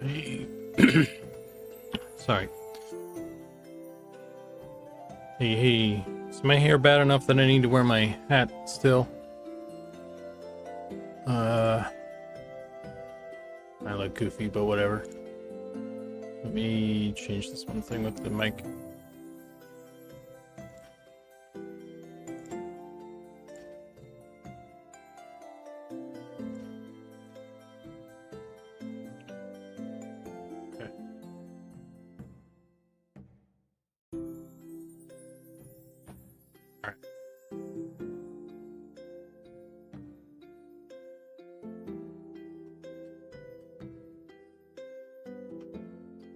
Hey. Sorry. Hey. Is my hair bad enough that I need to wear my hat still? I look goofy, but whatever. Let me change this one thing with the mic. Okay. All right.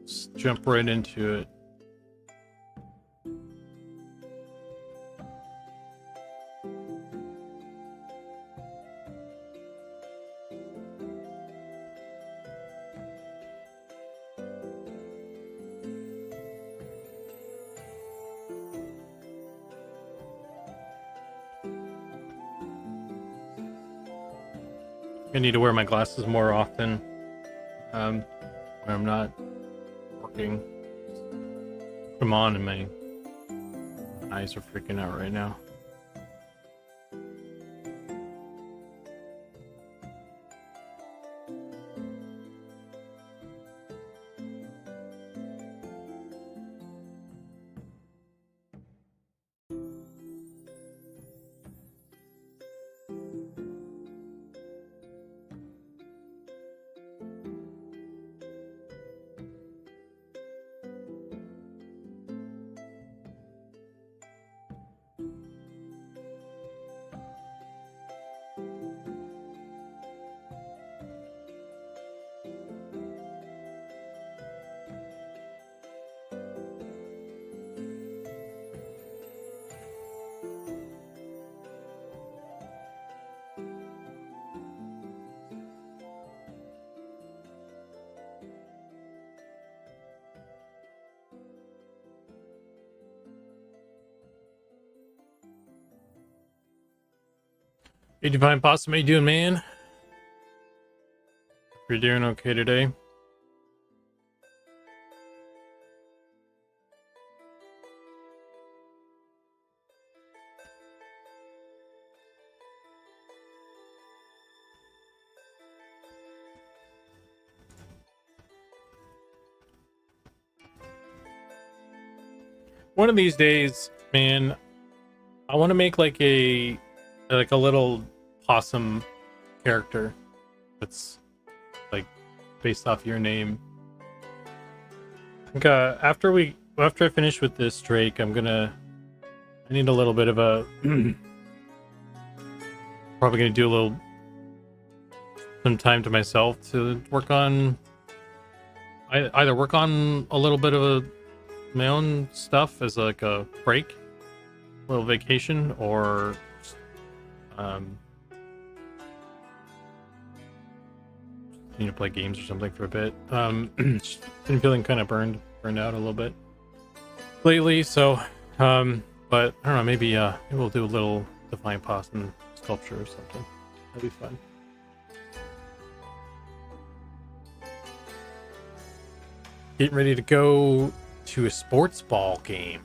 Let's jump right into it. I need to wear my glasses more often when I'm not working. Put them on and my eyes are freaking out right now. Hey, Divine Possum, how you doing, man? You're doing okay today? One of these days, man, I want to make like a little possum character that's like based off your name. I think after I finish with this Drake, I need a little bit of a probably gonna do some time to myself to work on either work on a little bit of my own stuff as like a break, a little vacation, or need to play games or something for a bit. Just been feeling kind of burned out a little bit lately, so but I don't know, maybe we'll do a little Divine Possum sculpture or something. That'd be fun. Getting ready to go to a sports ball game.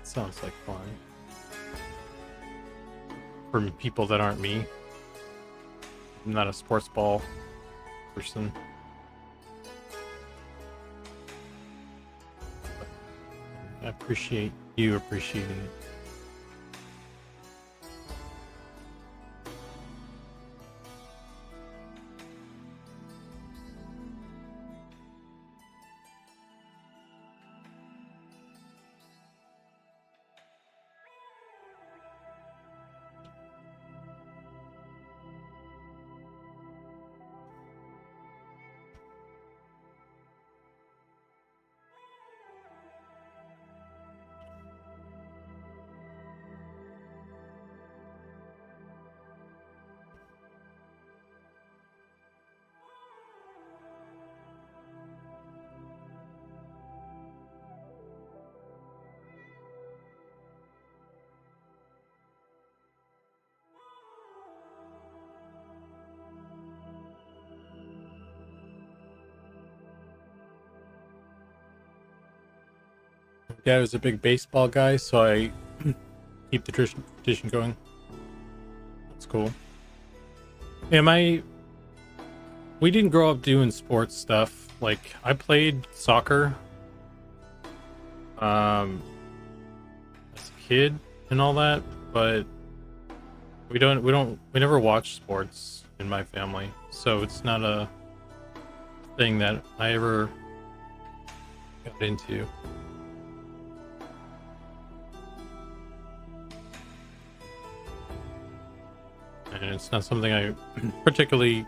Sounds like fun. For people that aren't me. I'm not a sports ball person. I appreciate you appreciating it. dad was a big baseball guy, so I keep the tradition going. That's cool. Yeah, we didn't grow up doing sports stuff. Like I played soccer as a kid and all that, but we never watch sports in my family, so it's not a thing that I ever got into. And it's not something I particularly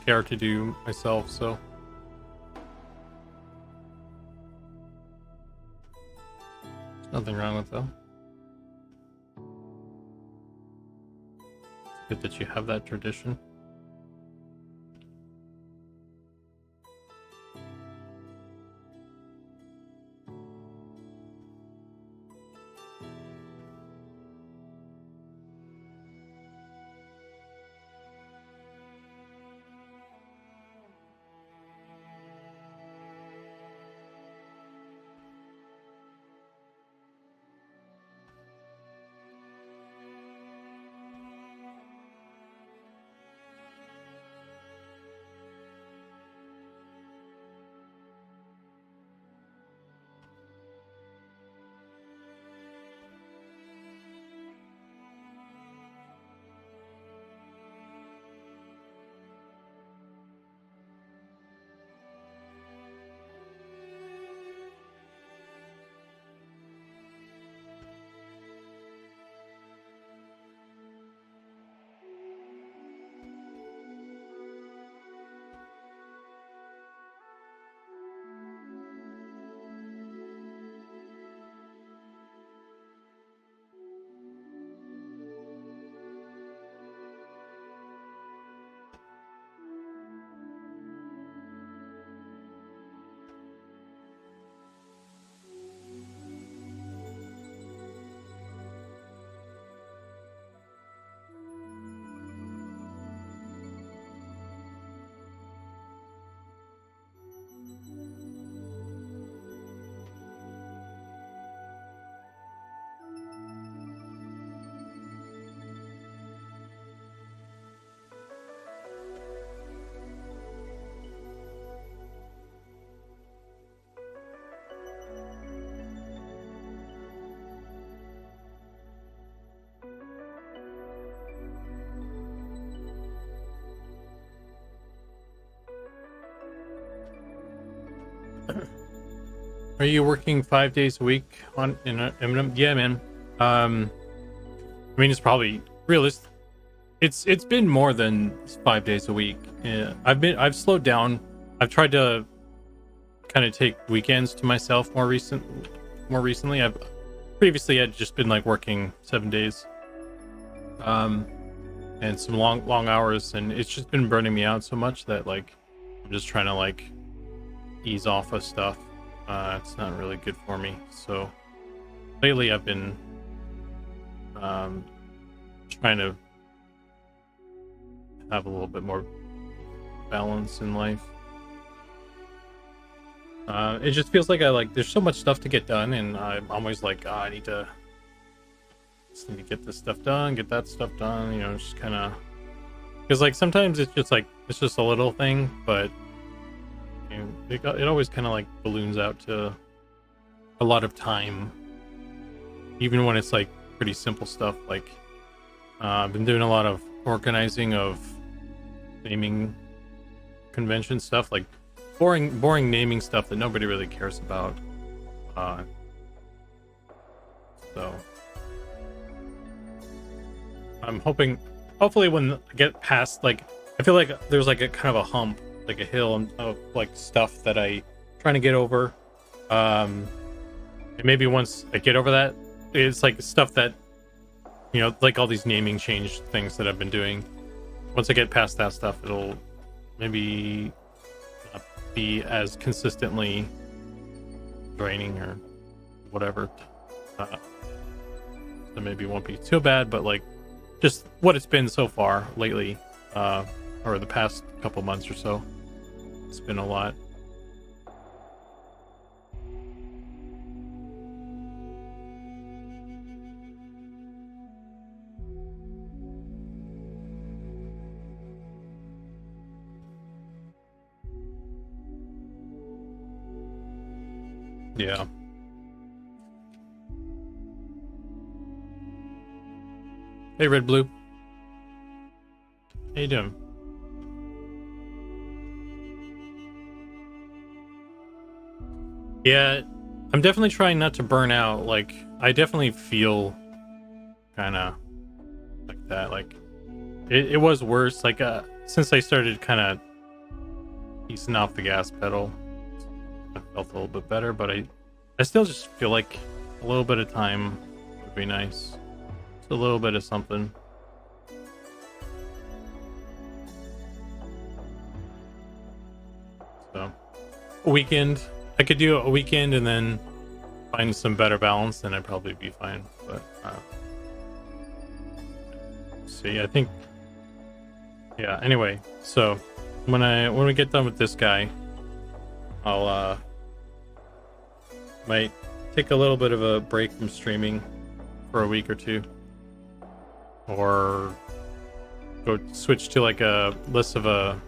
care to do myself, so there's nothing wrong with that. It's good that you have that tradition. Are you working 5 days a week on in Eminem? Yeah, man. I mean, it's probably realistic. It's been more than 5 days a week. Yeah, I've slowed down. I've tried to kind of take weekends to myself more recently. I've previously had just been like working 7 days, and some long hours, and it's just been burning me out so much that like I'm just trying to like ease off of stuff. It's not really good for me. So lately I've been trying to have a little bit more balance in life. It just feels like there's so much stuff to get done, and I'm always like, I need to get this stuff done, get that stuff done, you know, just kind of, because like sometimes it's just a little thing, but you know, it always kind of like balloons out to a lot of time, even when it's like pretty simple stuff. Like I've been doing a lot of organizing of naming convention stuff, like boring naming stuff that nobody really cares about. So I'm hopefully when I get past, like, I feel like there's like a kind of a hump, like a hill of like stuff that I trying to get over. And maybe once I get over that, it's like stuff that, you know, like all these naming change things that I've been doing. Once I get past that stuff, it'll maybe not be as consistently draining or whatever. So maybe it won't be too bad, but like just what it's been so far lately, or the past couple months or so, it's been a lot. Yeah. Hey, Red Blue. How you doing? Yeah, I'm definitely trying not to burn out. Like, I definitely feel kind of like that. Like, it was worse. Like, since I started kind of easing off the gas pedal, I felt a little bit better. But I still just feel like a little bit of time would be nice. Just a little bit of something. So, a weekend. I could do a weekend and then find some better balance, then I'd probably be fine. But see, I think, yeah. Anyway, so when we get done with this guy, I'll might take a little bit of a break from streaming for a week or two, or go switch to like a less of a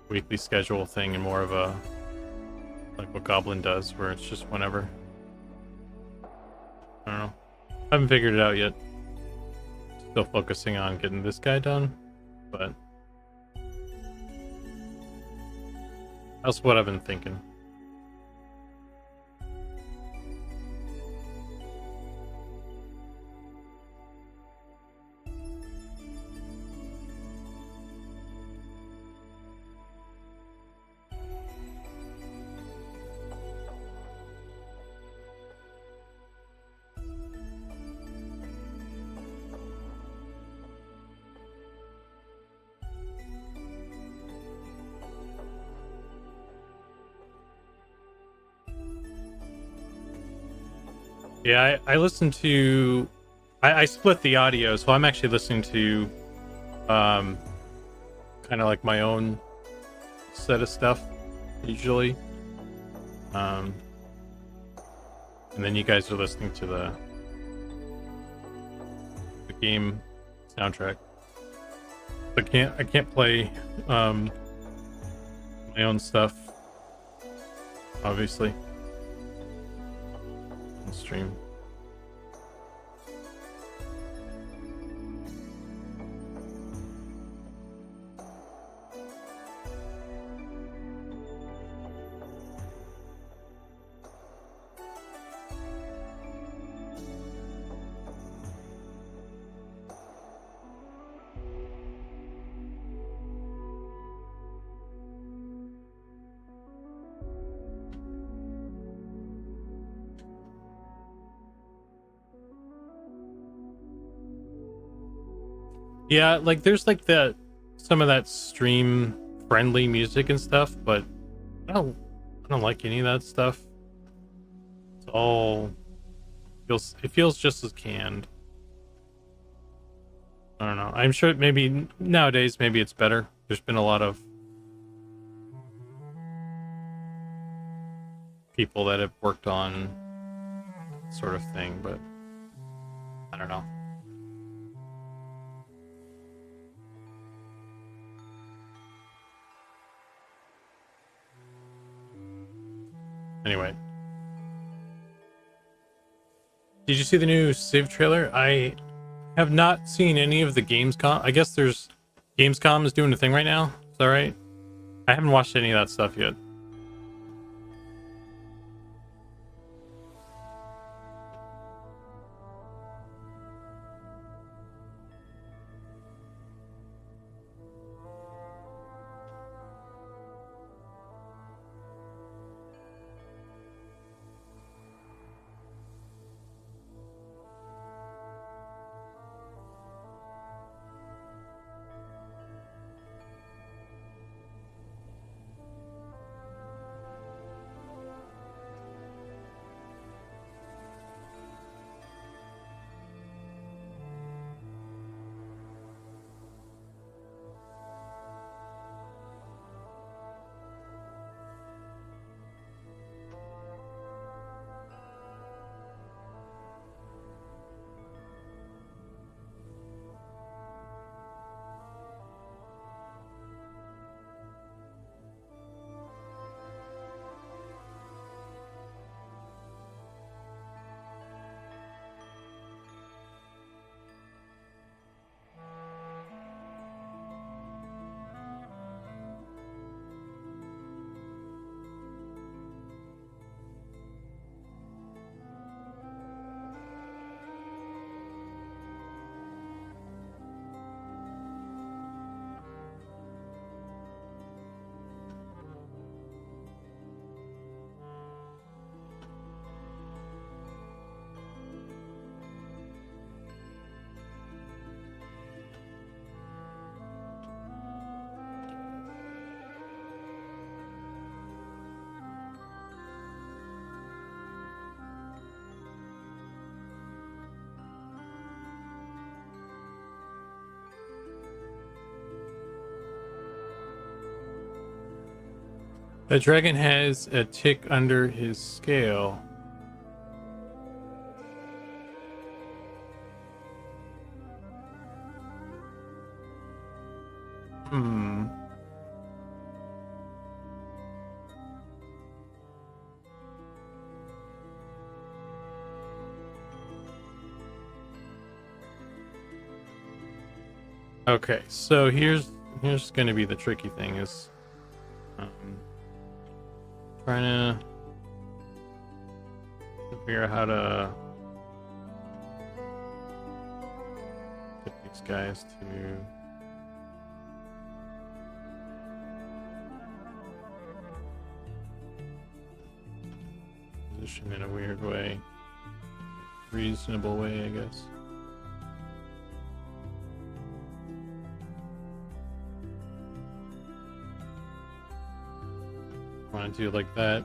weekly schedule thing and more of a like what Goblin does, where it's just whenever. I don't know. I haven't figured it out yet. Still focusing on getting this guy done, but that's what I've been thinking. Yeah, I listen to I split the audio, so I'm actually listening to kind of like my own set of stuff usually. And then you guys are listening to the game soundtrack. I can't play my own stuff obviously on stream. Yeah, like there's like some of that stream friendly music and stuff, but I don't like any of that stuff. It's all it feels just as canned. I don't know. I'm sure maybe nowadays maybe it's better. There's been a lot of people that have worked on sort of thing, but I don't know. Anyway, did you see the new Civ trailer? I have not seen any of the Gamescom. I guess there's Gamescom is doing a thing right now. Is that right? I haven't watched any of that stuff yet. The dragon has a tick under his scale. Hmm. Okay, so here's going to be the tricky thing is um, trying to figure out how to get these guys to position in a weird way, reasonable way, I guess. Want to do it like that.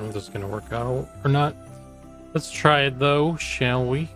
Is this gonna work out or not? Let's try it though, shall we?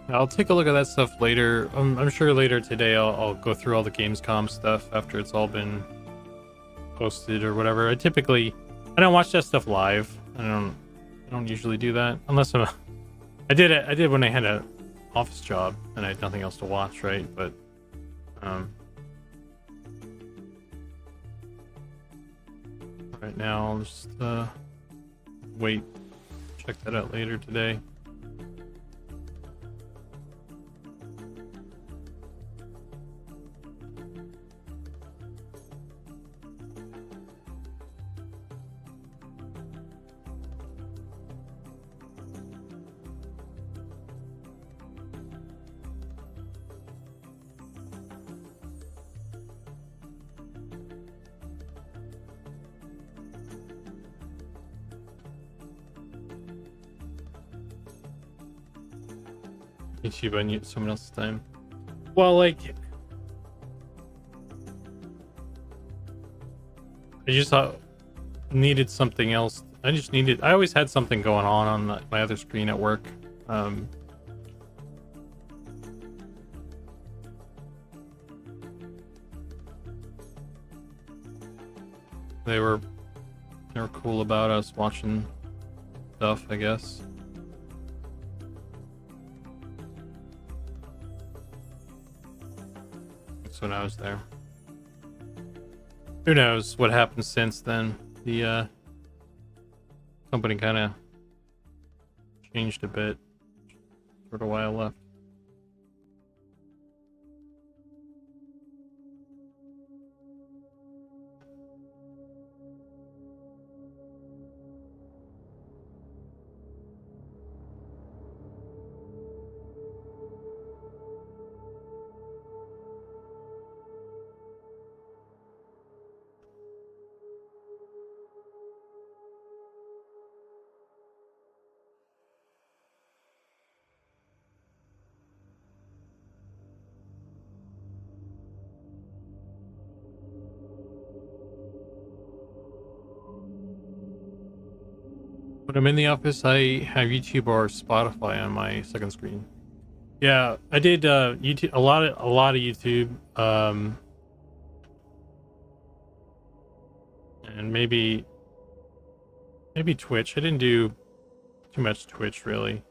I'll take a look at that stuff later. I'm sure later today I'll go through all the Gamescom stuff after it's all been posted or whatever. I don't watch that stuff live. I don't usually do that unless I did when I had an office job and I had nothing else to watch, right? But right now I'll just wait, check that out later today. YouTube on someone else's time. Well, like, I just thought needed something else. I always had something going on my other screen at work. They were cool about us watching stuff, I guess. When I was there. Who knows what happened since then? The company kind of changed a bit for the while left. When I'm in the office, I have YouTube or Spotify on my second screen. Yeah, I did YouTube, a lot of YouTube, and maybe Twitch. I didn't do too much Twitch really.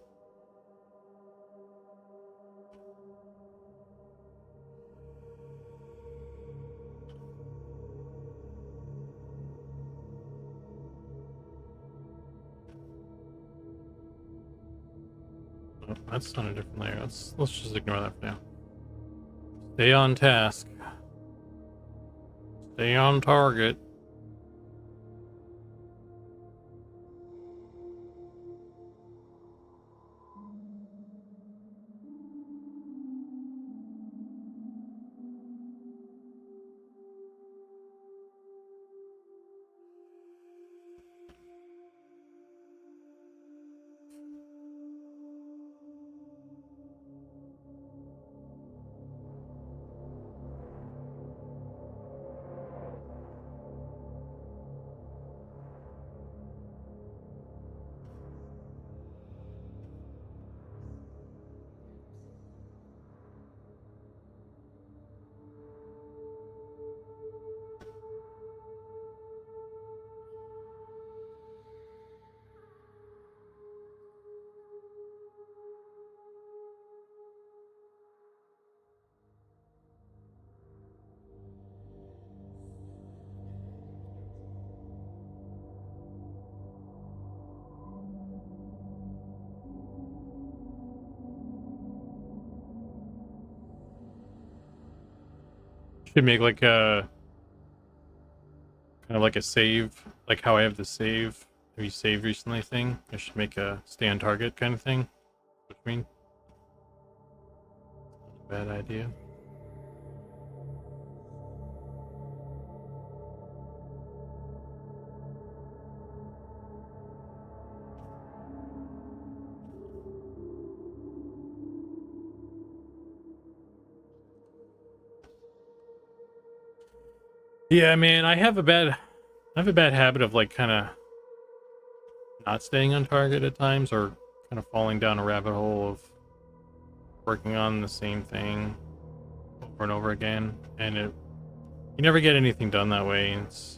Oh, that's on a different layer. Let's just ignore that for now. Stay on task. Stay on target. Should make like a kind of like a save, like how I have the save. Have you saved recently thing? I should make a stay on target kind of thing. What do you mean? Bad idea. Yeah, man, I have a bad habit of like kind of not staying on target at times, or kind of falling down a rabbit hole of working on the same thing over and over again, and you never get anything done that way. It's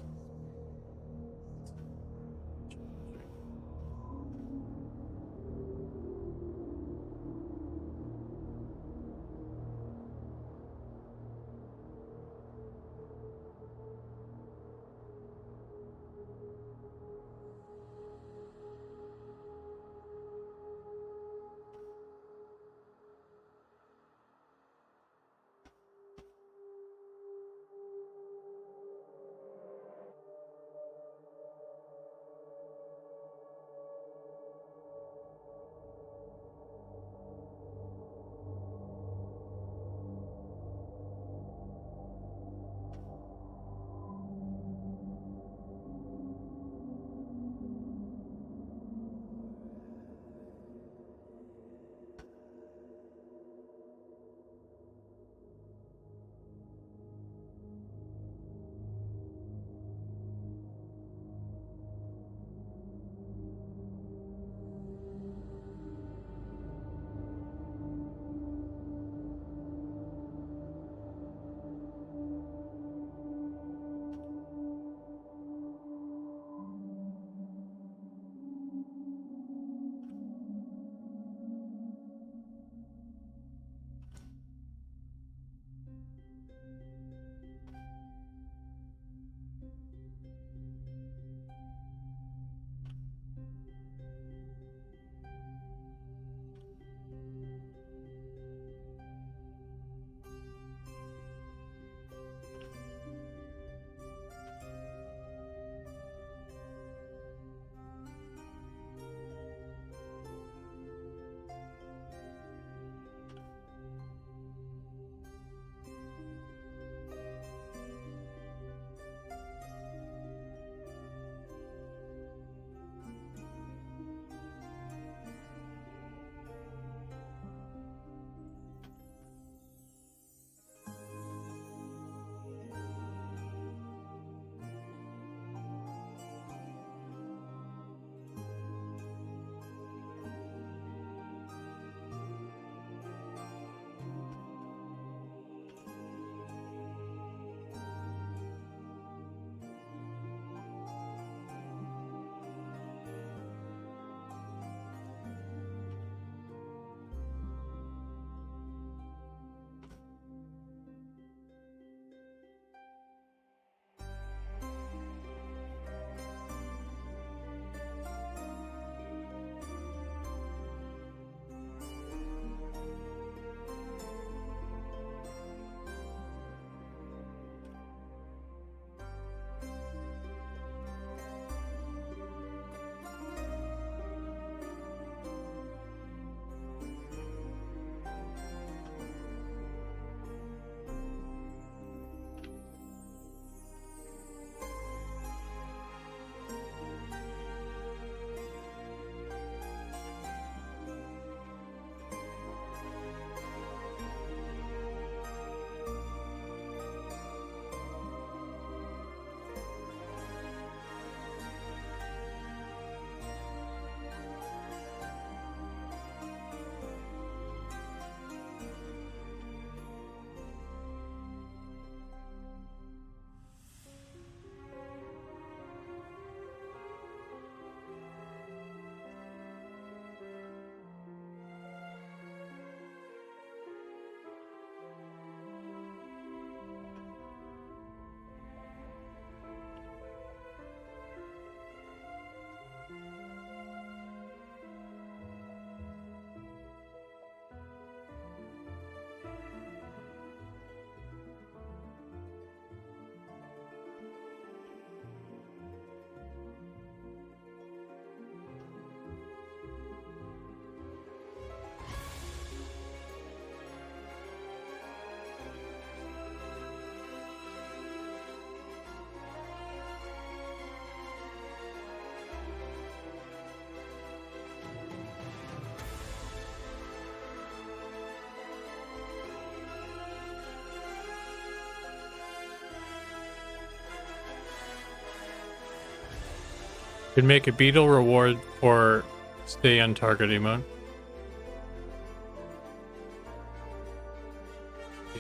Could make a beetle reward for stay on target emote.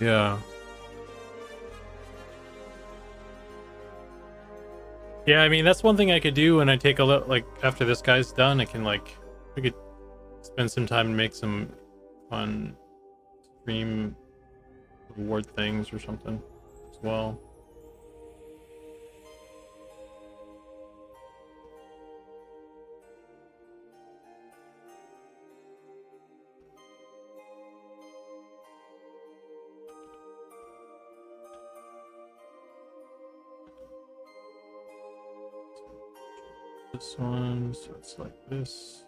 Yeah. Yeah, I mean, that's one thing I could do when I take a look, like, after this guy's done, I can, like, we could spend some time and make some fun stream reward things or something as well. This one, so it's like this.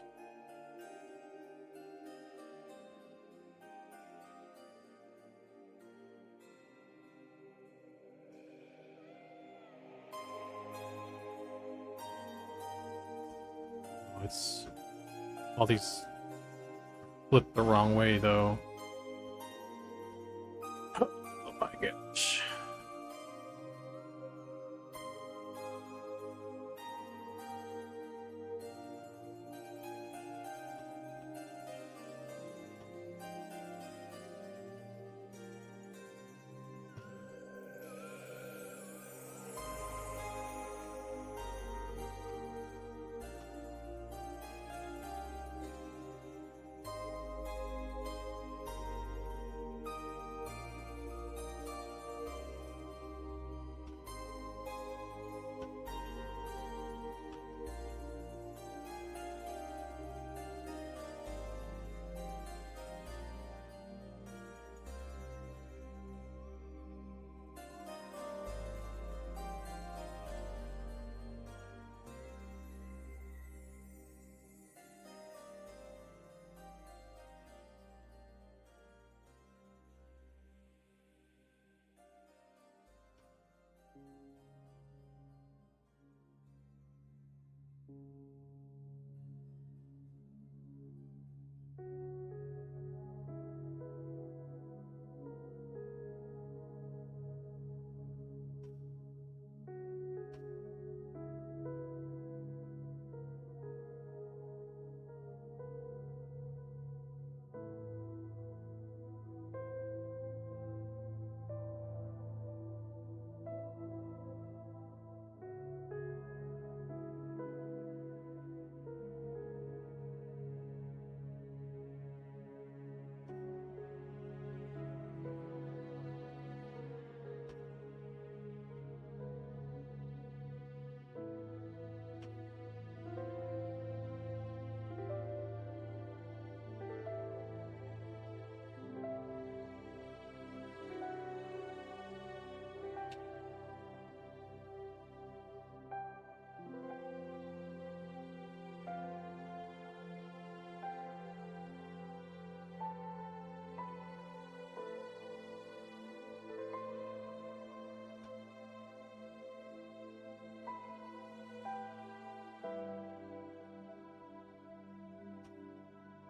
Oh, it's all these flip the wrong way though. Oh my gosh.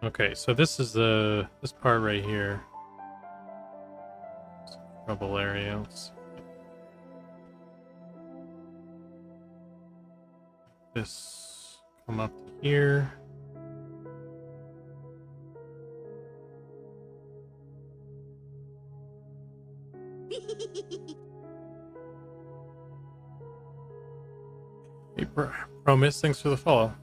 Okay, so this is this part right here. Trouble area. Let's this come up to here. Hey, Promise, thanks for the follow.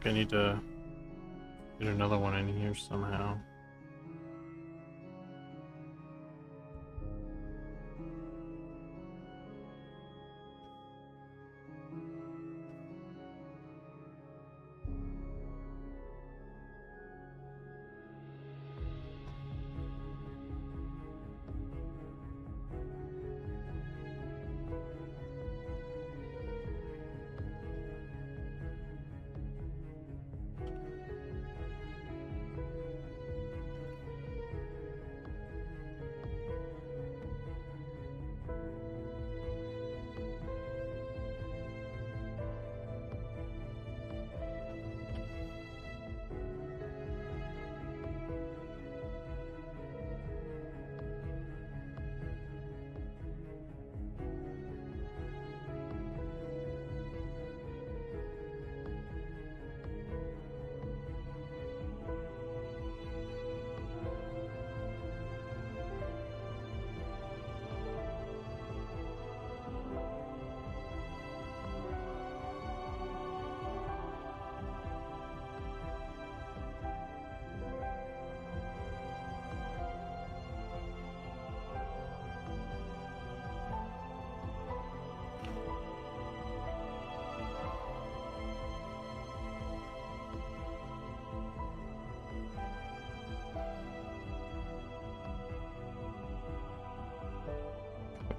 I need to get another one in here somehow.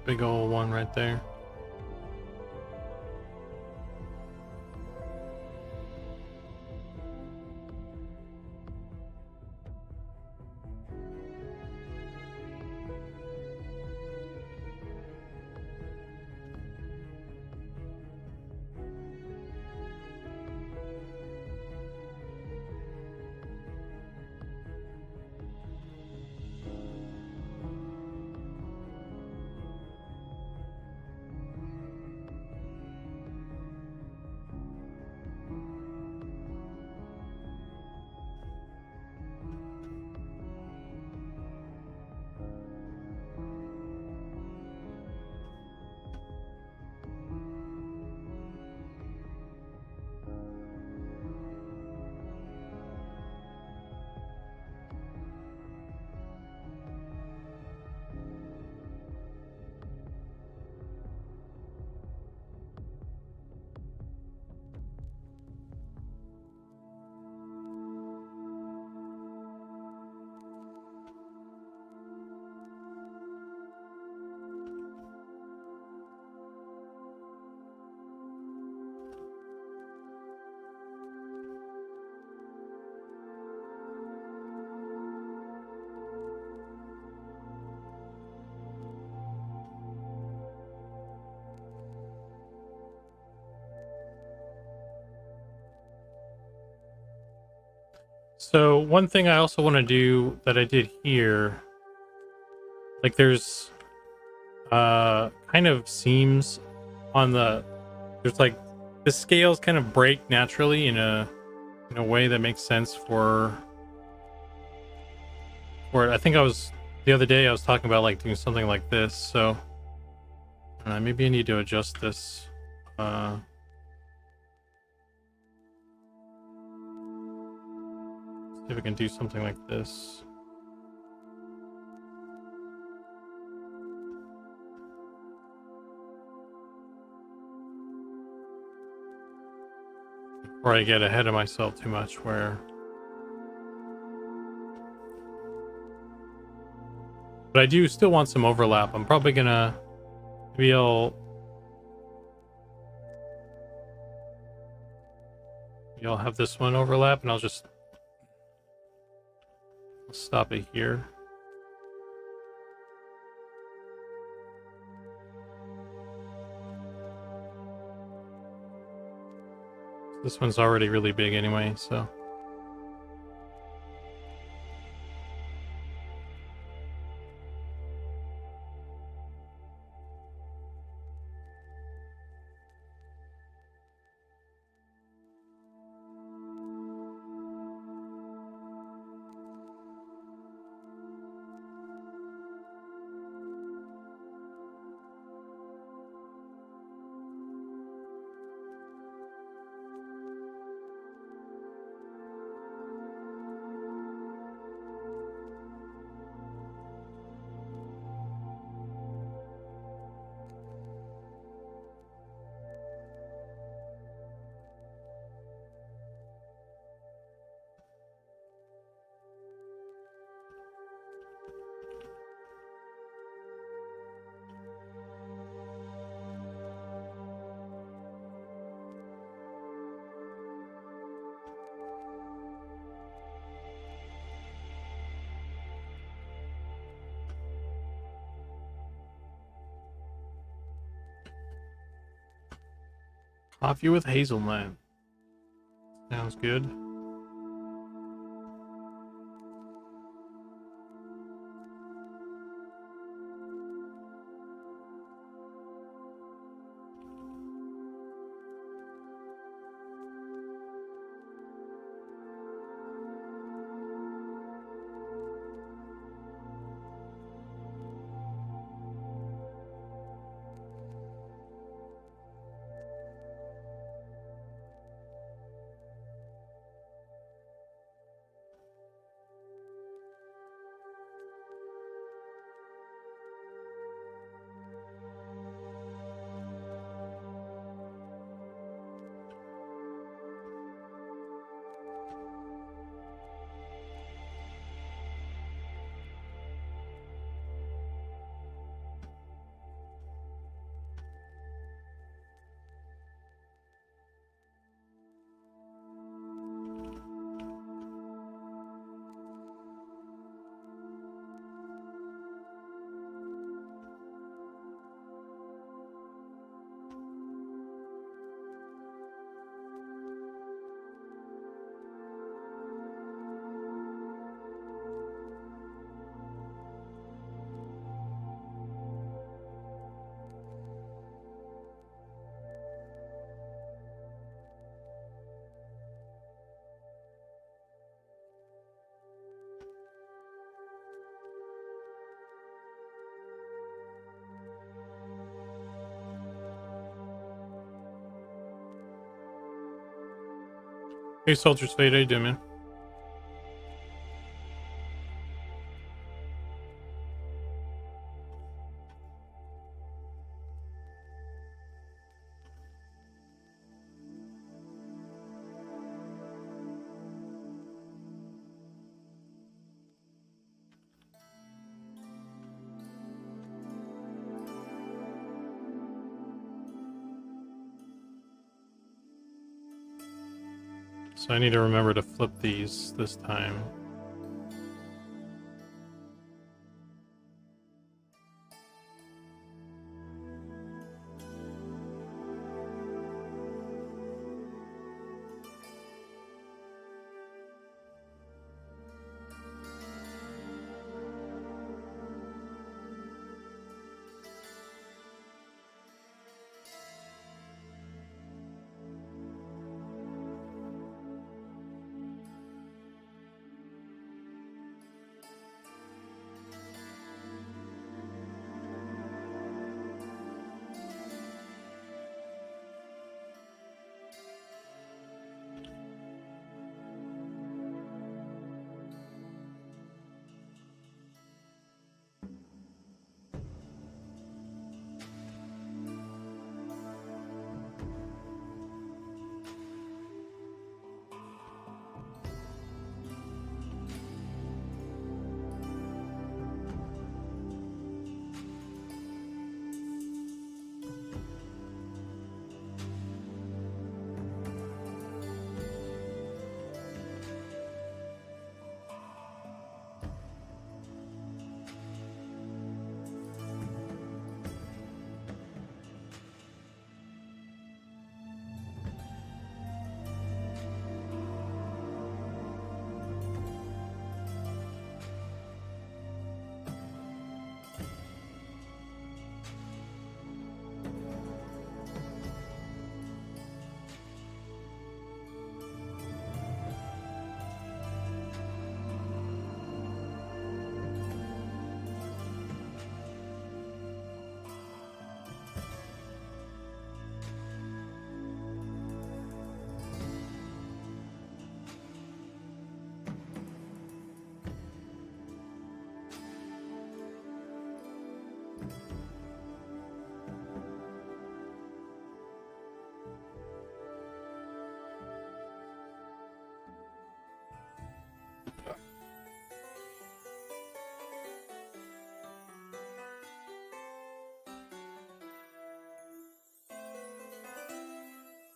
Big old one right there. So one thing I also want to do that I did here, like there's kind of seams on there's like the scales kind of break naturally in a way that makes sense for it. I think the other day I was talking about like doing something like this, so maybe I need to adjust this. See if we can do something like this. Before I get ahead of myself too much, but I do still want some overlap. I'm probably gonna maybe I'll have this one overlap, and I'll stop it here. This one's already really big anyway, so. Coffee with hazelnut. Sounds good. Hey, Soldier's Fate, how you doing, man? So I need to remember to flip these this time.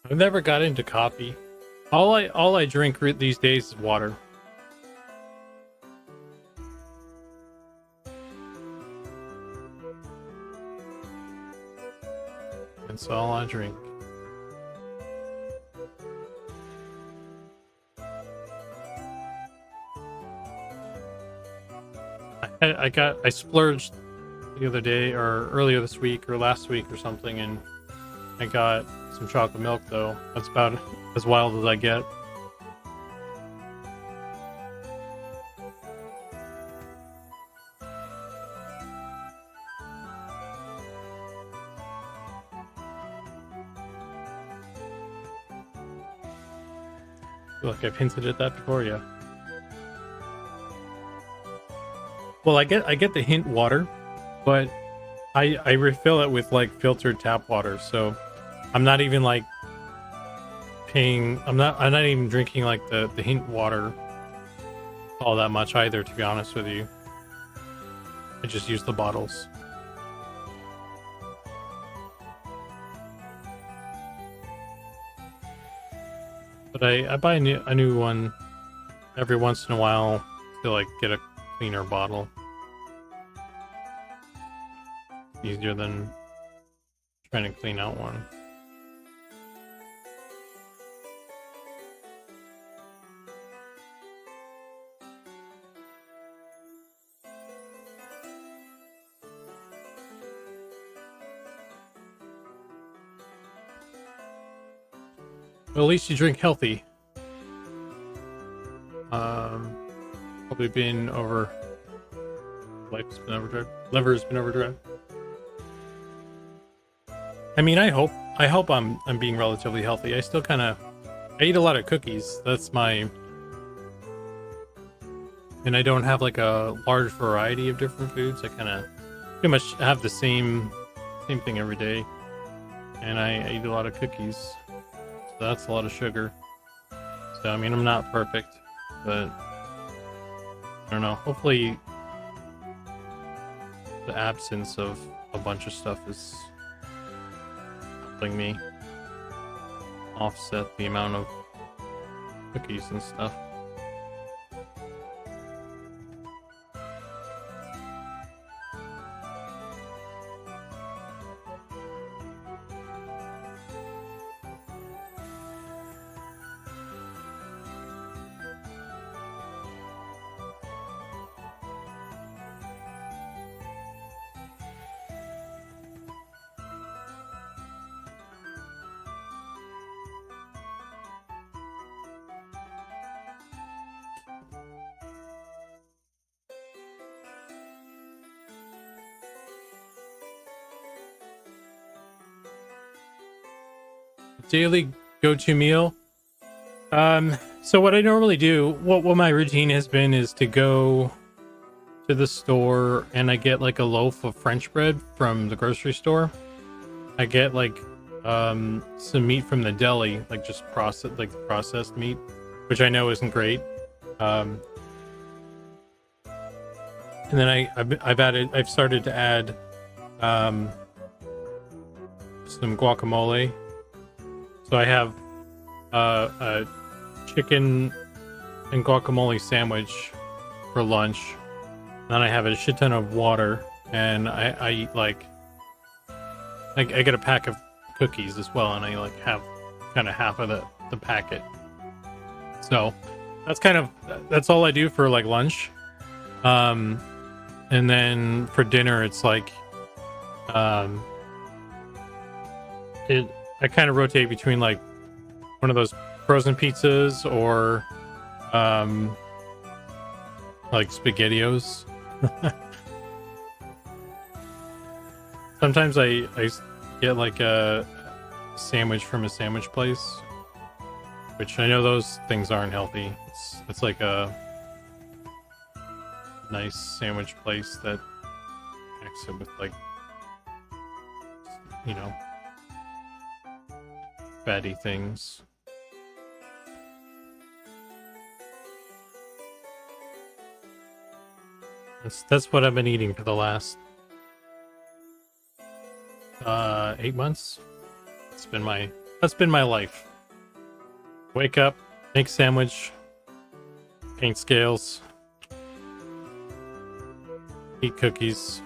I've never got into coffee. All I drink these days is water. That's all I drink. I splurged the other day or earlier this week or last week or something, and I got some chocolate milk though. That's about as wild as I get. I feel like I've hinted at that before, yeah. Well, I get the hint water, but I refill it with like filtered tap water, so I'm not even like paying. I'm not even drinking like the hint water all that much either, to be honest with you. I just use the bottles. But I buy a new one every once in a while to like get a cleaner bottle. Easier than trying to clean out one. Well, at least you drink healthy. Probably been over. Life's been overdrive. Liver's been overdrive. I mean, I hope I'm being relatively healthy. I still kind of I eat a lot of cookies. That's my... And I don't have like a large variety of different foods. I kind of pretty much have the same thing every day. And I eat a lot of cookies. So that's a lot of sugar. So, I mean, I'm not perfect, but I don't know. Hopefully the absence of a bunch of stuff is helping me offset the amount of cookies and stuff. Daily go-to meal. So what I normally do, what my routine has been, is to go to the store and I get like a loaf of French bread from the grocery store. I get like some meat from the deli, like just processed meat, which I know isn't great. And then I've started to add some guacamole. So I have a chicken and guacamole sandwich for lunch. Then I have a shit ton of water, and I eat like I get a pack of cookies as well, and I like have kind of half of the packet. So that's all I do for like lunch. And then for dinner it's like I kind of rotate between like one of those frozen pizzas or like SpaghettiOs. Sometimes I get like a sandwich from a sandwich place, which I know those things aren't healthy. It's like a nice sandwich place that connects it with like, you know, fatty things. That's what I've been eating for the last 8 months. That's been my life. Wake up, make sandwich, paint scales, eat cookies,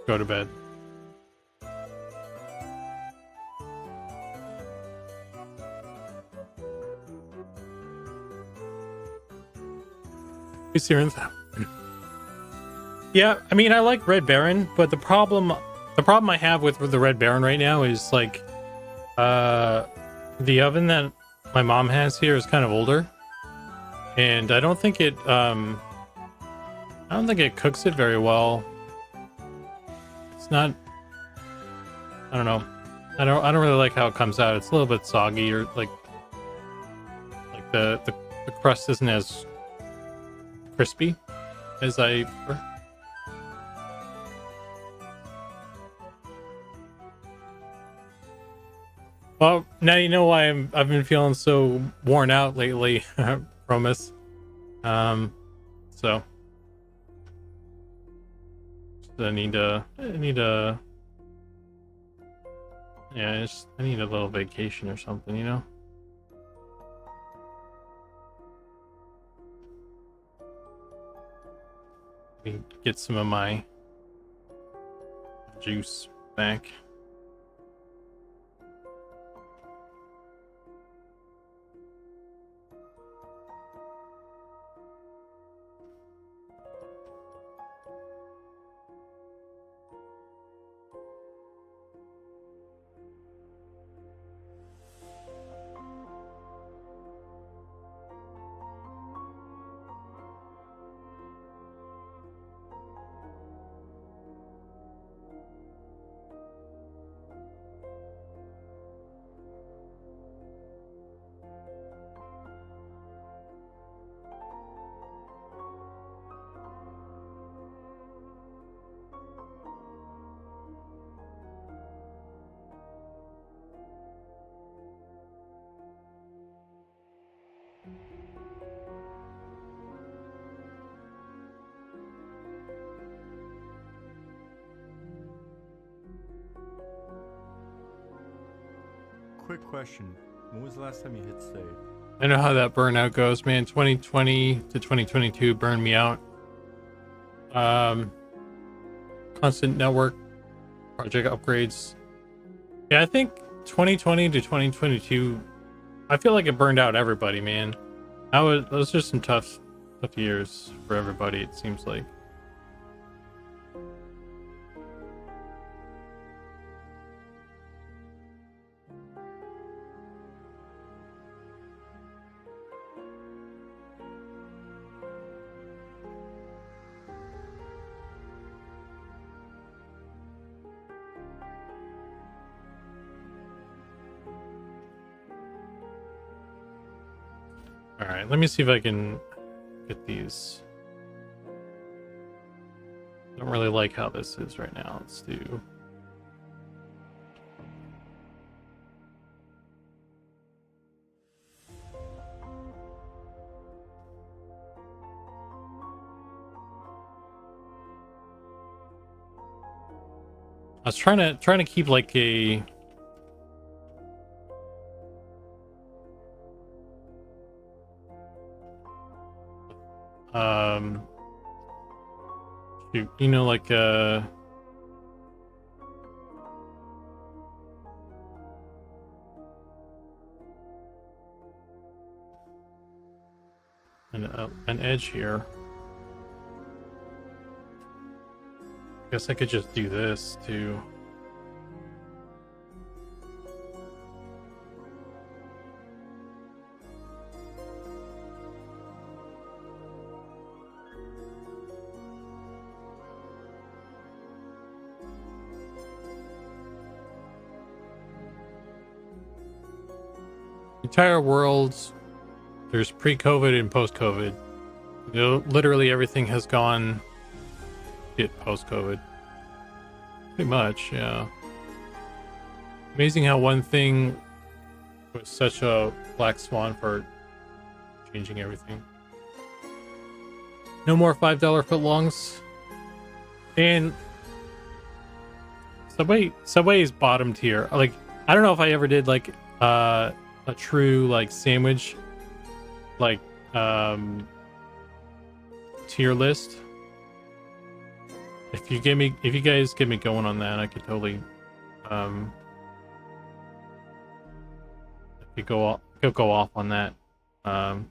go to bed. Hey, Siren. Yeah, I mean, I like Red Baron, but the problem I have with the Red Baron right now is like the oven that my mom has here is kind of older, and I don't think it cooks it very well. It's not, I don't know. I don't really like how it comes out. It's a little bit soggy, or like the crust isn't as crispy as I prefer. Well, now you know why I've been feeling so worn out lately, Promise. So I need to yeah, I need a little vacation or something, you know? Get some of my juice back. quick question. When was the last time you hit save? I know how that burnout goes, man. 2020 to 2022 burned me out. Constant network project upgrades. Yeah, I think 2020 to 2022, I feel like it burned out everybody, man. Those are some tough years for everybody, it seems like. All right, let me see if I can get these. I don't really like how this is right now. Let's do. I was trying to keep like a shoot, you know, like an edge here. Guess I could just do this too. Entire worlds, there's pre-COVID and post-COVID. You know, literally everything has gone shit post-COVID. Pretty much, yeah. Amazing how one thing was such a black swan for changing everything. No more $5 footlongs. And Subway is bottom tier. Like, I don't know if I ever did like a true like sandwich like tier list. If you guys get me going on that, I could totally if you go off on that. I'm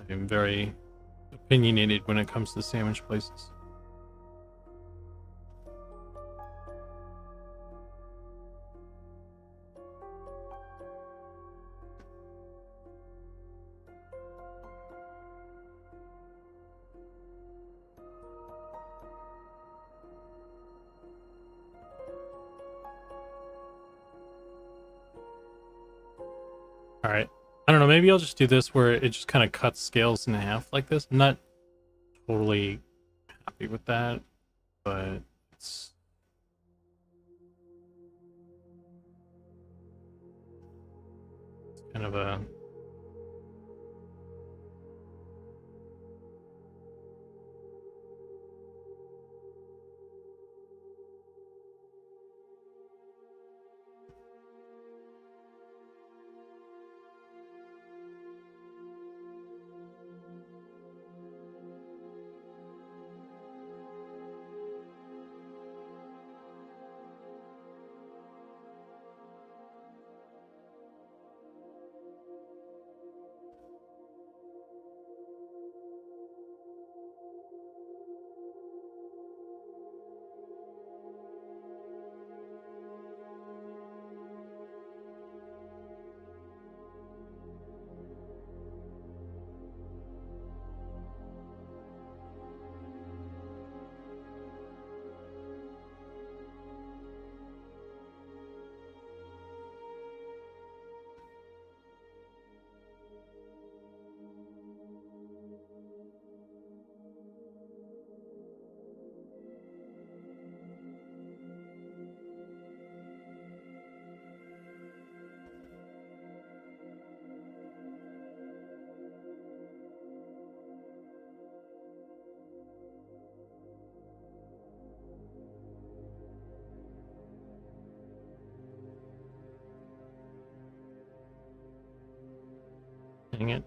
very opinionated when it comes to sandwich places. All right. I don't know. Maybe I'll just do this where it just kind of cuts scales in half like this. I'm not totally happy with that, but it's kind of a Dang it.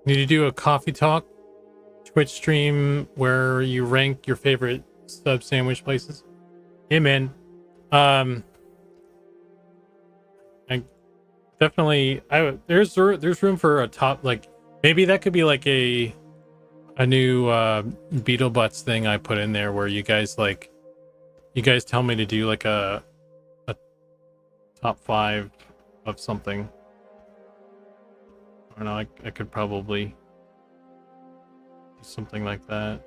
Need to do a coffee talk Twitch stream where you rank your favorite sub sandwich places. Hey man, I definitely there's room for a top, like maybe that could be like a new Beetle Butts thing I put in there where you guys tell me to do like a top 5 of something. I don't know, I could probably do something like that.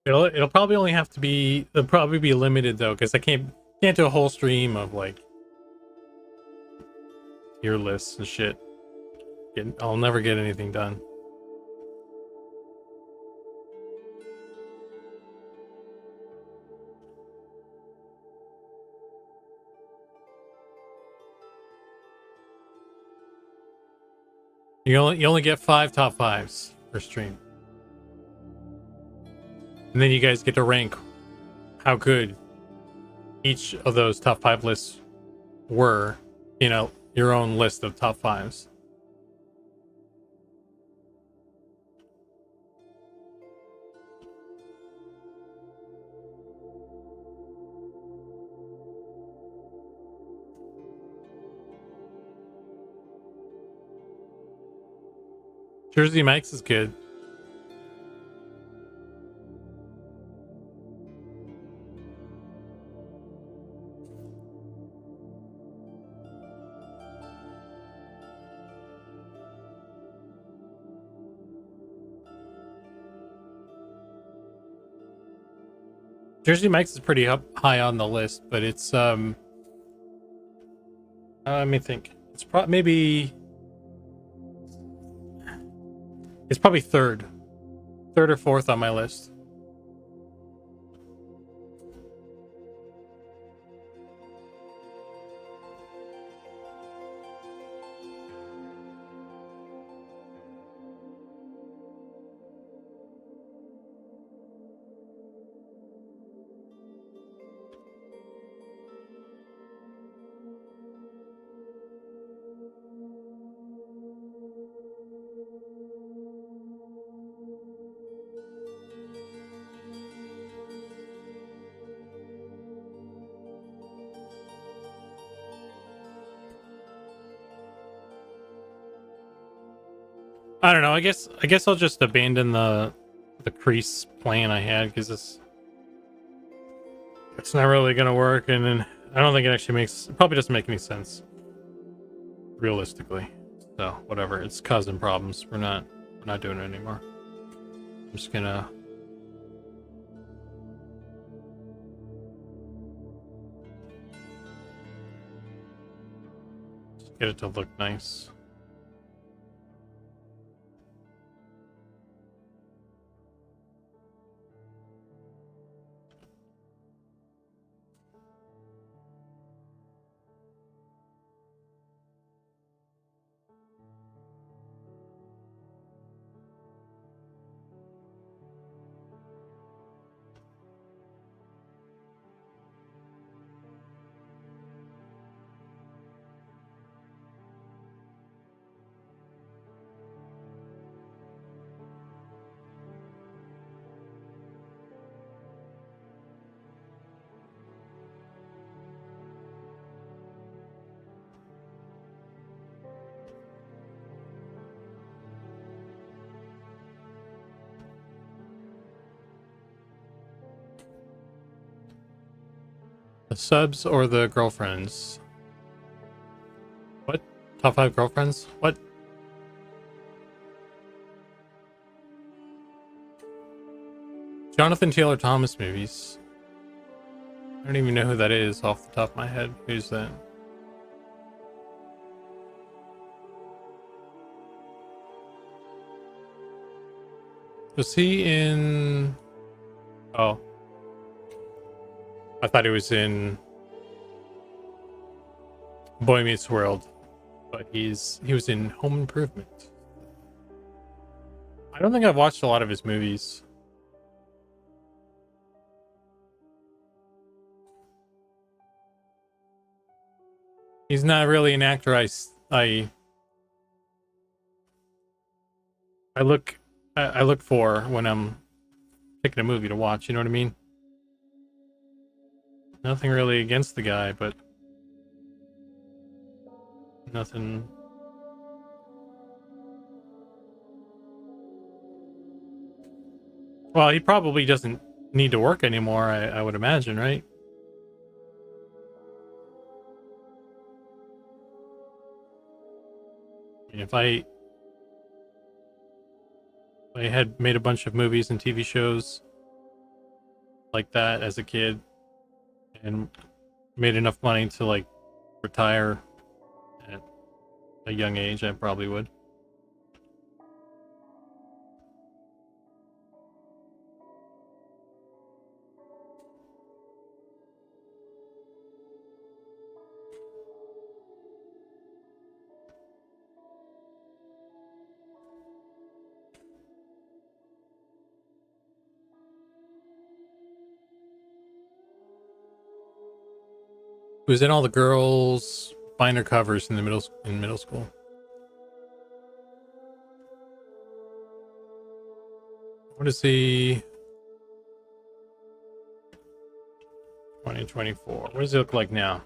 It'll probably only have to be, it'll probably be limited though, because I can't do a whole stream of like tier lists and shit. I'll never get anything done. You only get 5 top 5s per stream, and then you guys get to rank how good each of those top 5 lists were. You know, your own list of top 5s. Jersey Mike's is good. Jersey Mike's is pretty high on the list, but it's let me think. It's probably third or fourth on my list. I don't know. I guess I'll just abandon the crease plan I had, because it's not really gonna work, and then I don't think it probably doesn't make any sense realistically. So whatever, it's causing problems. We're not doing it anymore. I'm just gonna get it to look nice. The subs or the girlfriends? What? Top 5 girlfriends? What? Jonathan Taylor Thomas movies. I don't even know who that is off the top of my head. Who's that? Was he in... Oh. I thought he was in Boy Meets World. But he was in Home Improvement. I don't think I've watched a lot of his movies. He's not really an actor I look for when I'm picking a movie to watch, you know what I mean? Nothing really against the guy, but nothing. Well, he probably doesn't need to work anymore, I would imagine, right? I mean, if I had made a bunch of movies and TV shows like that as a kid and made enough money to like retire at a young age, I probably would. Who's in all the girls' binder covers in middle school? What is he? 2024. What does he look like now?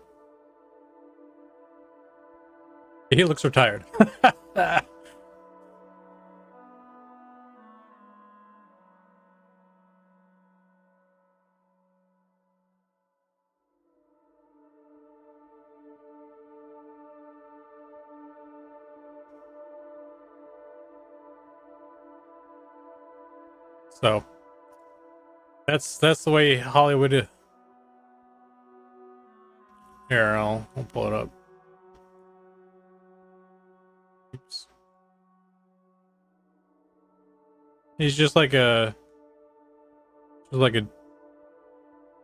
He looks retired. So that's the way Hollywood. Here, I'll pull it up. Oops. He's just like a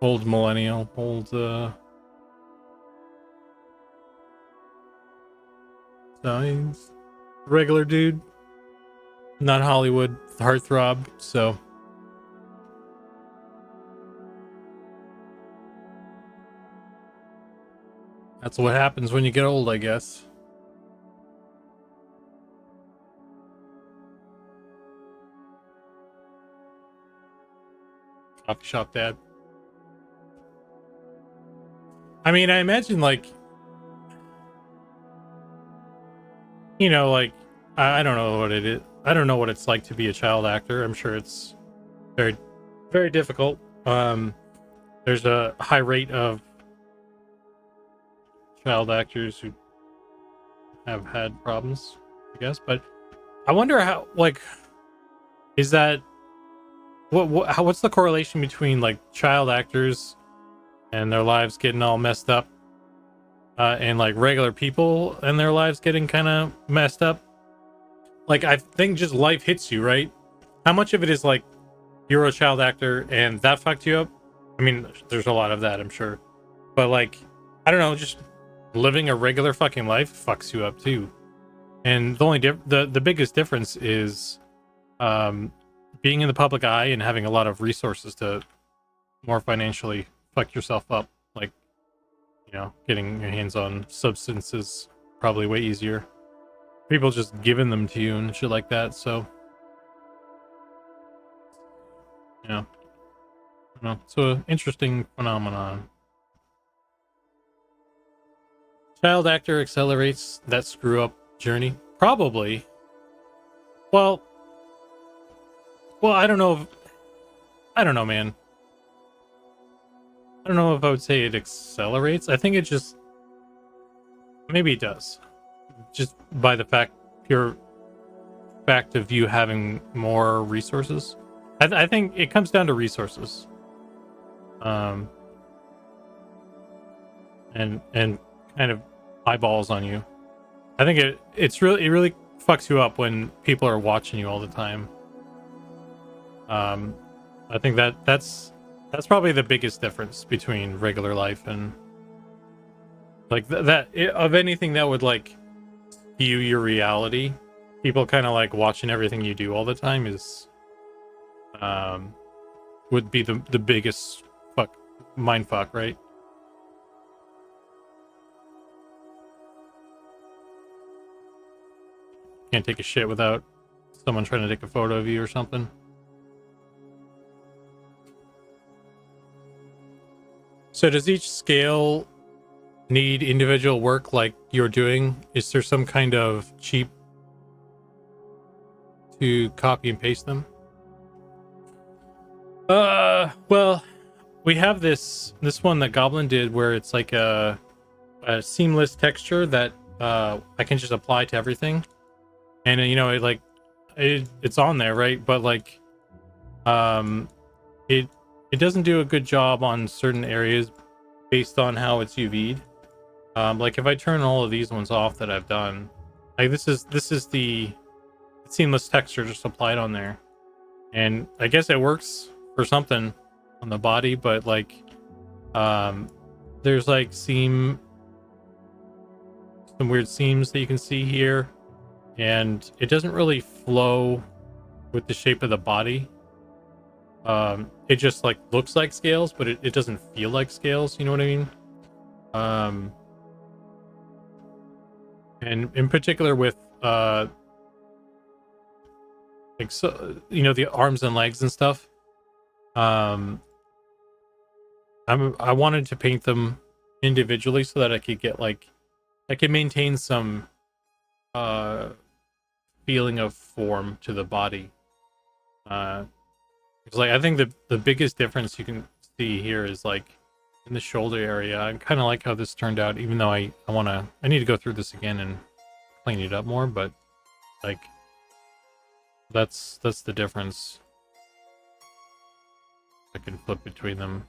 old millennial, so he's a regular dude, not Hollywood heartthrob. So that's what happens when you get old, I guess. Coffee shop dad. I mean, I imagine like, you know, like I don't know what it is. I don't know what it's like to be a child actor. I'm sure it's very, very difficult. There's a high rate of child actors who have had problems, I guess. But I wonder how, like, is that what's the correlation between like child actors and their lives getting all messed up, and like regular people and their lives getting kind of messed up? Like, I think just life hits you, right? How much of it is like you're a child actor and that fucked you up? I mean, there's a lot of that, I'm sure, but like, I don't know, just living a regular fucking life fucks you up too. And the only the biggest difference is being in the public eye and having a lot of resources to more financially fuck yourself up. Like, you know, getting your hands on substances probably way easier. People just giving them to you and shit like that. So, yeah, I don't know. It's an interesting phenomenon. Child actor accelerates that screw up journey. Probably. Well, I don't know, man. I don't know if I would say it accelerates. I think it just, maybe it does, just by the pure fact of you having more resources. I think it comes down to resources, and kind of eyeballs on you. I think it really fucks you up when people are watching you all the time. I think that's probably the biggest difference between regular life and like of anything that would like skew your reality. People kind of like watching everything you do all the time is would be the biggest mind fuck, right? Can't take a shit without someone trying to take a photo of you or something. So does each scale need individual work like you're doing? Is there some kind of cheap to copy and paste them? Well, we have this one that Goblin did where it's like a seamless texture that I can just apply to everything. And you know, it's on there, right? But like it doesn't do a good job on certain areas based on how it's UV'd. Like if I turn all of these ones off that I've done, like this is the seamless texture just applied on there, and I guess it works for something on the body, but like there's like some weird seams that you can see here, and it doesn't really flow with the shape of the body. It just like looks like scales, but it doesn't feel like scales, you know what I mean? And in particular with like, so you know, the arms and legs and stuff, I wanted to paint them individually so that I could get like, I could maintain some feeling of form to the body. It's like, I think the biggest difference you can see here is like in the shoulder area. I kind of like how this turned out, even though I need to go through this again and clean it up more, but like that's the difference. I can flip between them.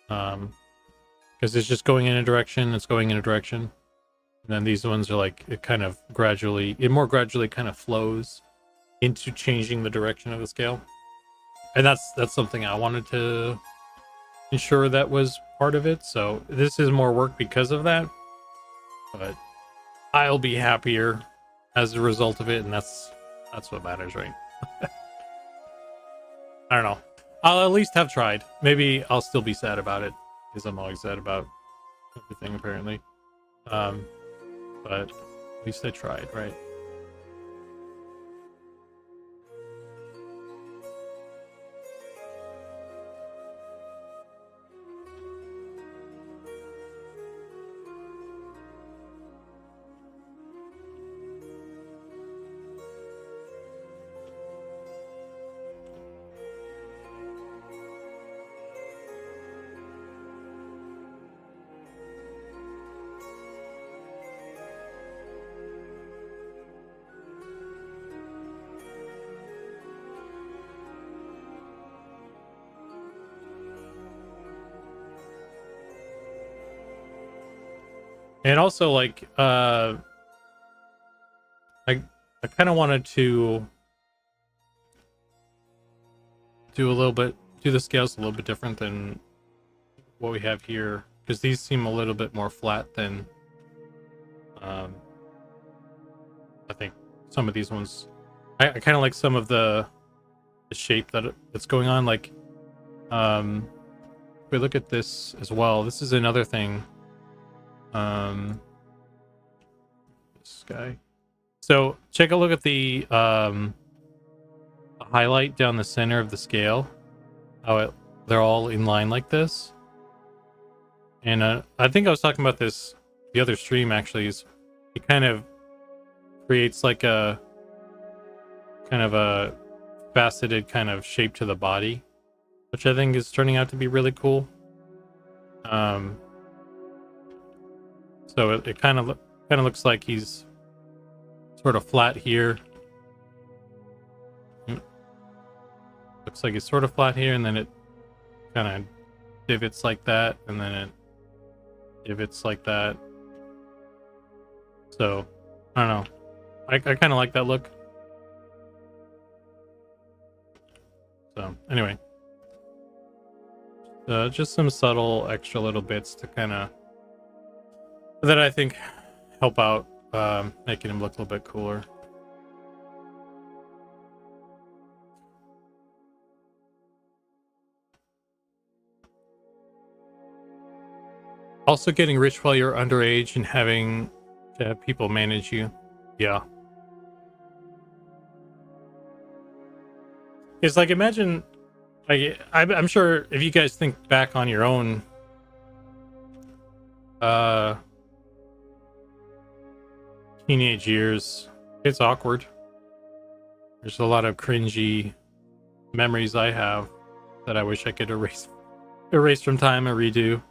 Because it's just going in a direction, it's going in a direction. And then these ones are like, it more gradually kind of flows into changing the direction of the scale. And that's something I wanted to ensure that was part of it. So this is more work because of that, but I'll be happier as a result of it, and that's what matters, right? I don't know. I'll at least have tried. Maybe I'll still be sad about it, because I'm always sad about everything apparently. But at least I tried, right? And also, like, I kind of wanted to do the scales a little bit different than what we have here, because these seem a little bit more flat than I think some of these ones. I kind of like some of the shape that's going on. Like, if we look at this as well, this is another thing. This guy. So check a look at the highlight down the center of the scale. How they're all in line like this. And I think I was talking about this the other stream actually. Is it kind of creates like a kind of a faceted kind of shape to the body. which I think is turning out to be really cool. Um, so it kind of looks like he's sort of flat here. Looks like he's sort of flat here, and then it kind of divots like that, and then it divots like that. So I don't know. I kind of like that look. So anyway, just some subtle extra little bits to kind of that I think help out, making him look a little bit cooler. Also, getting rich while you're underage and having to have people manage you. Yeah. It's like, imagine, like, I'm sure if you guys think back on your own, teenage years, it's awkward. There's a lot of cringy memories I have that I wish I could erase from time and redo.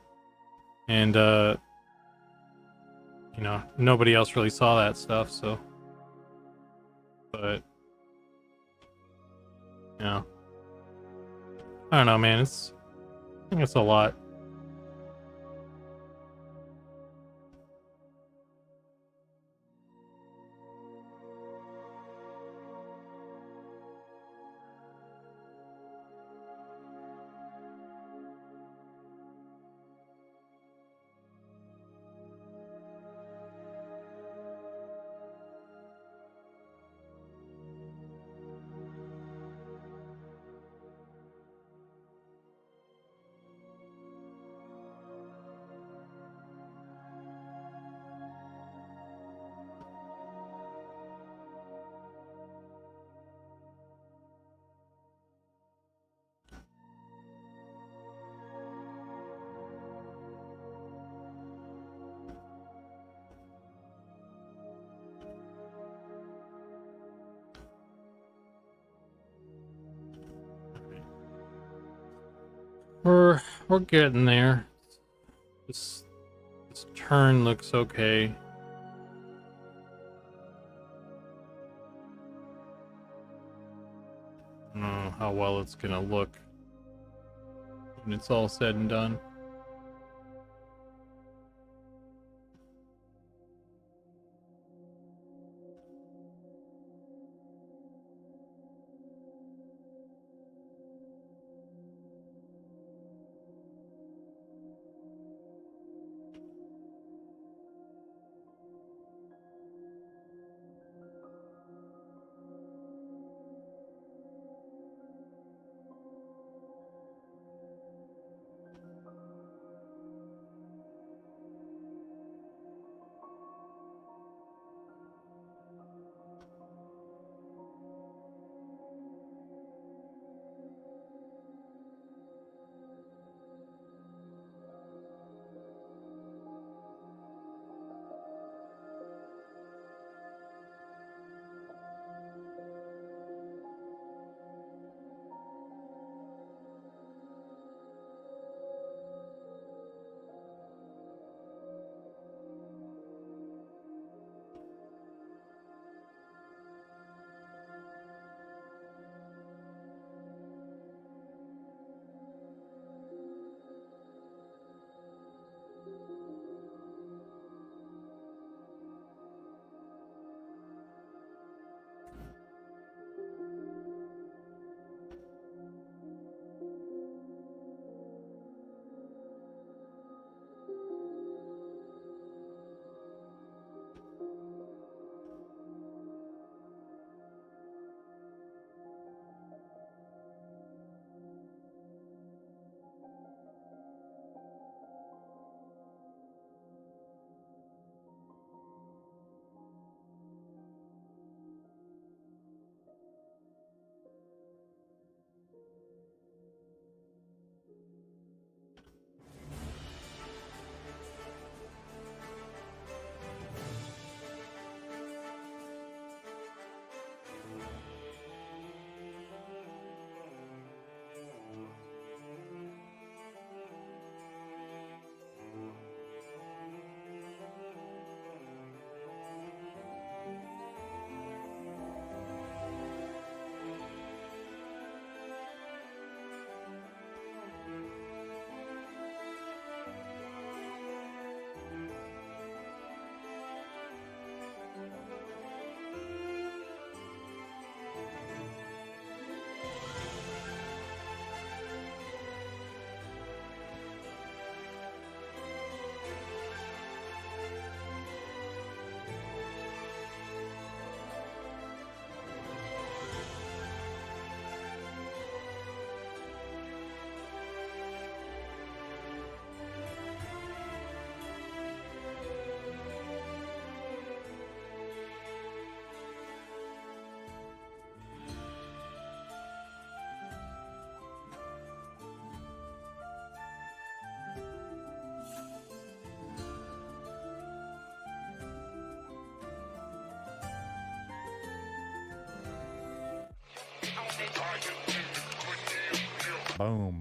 And, you know, nobody else really saw that stuff, so. But, you know, I don't know, man. I think it's a lot. We're getting there. This turn looks okay. I don't know how well it's gonna look when it's all said and done.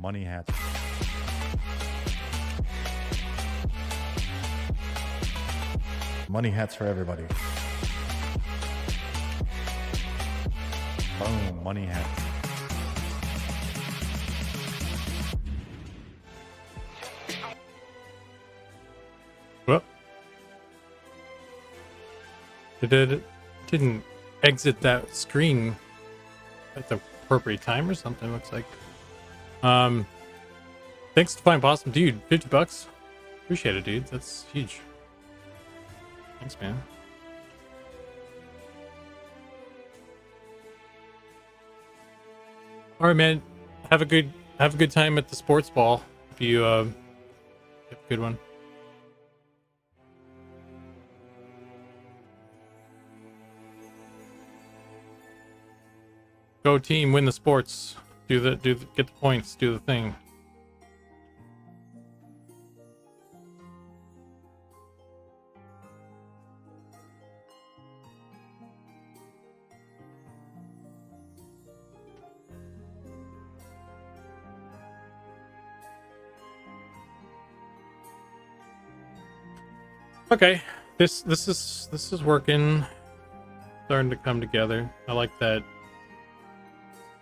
money hats. Money hats for everybody. Boom, money hats. Well, it didn't exit that screen at the appropriate time or something, looks like. Thanks to Fine Possum, dude. $50. Appreciate it, dude. That's huge. Thanks, man. All right, man. Have a good time at the sports ball. If you have a good one. Go team, win the sports. Get the points, do the thing. Okay, this is working. Starting to come together. I like that.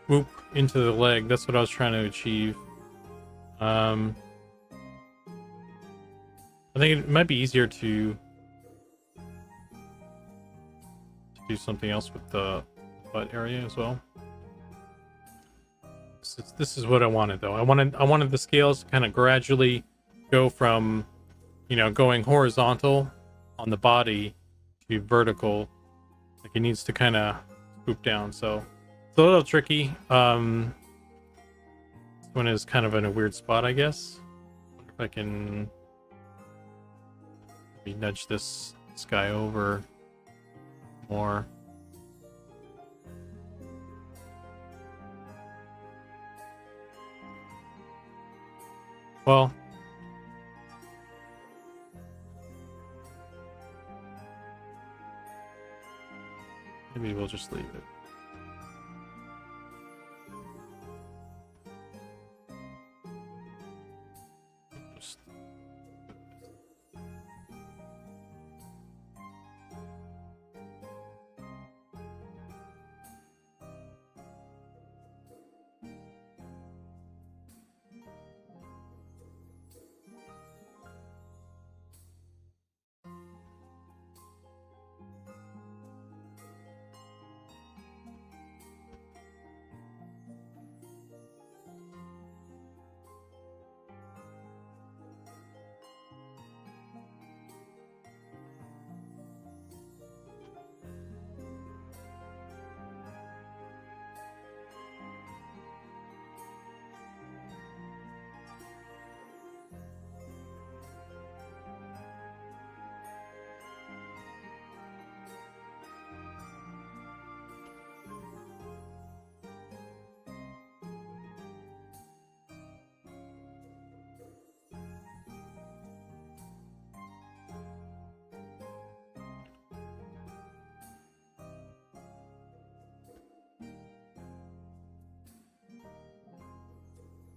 Whoop into the leg. That's what I was trying to achieve. I think it might be easier to do something else with the butt area as well. This is what I wanted, though. I wanted the scales to kind of gradually go from, going horizontal on the body to vertical. Like it needs to kind of swoop down. So it's a little tricky. This one is kind of in a weird spot, I guess. Wonder if I can maybe nudge this guy over more. Well, maybe we'll just leave it.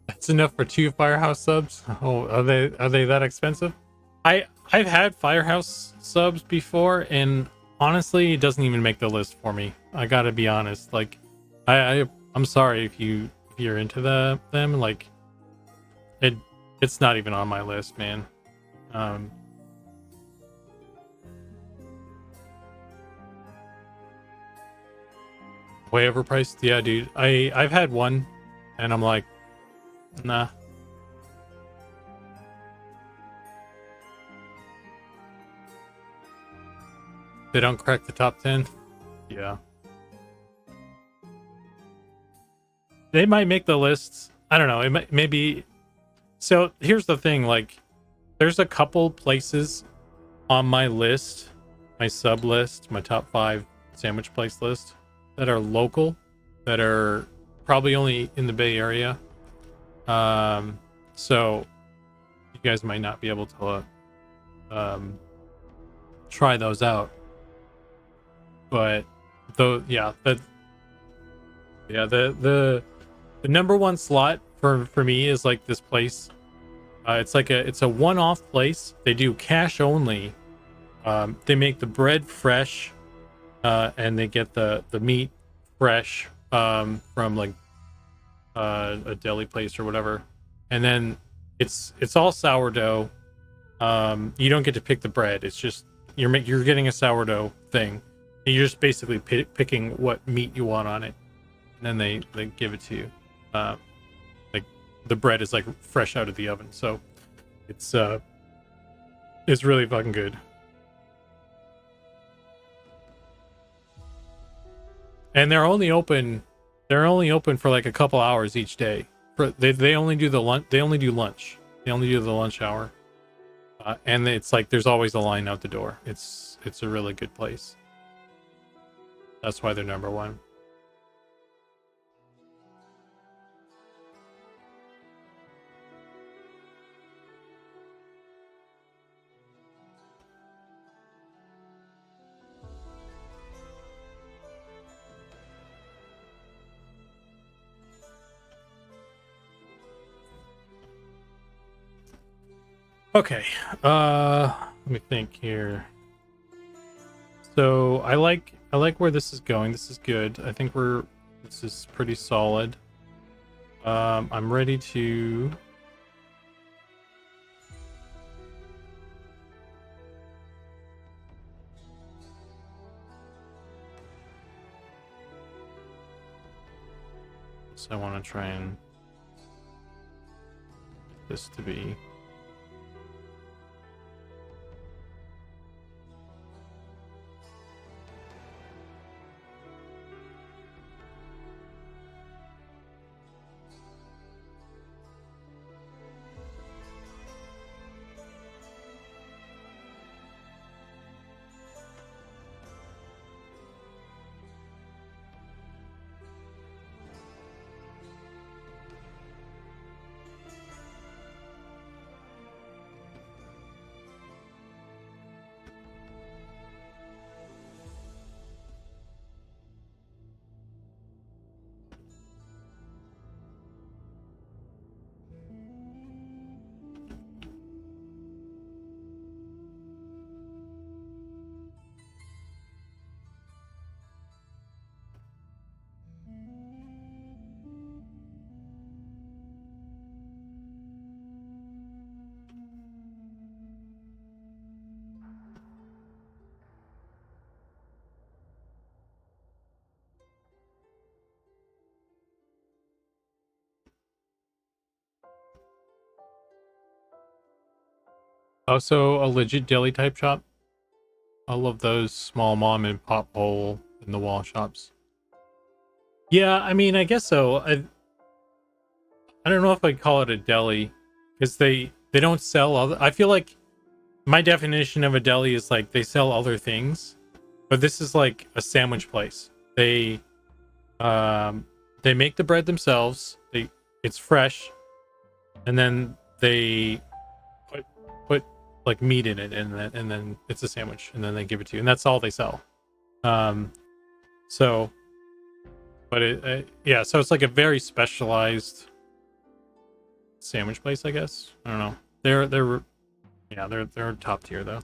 That's enough for 2 Firehouse subs. Oh, are they that expensive? I've had Firehouse subs before, and honestly, it doesn't even make the list for me. I gotta be honest. Like, I'm sorry if you're into them. Like, it's not even on my list, man. Way overpriced. Yeah, dude. I've had one, and I'm like, nah. They don't crack the top 10. Yeah. They might make the lists. I don't know. It might, maybe. So here's the thing. Like, there's a couple places on my list, my sub list, my top 5 sandwich place list that are local, that are probably only in the Bay Area. So you guys might not be able to try those out. But though, yeah, the number one slot for me is like this place. It's a one-off place. They do cash only. They make the bread fresh, and they get the meat fresh from like a deli place or whatever. And then it's all sourdough. You don't get to pick the bread. It's just you're getting a sourdough thing. And you're just basically picking what meat you want on it, and then they give it to you. Like the bread is like fresh out of the oven, so it's really fucking good. And they're only open for like a couple hours each day. They only do lunch. They only do the lunch hour. And it's like there's always a line out the door. It's a really good place. That's why they're number one. Okay, let me think here. So I like where this is going. This is good. I think this is pretty solid. I'm ready to so I want to try and get this to be also a legit deli type shop. I love those small mom and pop hole in the wall shops. Yeah, I mean, I guess so. I don't know if I'd call it a deli because they don't sell other. I feel like my definition of a deli is like they sell other things, but this is like a sandwich place. They make the bread themselves. It's fresh, and then they put like meat in it, and then it's a sandwich, and then they give it to you, and that's all they sell. So, but yeah, so it's like a very specialized sandwich place, I guess. I don't know. They're top tier though.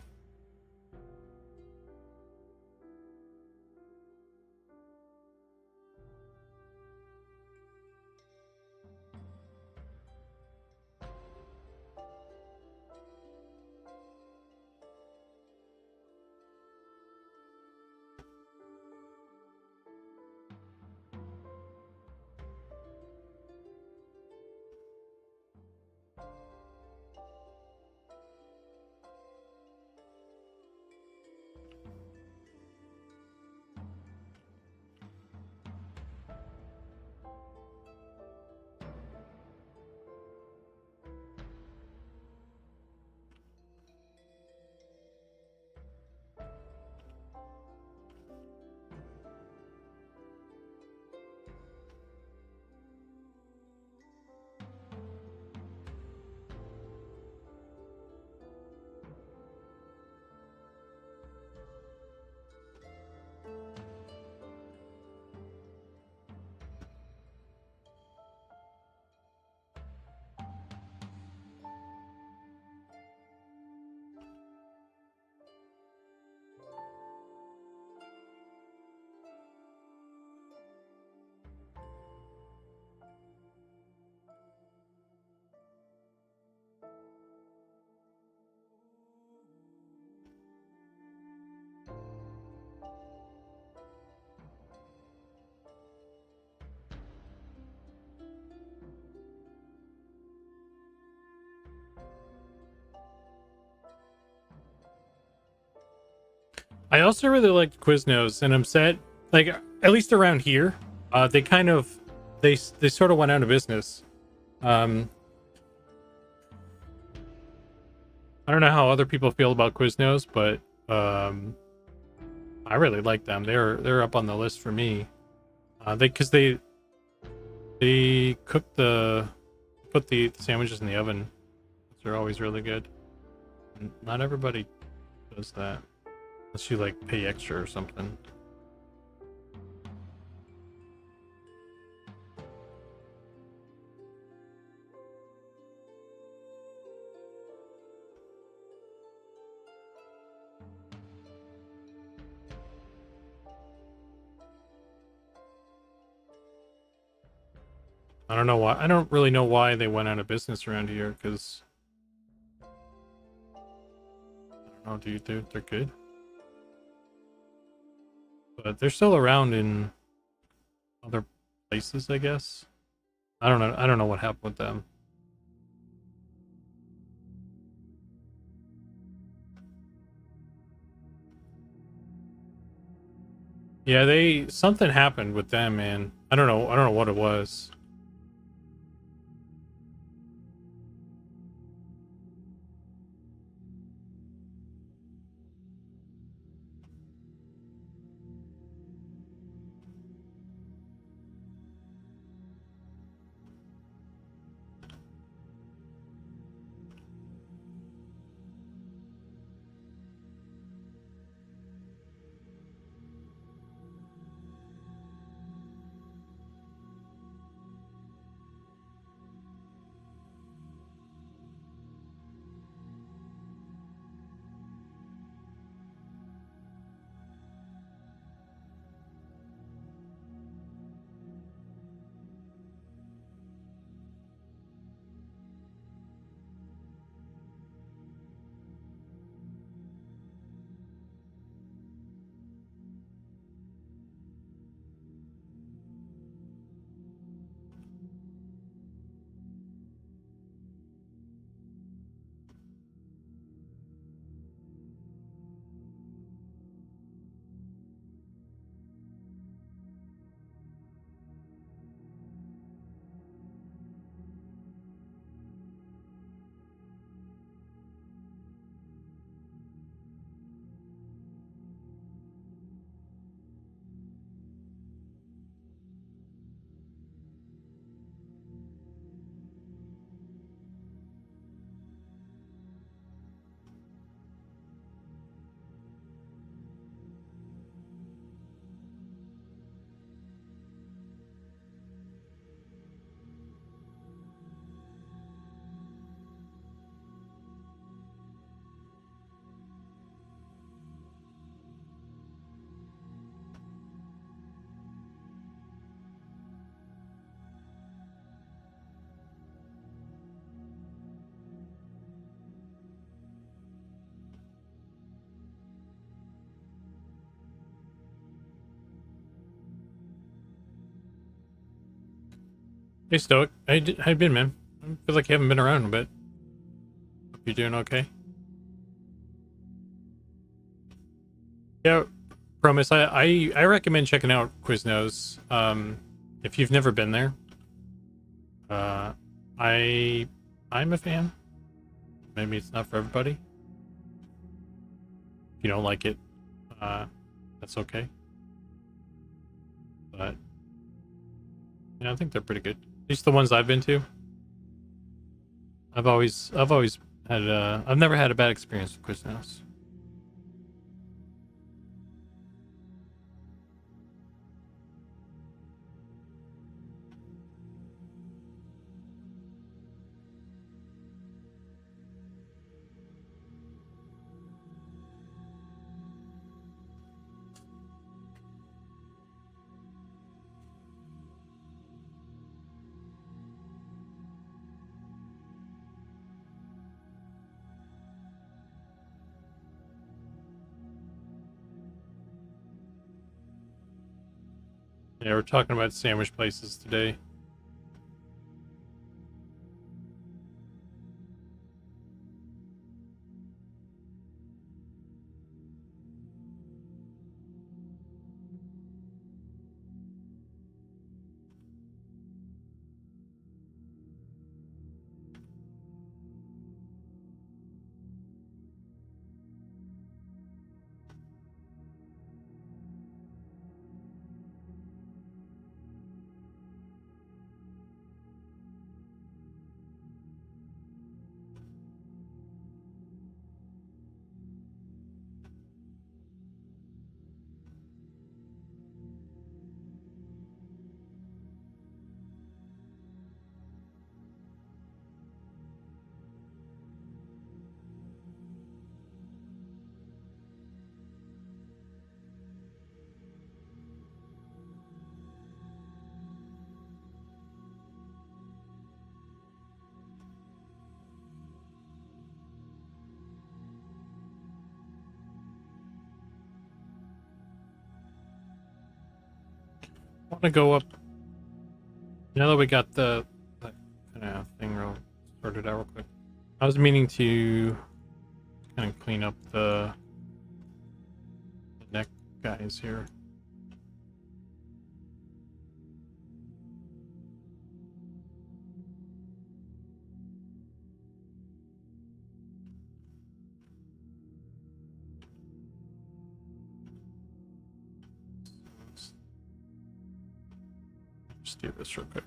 I also really liked Quiznos, and I'm sad, like at least around here, they kind of they sort of went out of business. Um, I don't know how other people feel about Quiznos, but I really like them. They're up on the list for me. They cook put the sandwiches in the oven. They're always really good. And not everybody does that unless you like pay extra or something. I don't know why. I don't really know why they went out of business around here. Because I don't know, dude. They're good, but they're still around in other places, I guess. I don't know. I don't know what happened with them. Yeah, something happened with them, man. I don't know. I don't know what it was. Hey, Stoic. How you been, man? I feel like you haven't been around a bit. Hope you're doing okay. Yeah, promise. I recommend checking out Quiznos. If you've never been there, uh, I I'm a fan. Maybe it's not for everybody. If you don't like it, uh, that's okay. But yeah, I think they're pretty good. At least the ones I've been to. I've always had I've never had a bad experience with Quiznos. Yeah, we're talking about sandwich places today. want to go up now that we got the kind of thing sorted out real quick. I was meaning to kind of clean up the neck guys here. Just do this real quick.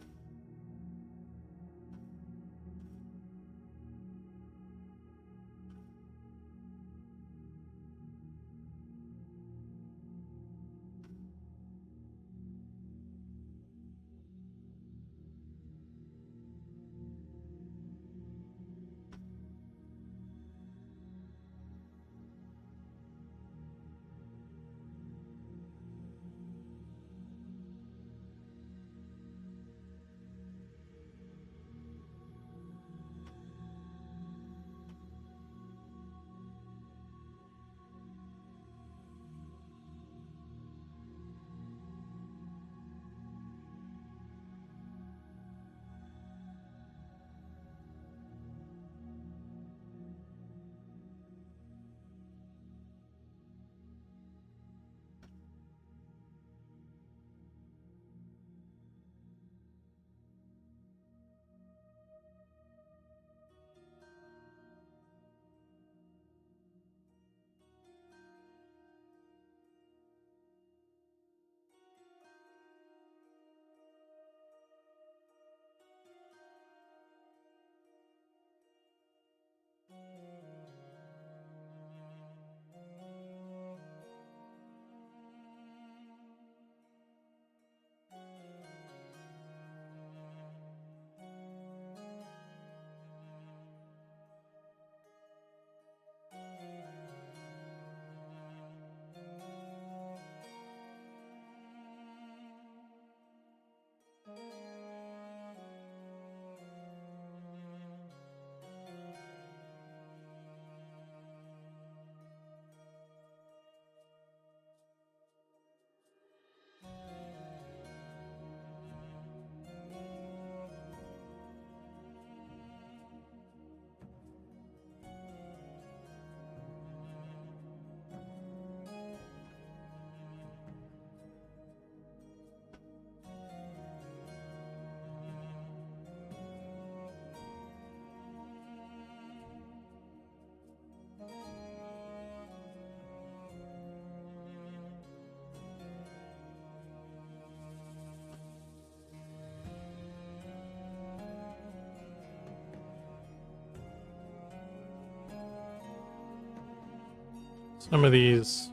Some of these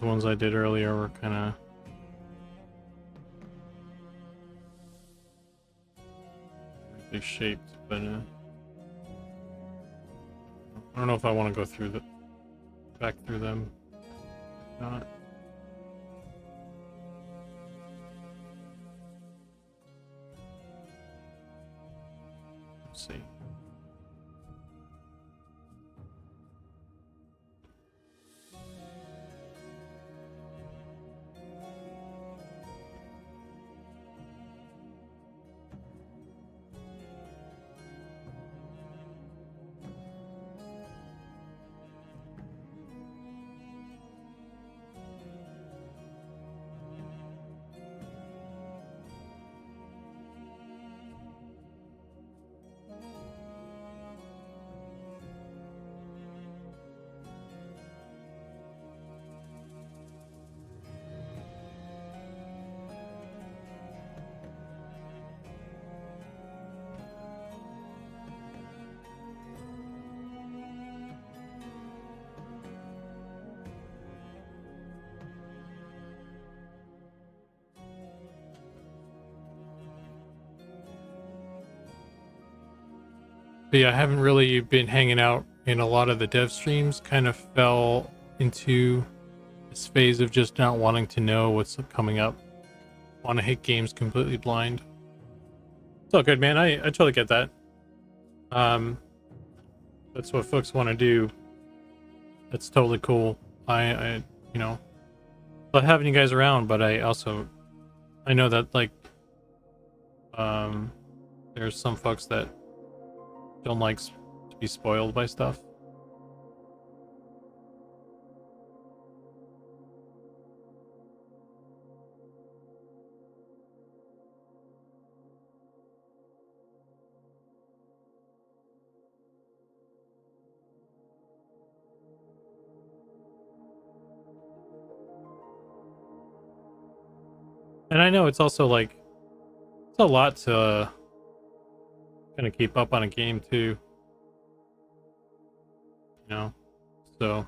ones I did earlier were kind of really shaped, but I don't know if I want to go through back through them. Not. Let's see. But yeah, I haven't really been hanging out in a lot of the dev streams. Kind of fell into this phase of just not wanting to know what's coming up. Want to hit games completely blind. It's all good, man. I totally get that. That's what folks want to do. That's totally cool. I love having you guys around, but I also I know that like there's some folks that don't like to be spoiled by stuff. And I know it's also like it's a lot to kind of keep up on a game too, you know. So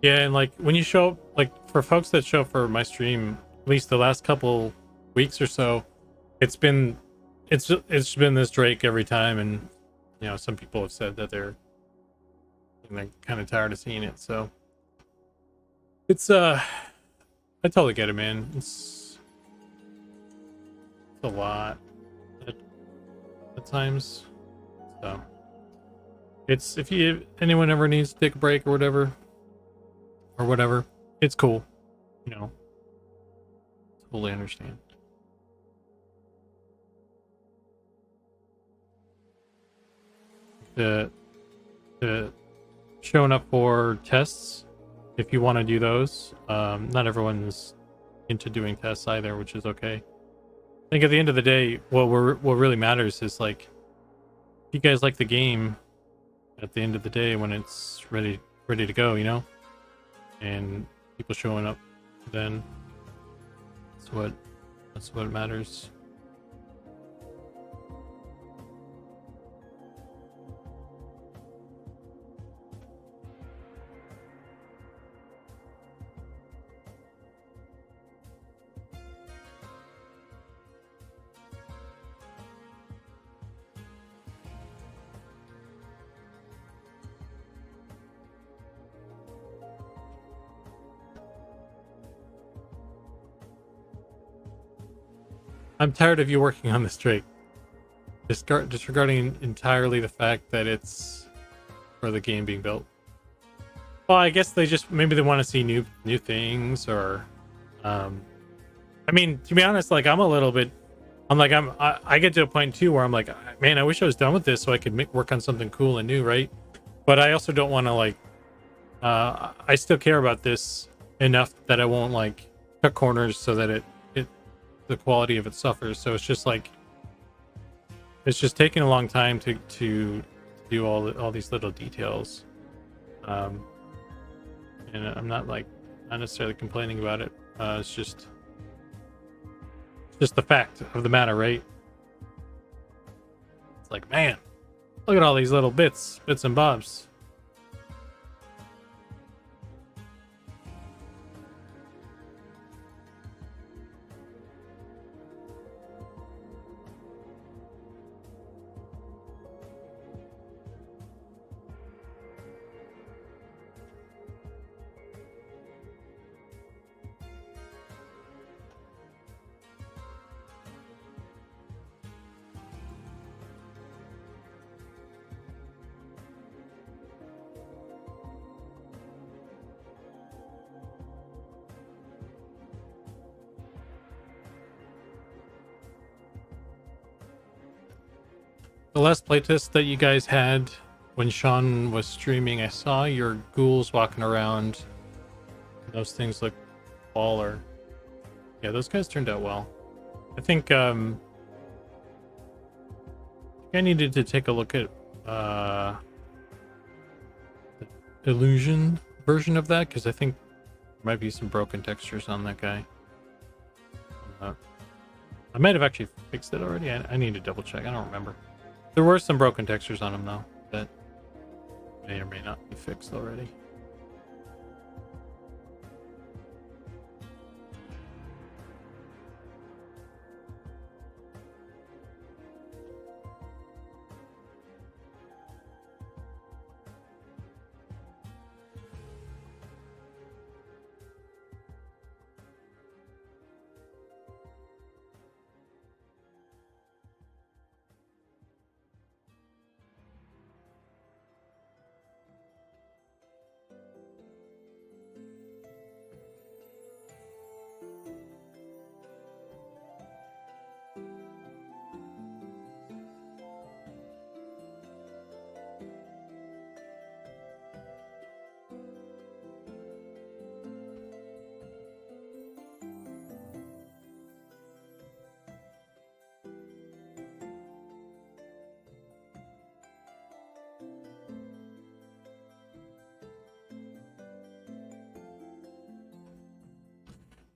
yeah, and like when you show up, like for folks that show up for my stream, at least the last couple weeks or so, it's been it's been this Drake every time, and you know some people have said that they're kind of tired of seeing it. So it's I totally get it, man. It's a lot at times. So it's if anyone ever needs to take a break or whatever, it's cool, you know. Totally understand. The showing up for tests, if you want to do those. Not everyone's into doing tests either, which is okay. I think at the end of the day, what really matters is like if you guys like the game at the end of the day when it's ready to go, you know, and people showing up, then that's what matters. I'm tired of you working on this, Drake. Disregarding entirely the fact that it's for the game being built. Well, I guess they just maybe they want to see new things, or I mean, to be honest, like I'm like I get to a point too where I'm like, man, I wish I was done with this so I could work on something cool and new, right? But I also don't want to like I still care about this enough that I won't like cut corners so that it the quality of it suffers. So it's just like it's just taking a long time to do all these little details, and I'm not necessarily complaining about it. It's just the fact of the matter, right? It's like, man, look at all these little bits and bobs. The last playtest that you guys had when Sean was streaming, I saw your ghouls walking around. Those things look baller. Yeah, those guys turned out well. I think I needed to take a look at the illusion version of that, because I think there might be some broken textures on that guy. I might have actually fixed it already. I need to double check. I don't remember. There were some broken textures on him though that may or may not be fixed already.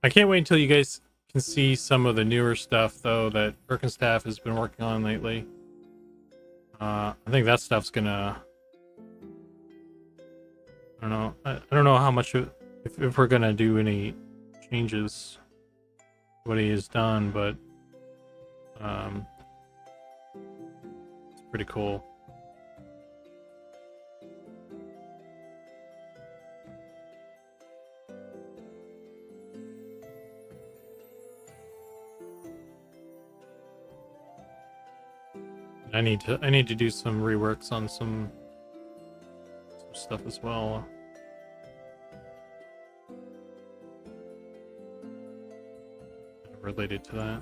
I can't wait until you guys can see some of the newer stuff, though, that Birkenstaff has been working on lately. I think that stuff's gonna... I don't know. I don't know how much... If we're gonna do any changes to what he has done, but... it's pretty cool. I need to do some reworks on some stuff as well. Related to that.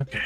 Okay.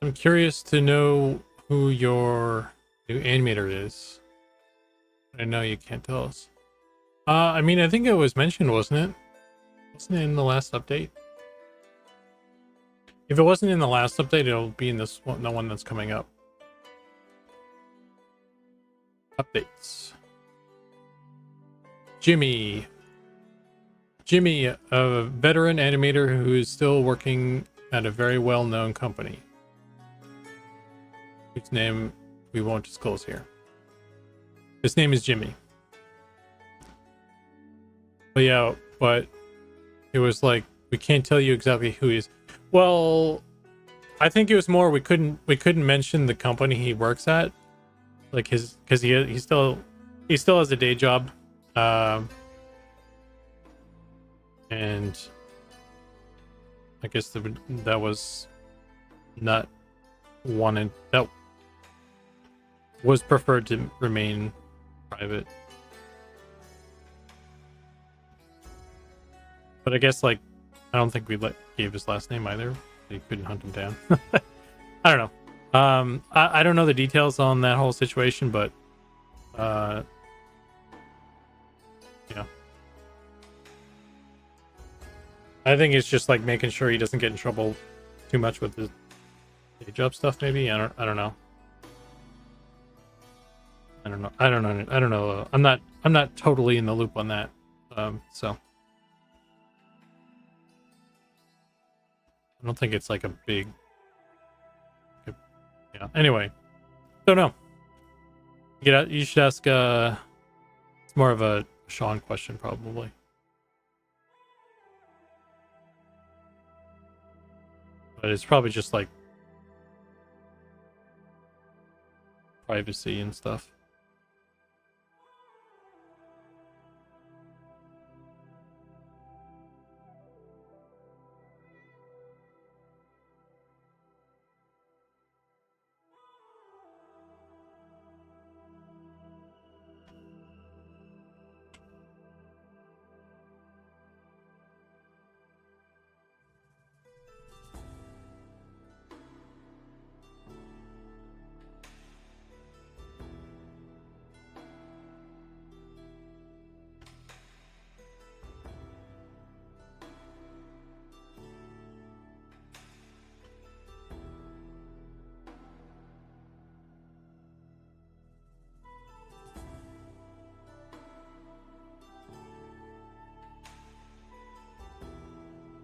I'm curious to know who your new animator is. I know you can't tell us. I mean, I think it was mentioned, wasn't it? Wasn't it in the last update? If it wasn't in the last update, it'll be in this one, the one that's coming up. Updates. Jimmy, a veteran animator who is still working at a very well-known company, whose name we won't disclose here. His name is Jimmy. But yeah, but it was like, we can't tell you exactly who he is. Well, I think it was more we couldn't mention the company he works at, like his, because he still has a day job, and I guess that was not wanted. That was preferred to remain private. But I guess, like, I don't think we gave his last name either. You couldn't hunt him down. I don't know. I don't know the details on that whole situation, but yeah. I think it's just like making sure he doesn't get in trouble too much with the day job stuff. Maybe I don't know. I don't know. I'm not totally in the loop on that. So I don't think it's like a big. Yeah. Anyway, don't know. You should ask. It's more of a Sean question, probably. But it's probably just like privacy and stuff.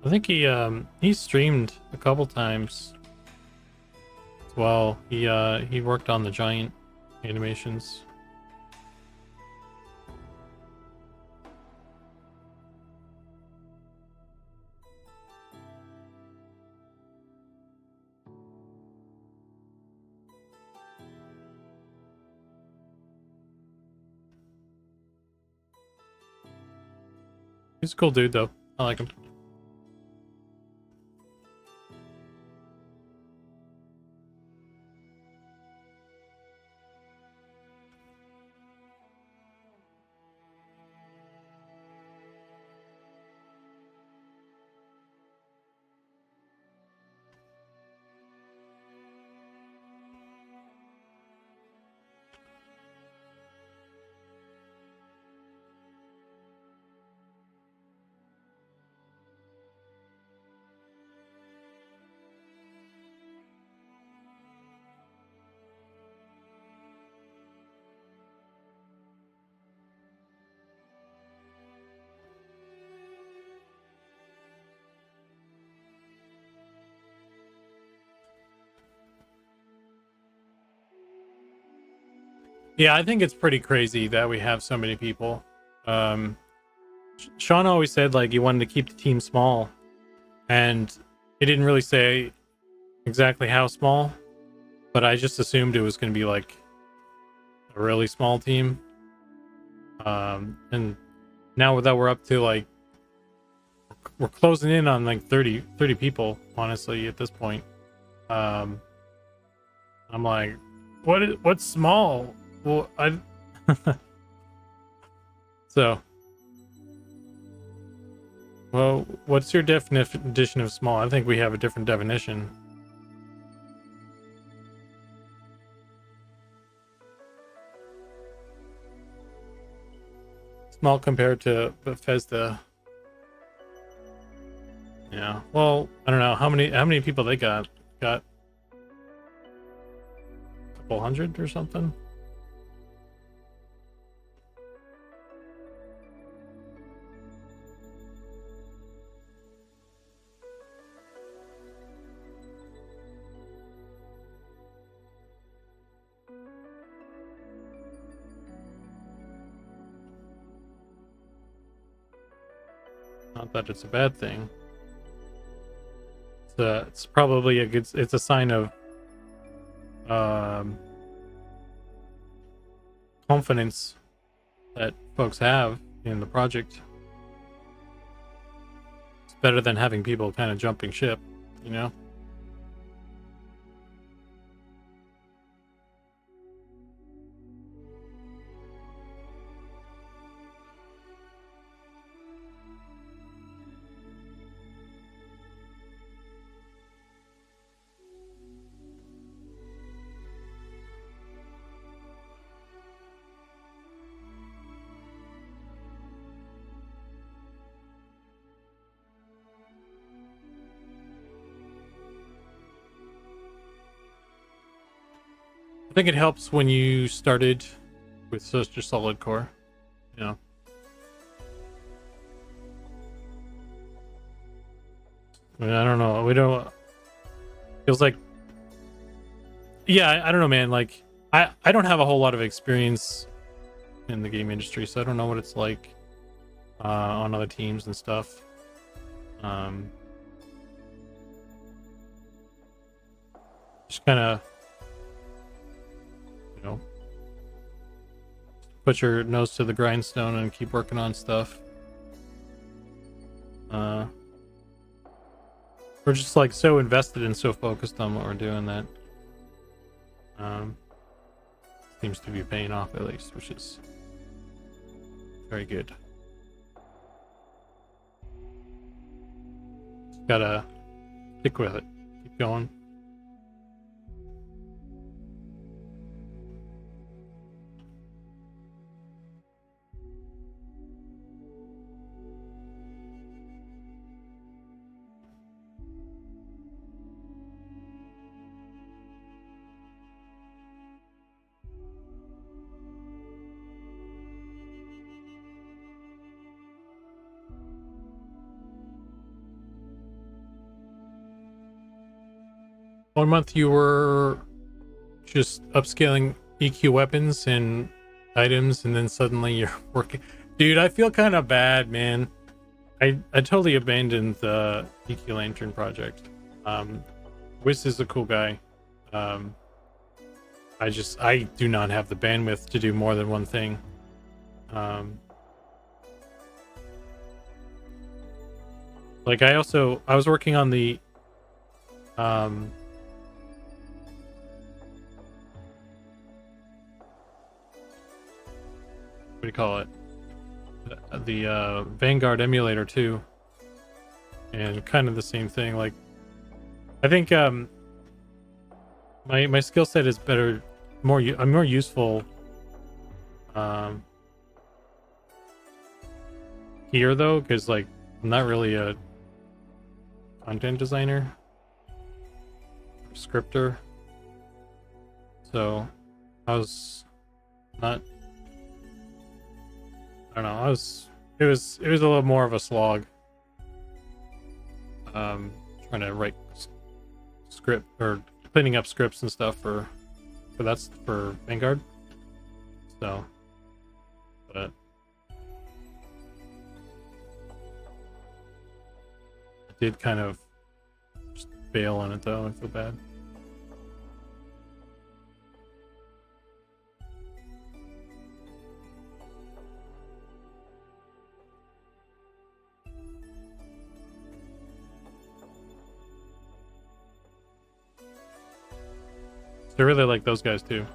I think he streamed a couple times as well. He worked on the giant animations. He's a cool dude though. I like him. Yeah, I think it's pretty crazy that we have so many people. Sean always said like he wanted to keep the team small, and he didn't really say exactly how small, but I just assumed it was going to be like a really small team. And now that we're up to like, we're closing in on like 30 people, honestly, at this point. I'm like, what's small? Well, so, well, what's your definition of small? I think we have a different definition. Small compared to Bethesda. Yeah. Well, I don't know how many people they got. Got a couple hundred or something. Not that it's a bad thing. It's probably a good. It's a sign of confidence that folks have in the project. It's better than having people kind of jumping ship, you know. I think it helps when you started with such a solid core, you know. I mean, I don't know. We don't. Feels like, yeah, I don't know, man. Like, I don't have a whole lot of experience in the game industry, so I don't know what it's like on other teams and stuff. Just kind of, you know, put your nose to the grindstone and keep working on stuff. We're just like so invested and so focused on what we're doing that seems to be paying off, at least, which is very good. Just gotta stick with it, keep going. 1 month you were just upscaling EQ weapons and items, and then suddenly you're working. Dude, I feel kind of bad, man. I totally abandoned the EQ Lantern project. Wiz is a cool guy. I do not have the bandwidth to do more than one thing. Like I was working on the what do you call it? The Vanguard emulator too, and kind of the same thing. Like, I think my skill set is better, I'm more useful here though, because like I'm not really a content designer, or scripter, so I was not. I don't know. It was a little more of a slog. Trying to write script or cleaning up scripts and stuff for Vanguard. So, but I did kind of just bail on it though. I feel bad. I really like those guys too.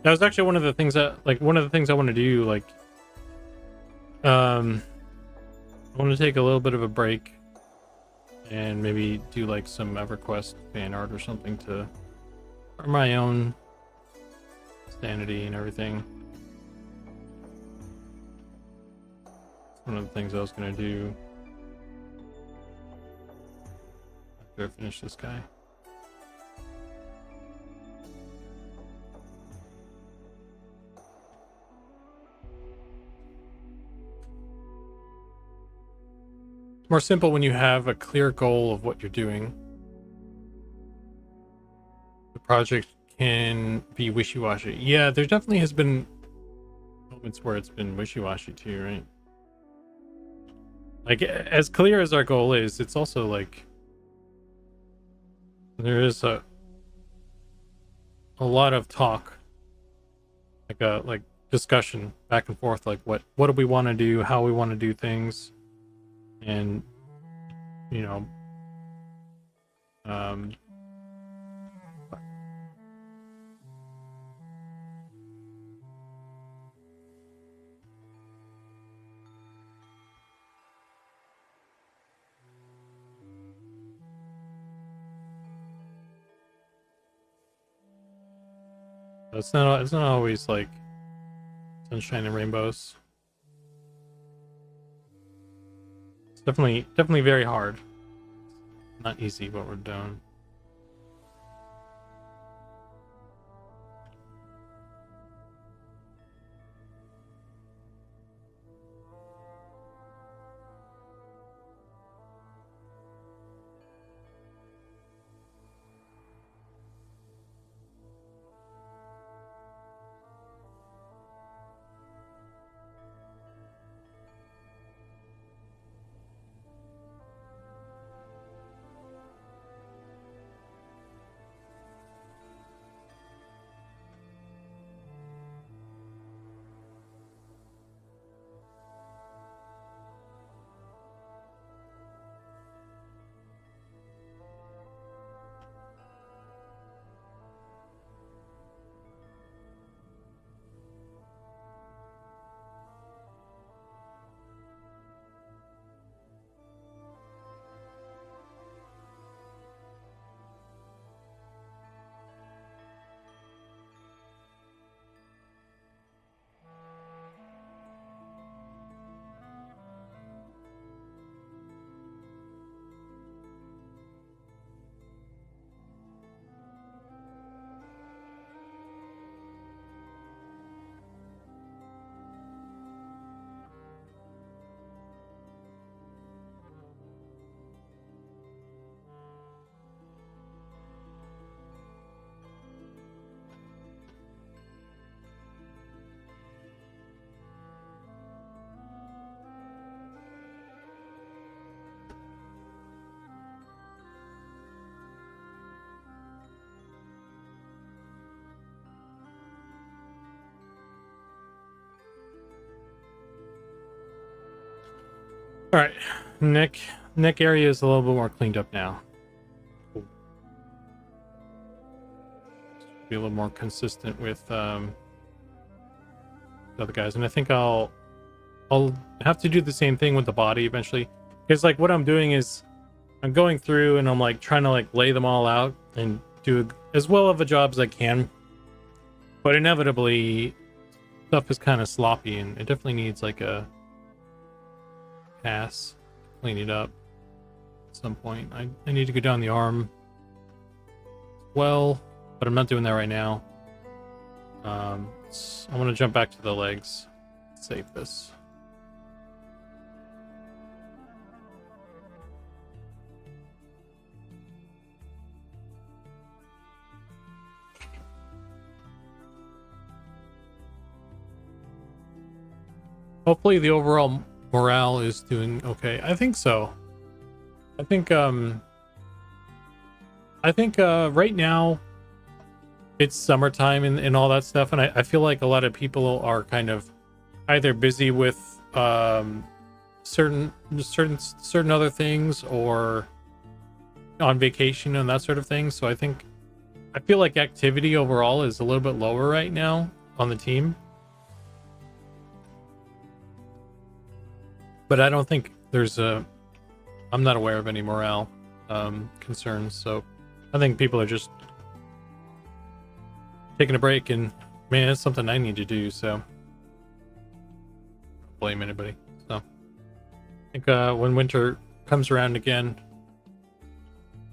That was actually one of the things I want to do. Like, I want to take a little bit of a break and maybe do like some EverQuest fan art or something to for my own sanity and everything. One of the things I was gonna do after I finish this guy. It's more simple when you have a clear goal of what you're doing. The project can be wishy-washy. Yeah, there definitely has been moments where it's been wishy-washy too, right? Like, as clear as our goal is, it's also like there is a lot of talk, like a discussion back and forth, like what do we want to do, how we want to do things, and you know, it's not always like sunshine and rainbows. It's definitely very hard. Not easy what we're doing. All right, neck area is a little bit more cleaned up now. Cool. Be a little more consistent with the other guys, and I think I'll have to do the same thing with the body eventually. Because like what I'm doing is I'm going through and I'm like trying to like lay them all out and do as well of a job as I can, but inevitably stuff is kind of sloppy and it definitely needs like a pass, clean it up at some point. I need to go down the arm well, but I'm not doing that right now. I want to jump back to the legs. Save this. Hopefully the overall morale is doing okay. I think so. I think right now it's summertime and all that stuff, and I feel like a lot of people are kind of either busy with certain other things or on vacation and that sort of thing. So I feel like activity overall is a little bit lower right now on the team. But I don't think I'm not aware of any morale concerns. So I think people are just taking a break, and man, it's something I need to do. So don't blame anybody. So I think when winter comes around again,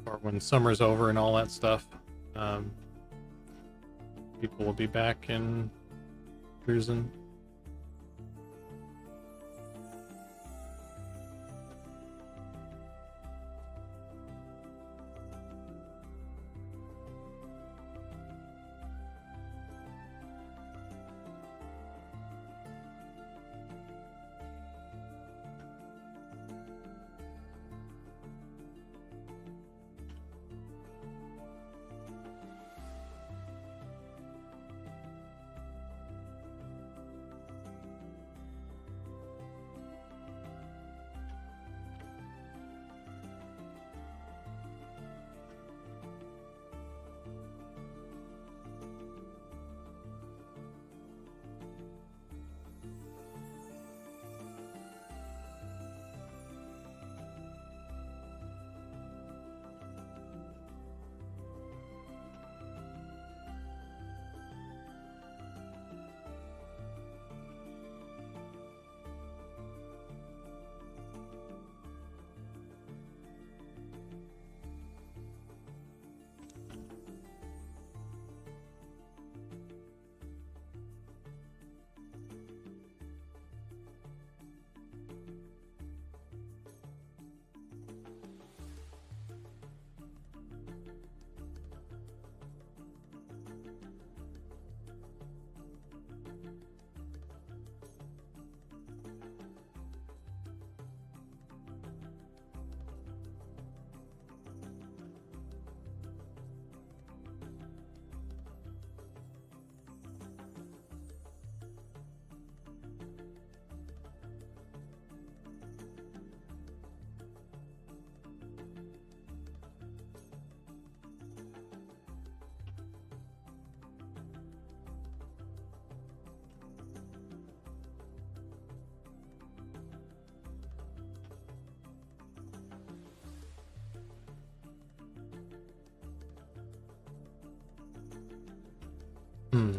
or when summer's over and all that stuff, people will be back and cruising. Hmm.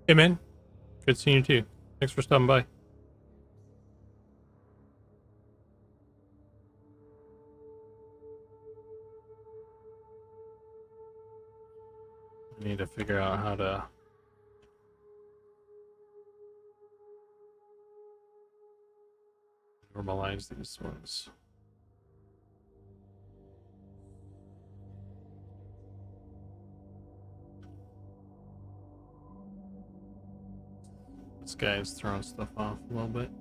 Hey man, Good seeing you too. Thanks for stopping by. I need to figure out how to normalize these ones. This guy is throwing stuff off a little bit.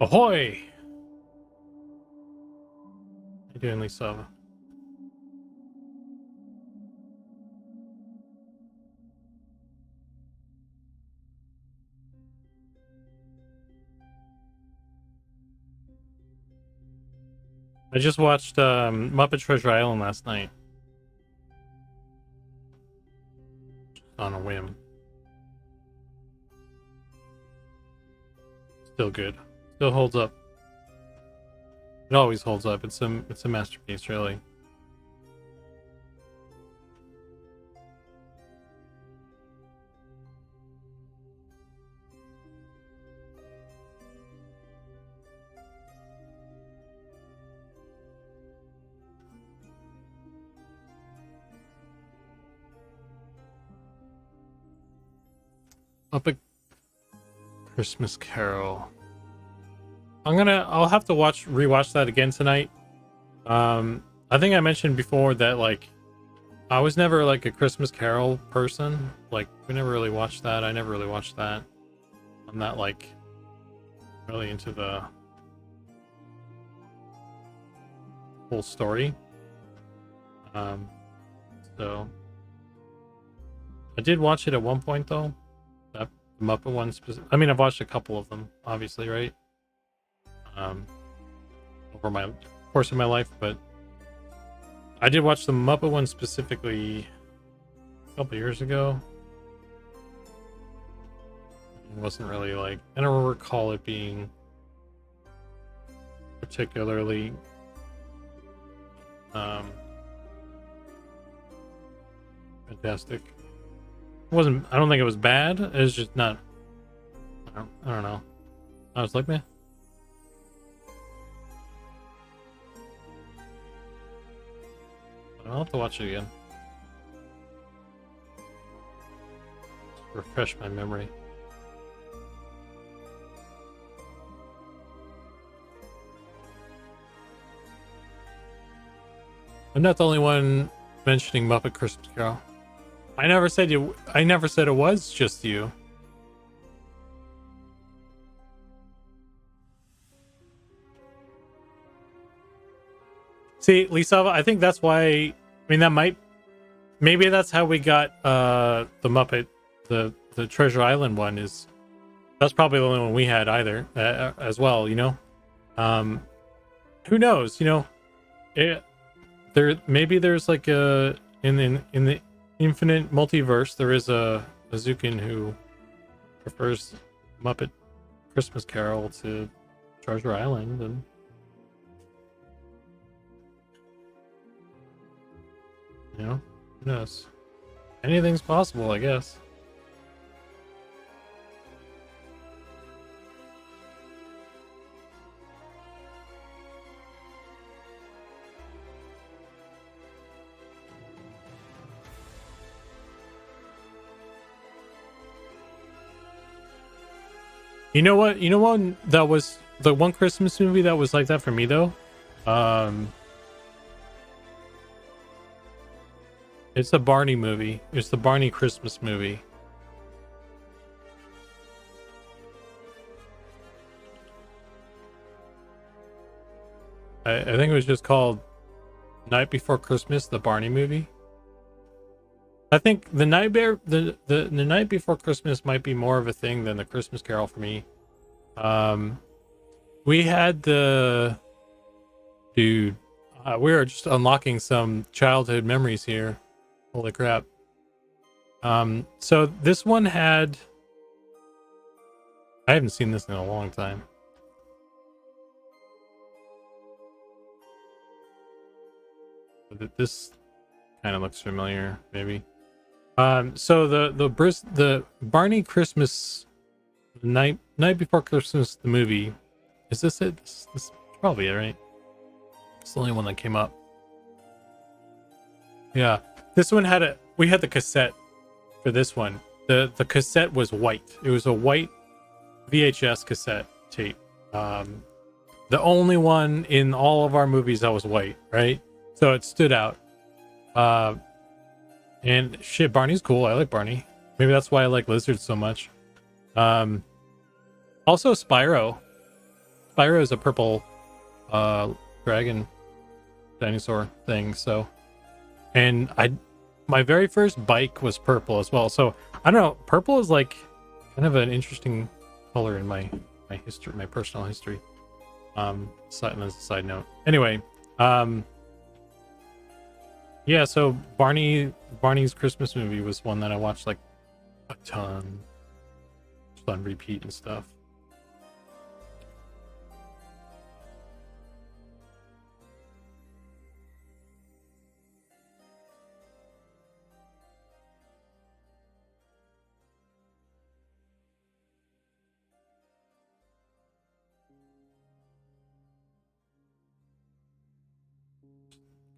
Ahoy! How you doing, Lisa? I just watched Muppet Treasure Island last night. On a whim. Still good. Still holds up. It always holds up. It's a masterpiece, really. Muppet Christmas Carol. I'll have to rewatch that again tonight. I think I mentioned before that like I was never like a Christmas Carol person. Like we never really watched that. I never really watched that. I'm not like really into the whole story. So I did watch it at one point though. That Muppet one I mean I've watched a couple of them, obviously, right? Over my course of my life, but I did watch the Muppet one specifically a couple years ago. It wasn't really like I don't recall it being particularly fantastic. It wasn't. I don't think it was bad. It was just not. I don't know. I was like, man. I'll have to watch it again. Refresh my memory. I'm not the only one mentioning Muppet Christmas Carol. I never said you. I never said it was just you. See, Lisa, I think that's why. I mean, that might. Maybe that's how we got the Muppet, the Treasure Island one is. That's probably the only one we had either, as well. You know, who knows? You know, there maybe there's like a in the infinite multiverse there is a Zukan who prefers Muppet Christmas Carol to Treasure Island, and you know, who knows? Anything's possible, I guess. You know what? You know what? That was the one Christmas movie that was like that for me, though. It's the Barney movie. It's the Barney Christmas movie. I think it was just called Night Before Christmas, the Barney movie. I think the Night Before Christmas might be more of a thing than the Christmas Carol for me. We had the dude. We are just unlocking some childhood memories here. Holy crap! So this one had. I haven't seen this in a long time. But this kind of looks familiar, maybe. So the Barney Christmas Night Before Christmas, the movie, is this it? This is probably it, right? It's the only one that came up. Yeah, this one had we had the cassette for this one. The cassette was white. It was a white VHS cassette tape. The only one in all of our movies that was white, right? So it stood out. And shit, Barney's cool. I like Barney. Maybe that's why I like lizards so much. Also Spyro. Spyro is a purple dragon dinosaur thing. So, and my very first bike was purple as well. So I don't know. Purple is like kind of an interesting color in my history, my personal history. As a side note. Anyway, yeah, so Barney's Christmas movie was one that I watched like a ton. Just on repeat and stuff.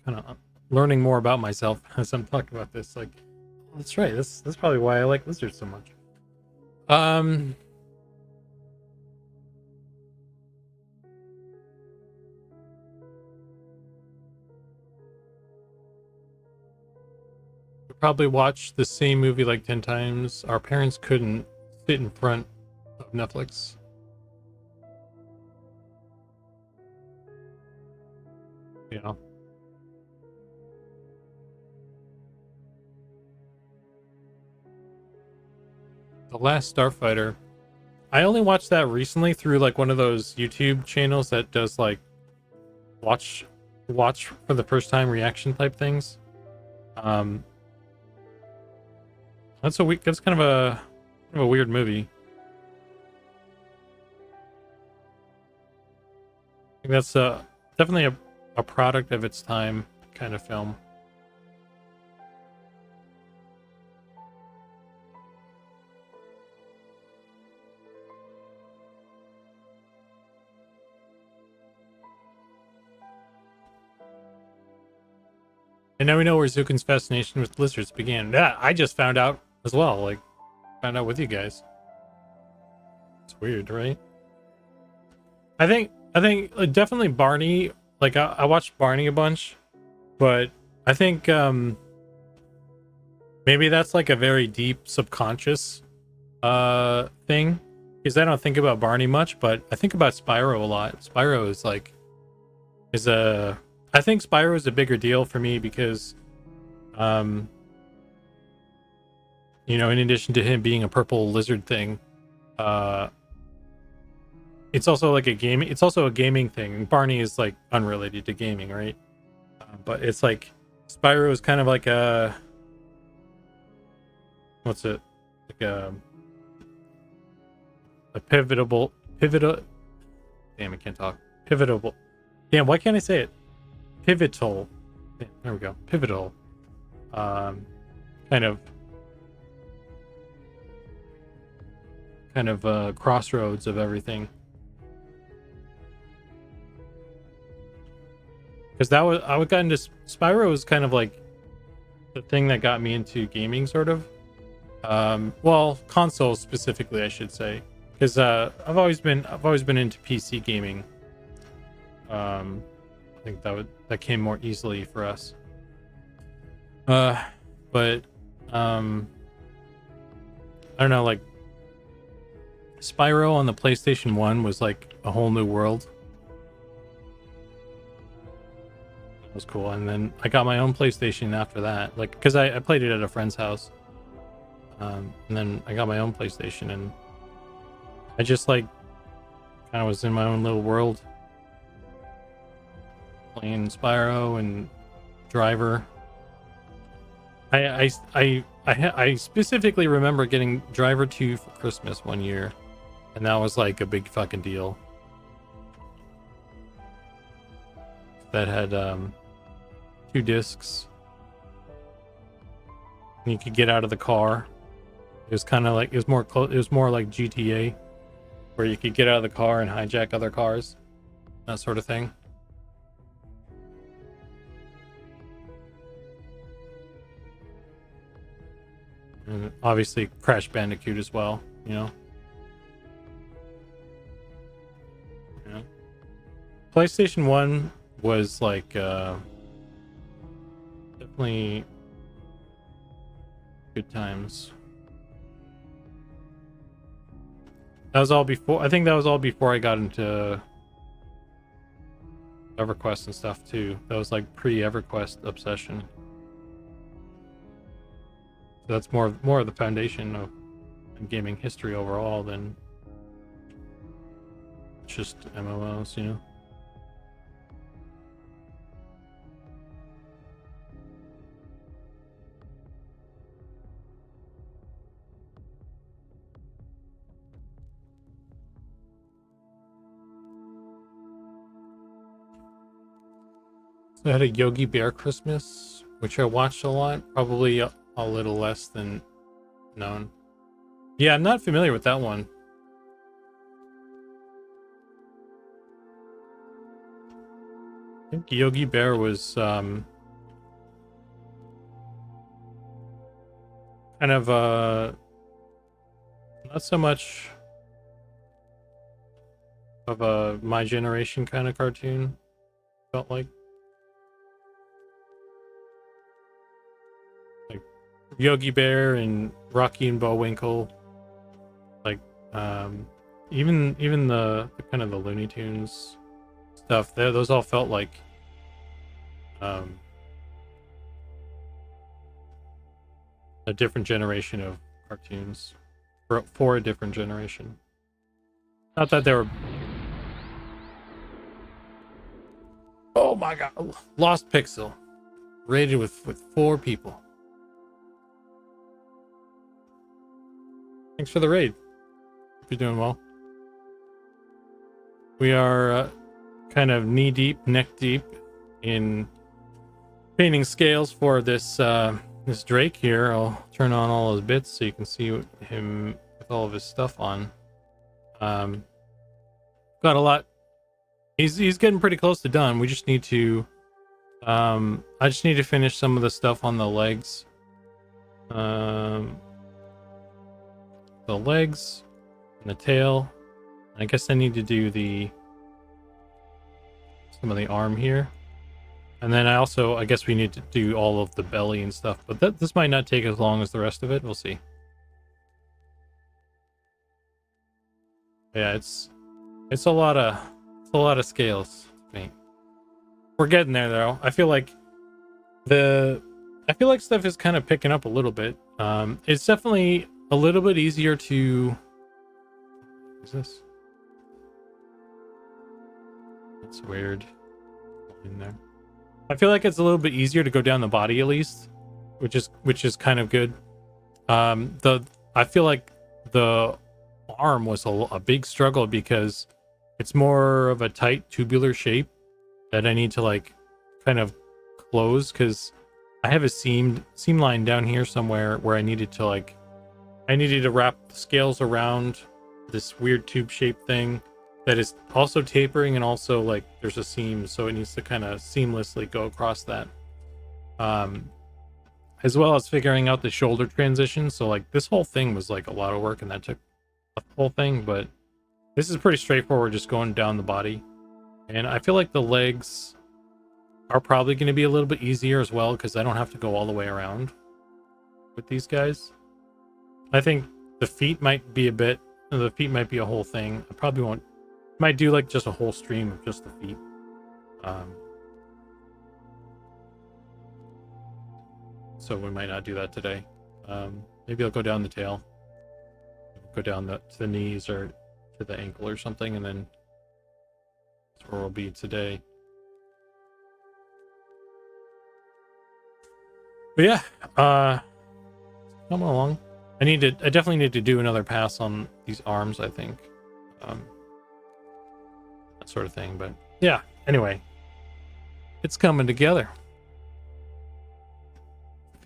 Kind of learning more about myself as I'm talking about this. Like, that's right. That's probably why I like lizards so much. We probably watched the same movie like 10 times. Our parents couldn't sit in front of Netflix. You know. The Last Starfighter. I only watched that recently through like one of those YouTube channels that does like watch for the first time reaction type things. That's kind of a weird movie. I think that's definitely a product of its time kind of film. And now we know where Zukan's fascination with lizards began. Yeah, I just found out as well. Like, found out with you guys. It's weird, right? I think definitely Barney. Like, I watched Barney a bunch, but I think maybe that's like a very deep subconscious thing, because I don't think about Barney much, but I think about Spyro a lot. Spyro is like I think Spyro is a bigger deal for me because you know, in addition to him being a purple lizard thing, it's also like a gaming thing. Barney is like unrelated to gaming, right? But it's like Spyro is kind of like a like a pivotal. Damn, I can't talk. Pivotal. Damn, why can't I say it? Pivotal. There we go. Pivotal. Kind of crossroads of everything. Because I got into Spyro was kind of like the thing that got me into gaming, sort of. Well, consoles specifically, I should say, because I've always been into PC gaming. I think that came more easily for us. But I don't know, like Spyro on the PlayStation 1 was like a whole new world. It was cool. And then I got my own PlayStation after that, like because I played it at a friend's house. And then I got my own PlayStation, and I just like kind of was in my own little world playing Spyro and Driver. I specifically remember getting Driver 2 for Christmas one year, and that was like a big fucking deal. That had 2 discs. And you could get out of the car. It was kind of like it was more like GTA, where you could get out of the car and hijack other cars, that sort of thing. And obviously Crash Bandicoot as well, you know. Yeah. PlayStation 1 was like definitely good times. That was all before, I think that was all before I got into EverQuest and stuff too. That was like pre-EverQuest obsession. So that's more of the foundation of gaming history overall than just MMOs, you know. I had a Yogi Bear Christmas, which I watched a lot, probably a little less than known. Yeah, I'm not familiar with that one. I think Yogi Bear was kind of not so much of a my generation kind of cartoon, felt like Yogi Bear and Rocky and Bullwinkle, like even the kind of the Looney Tunes stuff there, those all felt like a different generation of cartoons for a different generation. Not that they were. Oh my god, Lost Pixel rated with 4 people. Thanks for the raid. Hope you're doing well. We are kind of knee deep, neck deep in painting scales for this this Drake here. I'll turn on all his bits so you can see him with all of his stuff on. Got a lot. He's getting pretty close to done. We just need to I just need to finish some of the stuff on the legs. The legs and the tail. I guess I need to do some of the arm here. And then I guess we need to do all of the belly and stuff, but this might not take as long as the rest of it. We'll see. Yeah, it's a lot of scales. Mate. We're getting there though. I feel like stuff is kind of picking up a little bit. It's definitely a little bit easier to. What is this? That's weird. In there. I feel like it's a little bit easier to go down the body at least, which is kind of good. I feel like the arm was a big struggle because it's more of a tight tubular shape that I need to like kind of close, because I have a seam line down here somewhere where I needed to wrap the scales around this weird tube shaped thing that is also tapering, and also like there's a seam, so it needs to kind of seamlessly go across that. As well as figuring out the shoulder transition. So like this whole thing was like a lot of work, and that took the whole thing, but this is pretty straightforward, just going down the body. And I feel like the legs are probably going to be a little bit easier as well, because I don't have to go all the way around with these guys. I think the feet might be a whole thing. I probably might do like just a whole stream of just the feet. So we might not do that today. Maybe I'll go down the tail, go down to the knees or to the ankle or something, and then that's where we'll be today. But yeah, coming along. I definitely need to do another pass on these arms, I think. That sort of thing. But yeah, anyway, it's coming together.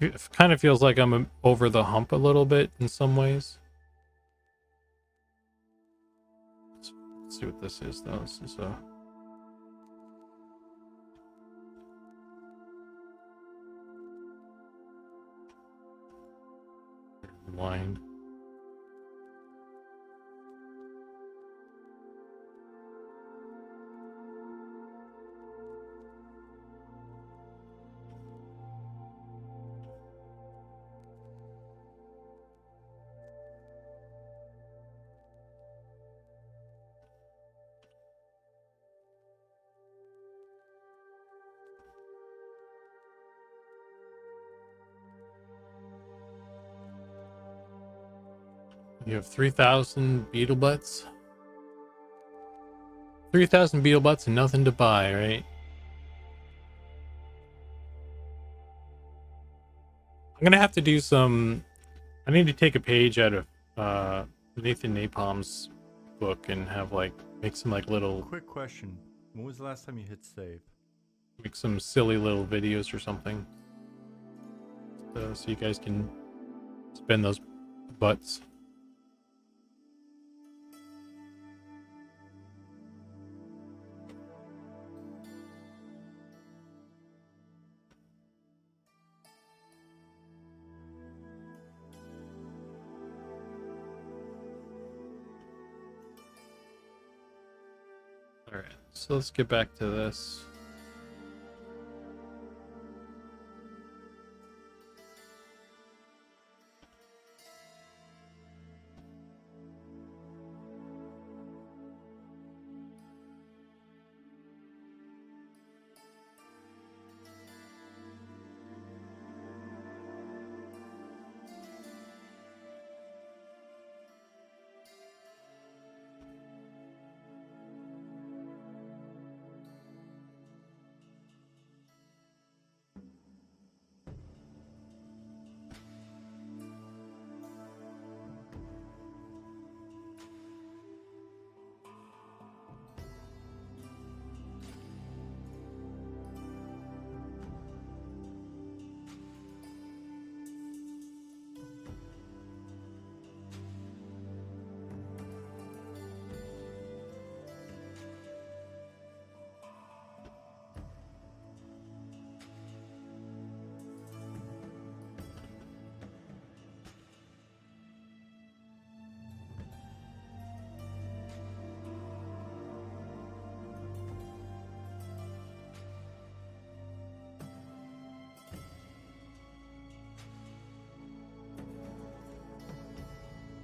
It kind of feels like I'm over the hump a little bit in some ways. Let's see what this is, though. This is a line. You have 3,000 beetle butts. 3,000 beetle butts and nothing to buy, right? I'm gonna have to do some. I need to take a page out of Nathan Napalm's book and have make some little. Quick question. When was the last time you hit save? Make some silly little videos or something. So you guys can spend those butts. Alright, so let's get back to this.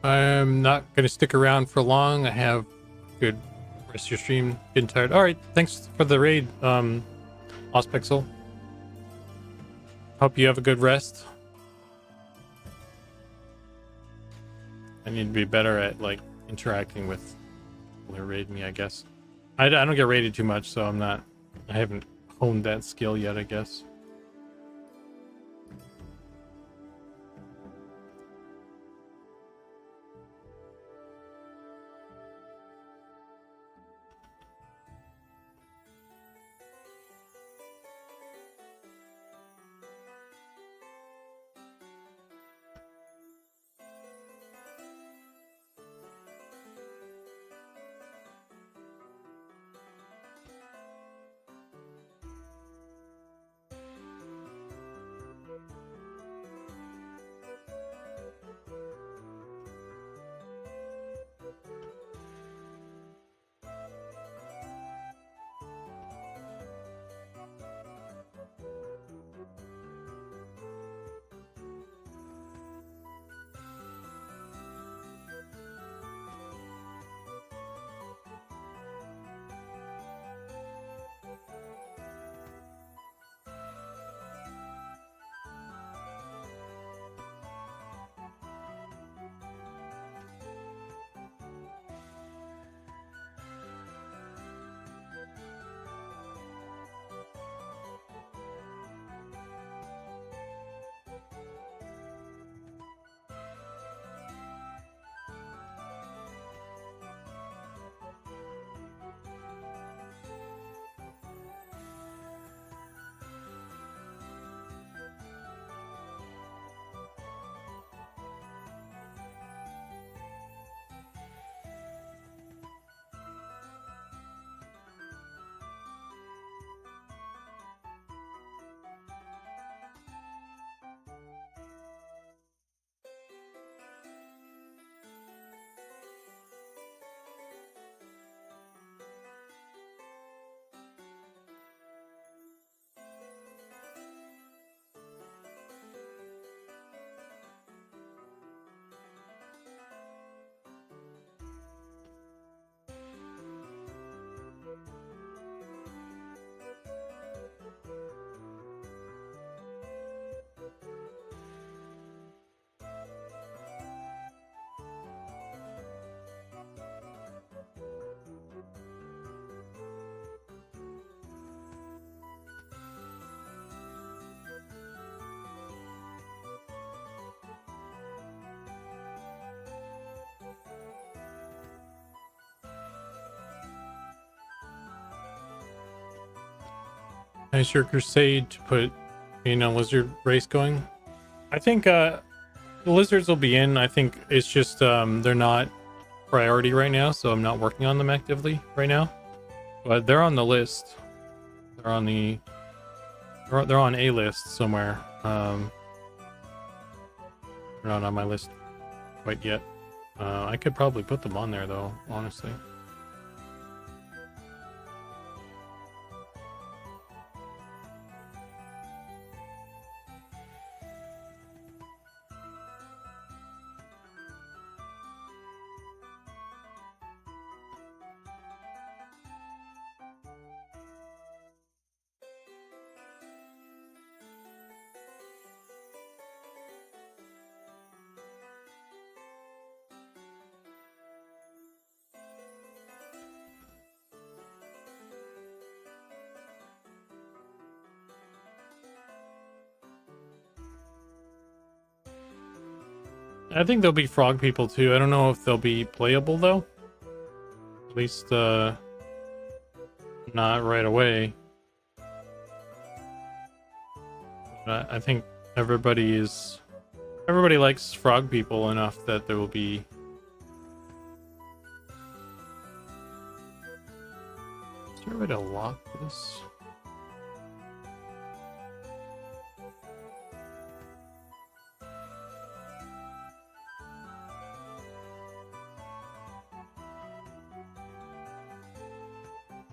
I'm not gonna stick around for long. I have good rest of your stream. Getting tired. All right, thanks for the raid, Ospixel. Hope you have a good rest. I need to be better at like interacting with people who raid me, I guess. I don't get raided too much, so I haven't honed that skill yet, I guess. Nice your crusade to put lizard race going. I think the lizards will be in. I think it's just they're not priority right now, so I'm not working on them actively right now. But they're on the list. They're on a list somewhere. They're not on my list quite yet. I could probably put them on there though, honestly. I think there'll be frog people too. I don't know if they'll be playable though. At least not right away. But I think everybody likes frog people enough that there will be. Is there a way to lock this?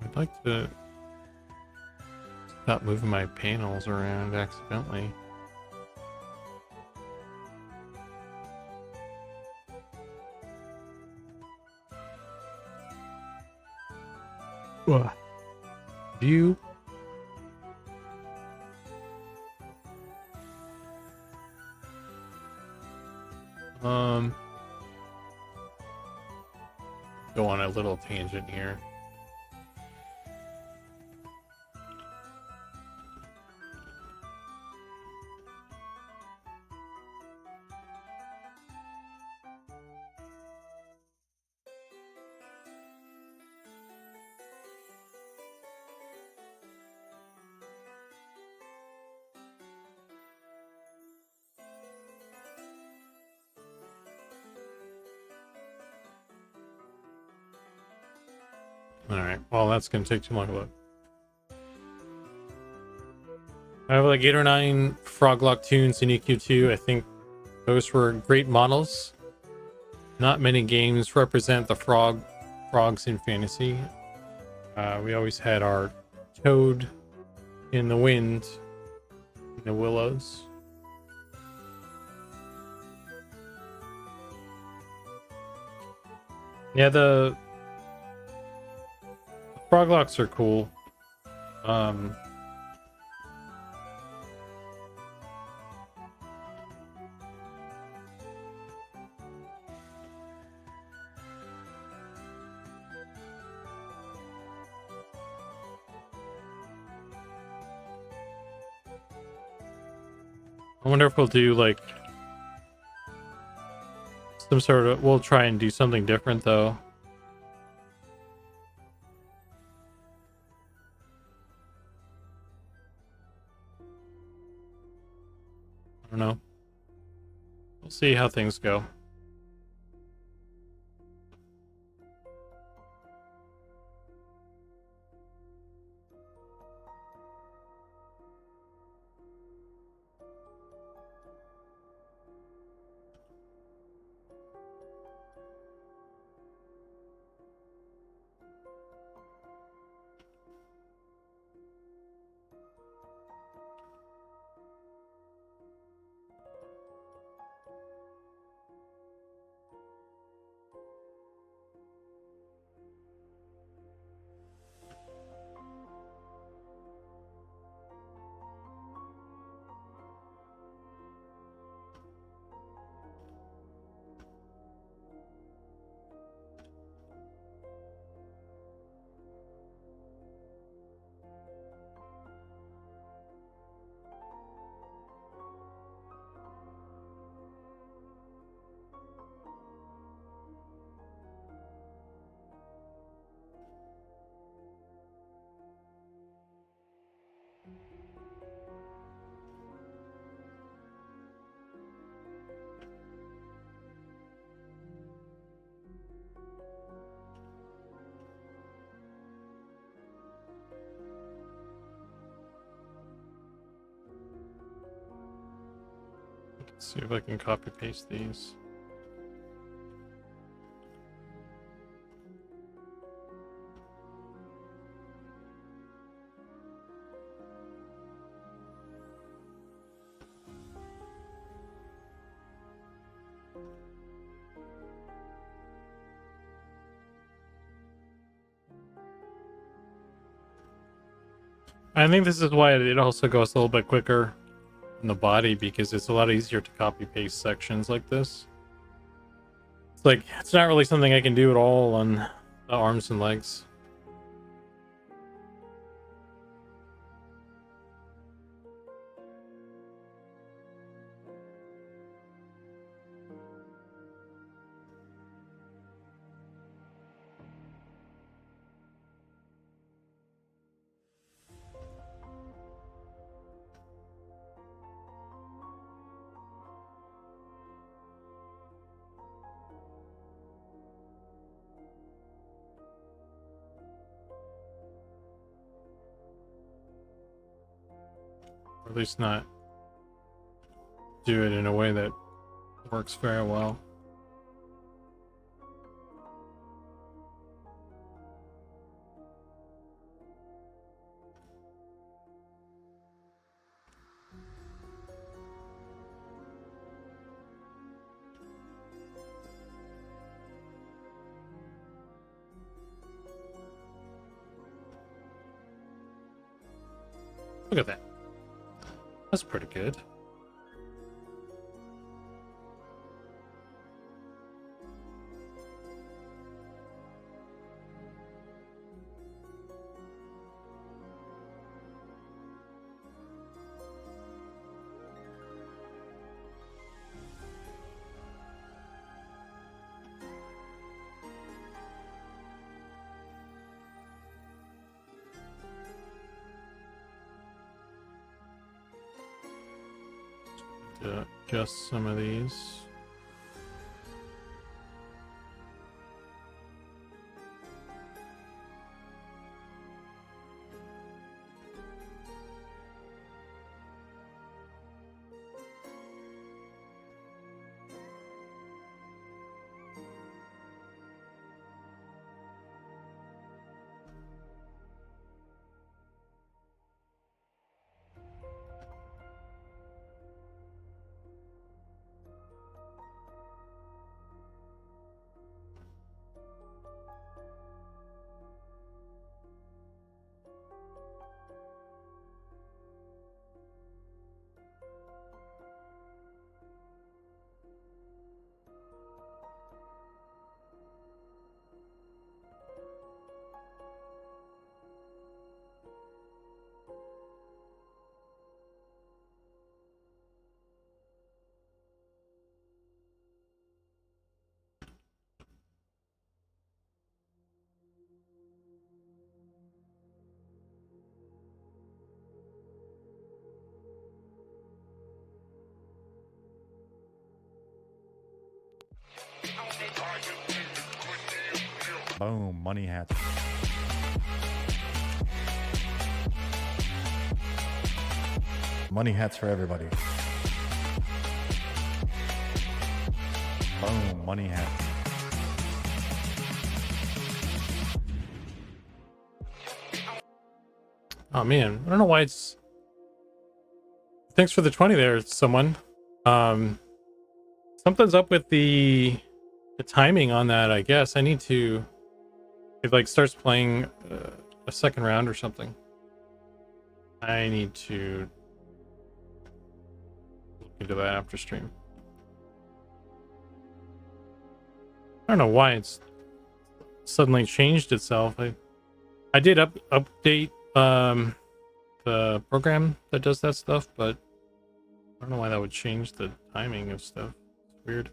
I'd like to stop moving my panels around accidentally. View. Go on a little tangent here. Alright, well, that's gonna take too long to look. I have like 8 or 9 Froglock tunes in EQ2. I think those were great models. Not many games represent the frogs in fantasy. We always had our toad in the wind, in the willows. Yeah, the Froglocks are cool. I wonder if we'll do like some sort of, we'll try and do something different though. I don't know. We'll see how things go. Let's see if I can copy paste these. I think this is why it also goes a little bit quicker in the body, because it's a lot easier to copy paste sections like this. It's like, it's not really something I can do at all on the arms and legs. Or at least not do it in a way that works very well. Look at that. That's pretty good. Adjust some of these. Boom, money hats. Money hats for everybody. Boom, money hats. Oh man, I don't know why it's. Thanks for the 20 there, someone. Something's up with the timing on that. I guess I need to. It like starts playing a second round or something. I need to look into that after stream. I don't know why it's suddenly changed itself. I did update the program that does that stuff, but I don't know why that would change the timing of stuff. It's weird.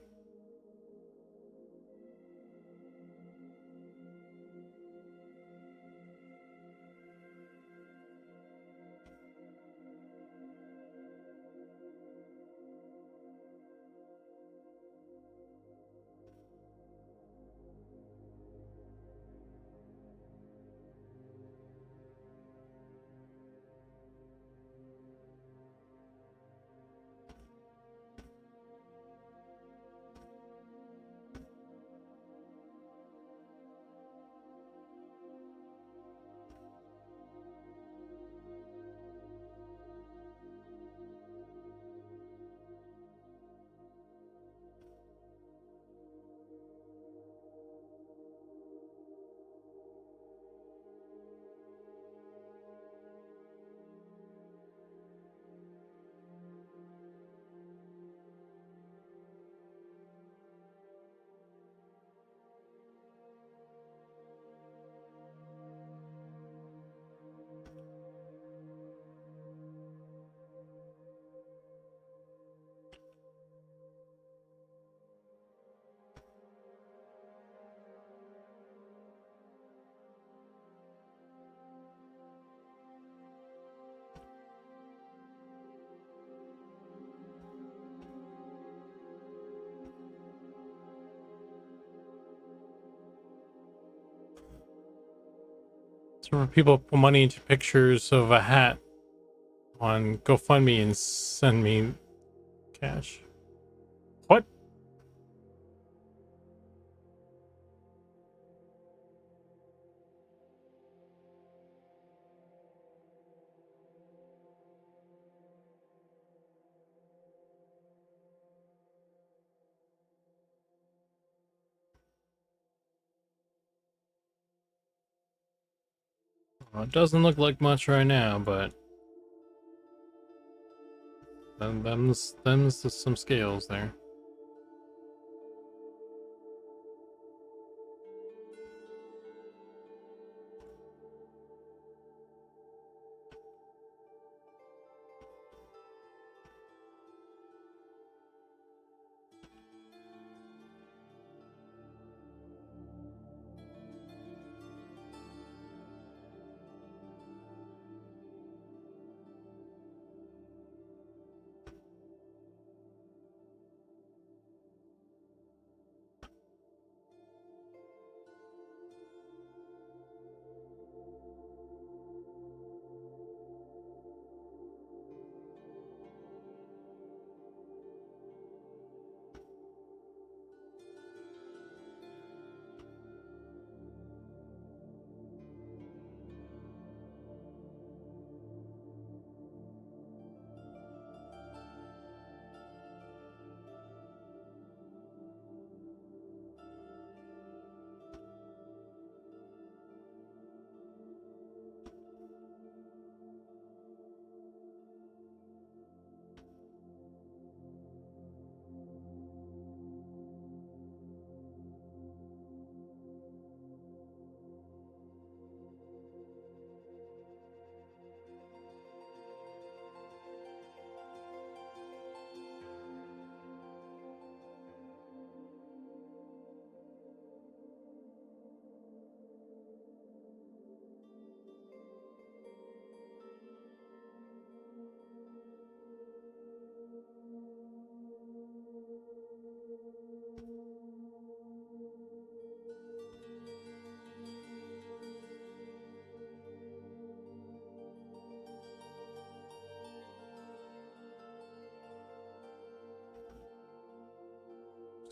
So when people put money into pictures of a hat on GoFundMe and send me cash. What? Well, it doesn't look like much right now, but them's some scales there.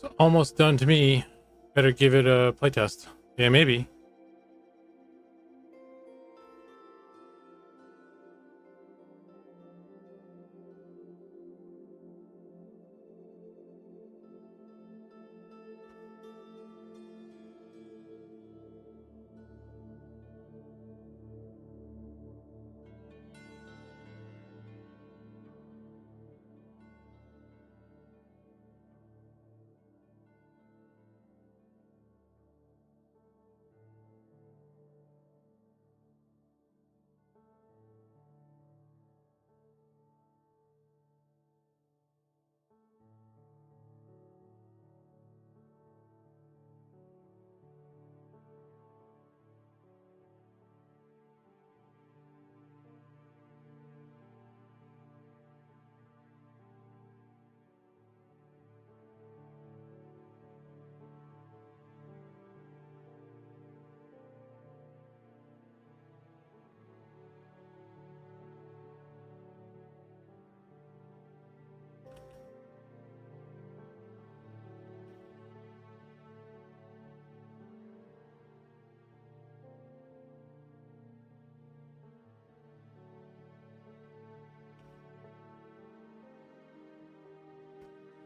It's almost done to me. Better give it a playtest. Yeah, maybe.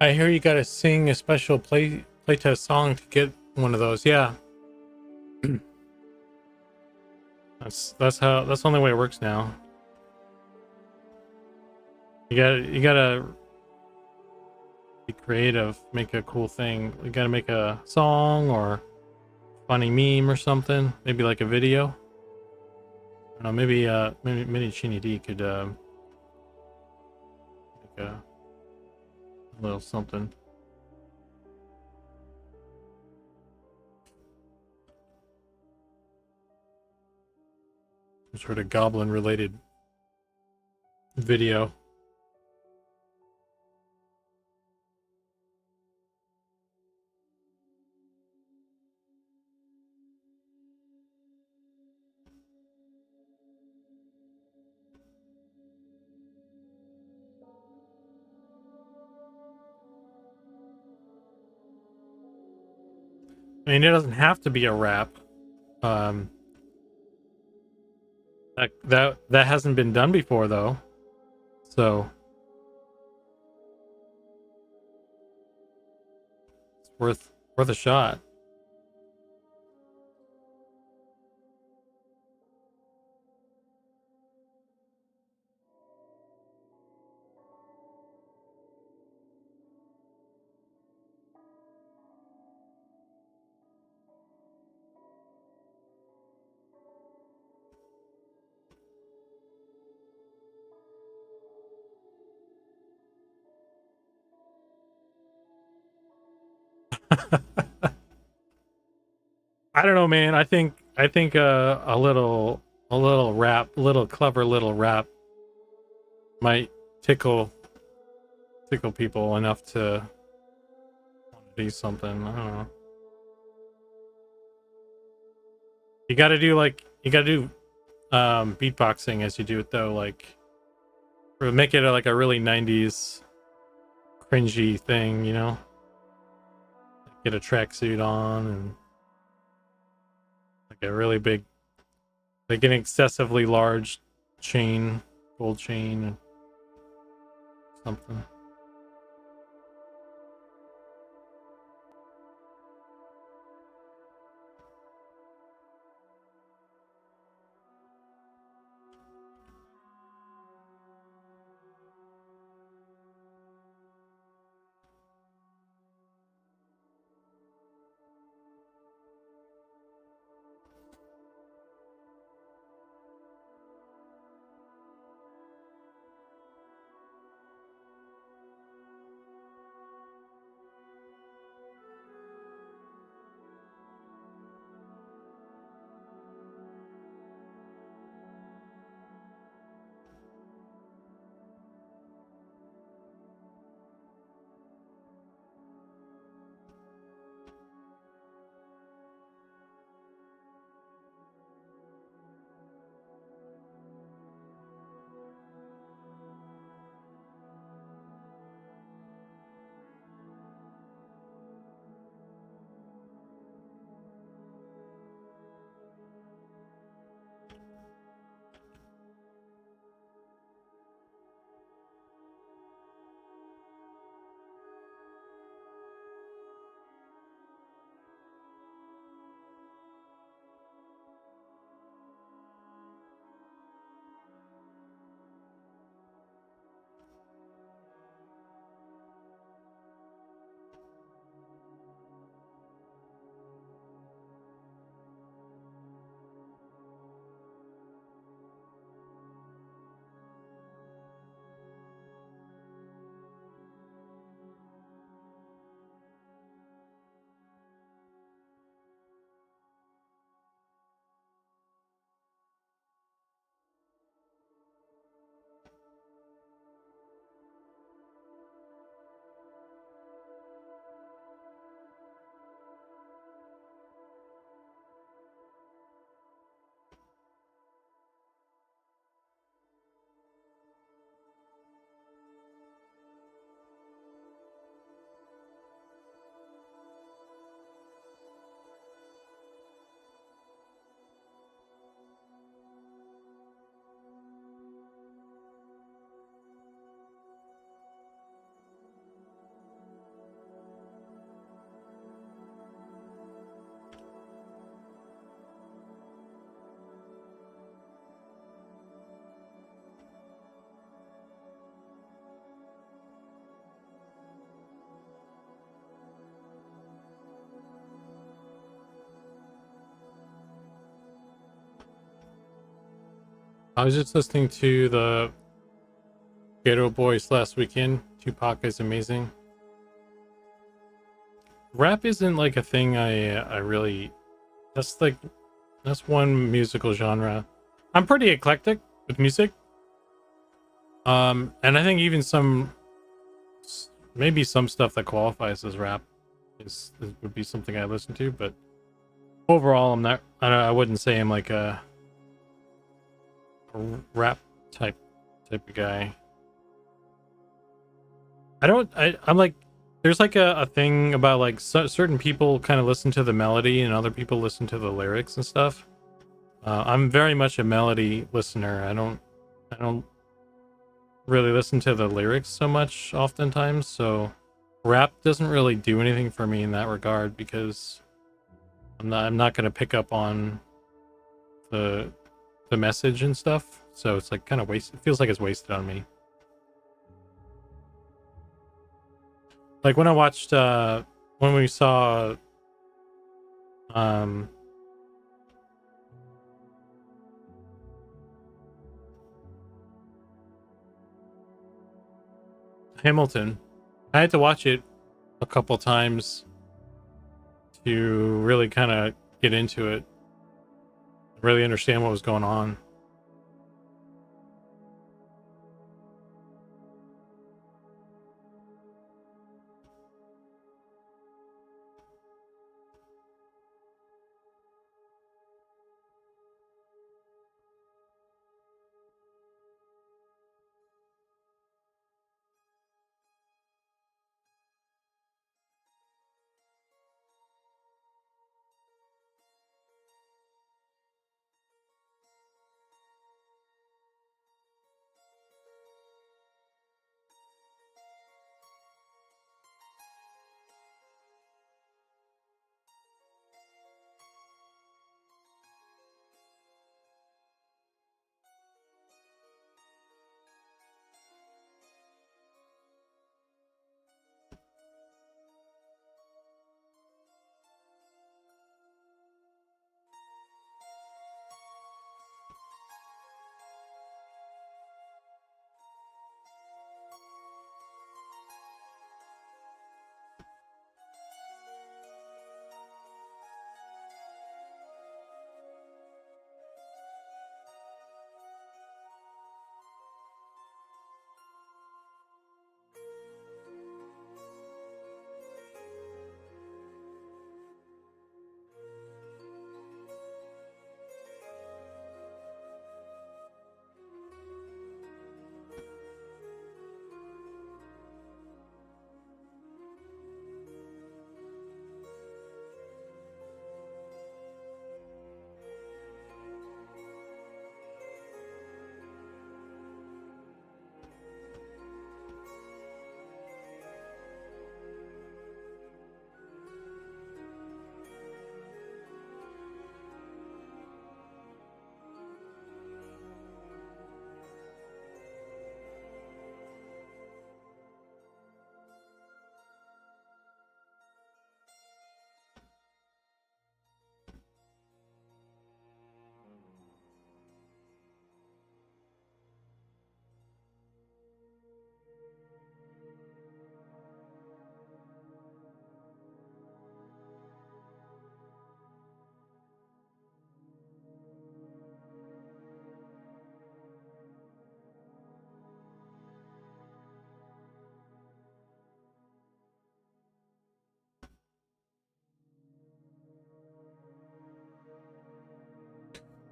I hear you gotta sing a special playtest song to get one of those. Yeah. That's the only way it works now. You gotta be creative, make a cool thing. You gotta make a song or funny meme or something. Maybe like a video. I don't know, maybe Mini Chini D could make a little something. Some sort of goblin related video. I mean, it doesn't have to be a rap. Um, that hasn't been done before though, so it's worth a shot. I don't know, man. I think a little rap, little clever little rap might tickle people enough to do something. I don't know. You gotta do beatboxing as you do it though, like or make it like a really 90s cringy thing, you know? Get a tracksuit on and like a really big, like an excessively large chain, gold chain or something. I was just listening to the Ghetto Boys last weekend. Tupac is amazing. Rap isn't like a thing I really. That's like that's one musical genre. I'm pretty eclectic with music. And I think even maybe some stuff that qualifies as rap would be something I listen to, but overall, I'm not. I wouldn't say I'm like a rap type of guy. I'm like, there's like a thing about like certain people kind of listen to the melody and other people listen to the lyrics and stuff. I'm very much a melody listener. I don't really listen to the lyrics so much oftentimes. So rap doesn't really do anything for me in that regard because I'm not gonna pick up on the message and stuff. So it's like kind of waste. It feels like it's wasted on me. Like when I watched when we saw um Hamilton, I had to watch it a couple times to really kind of get into it, really understand what was going on.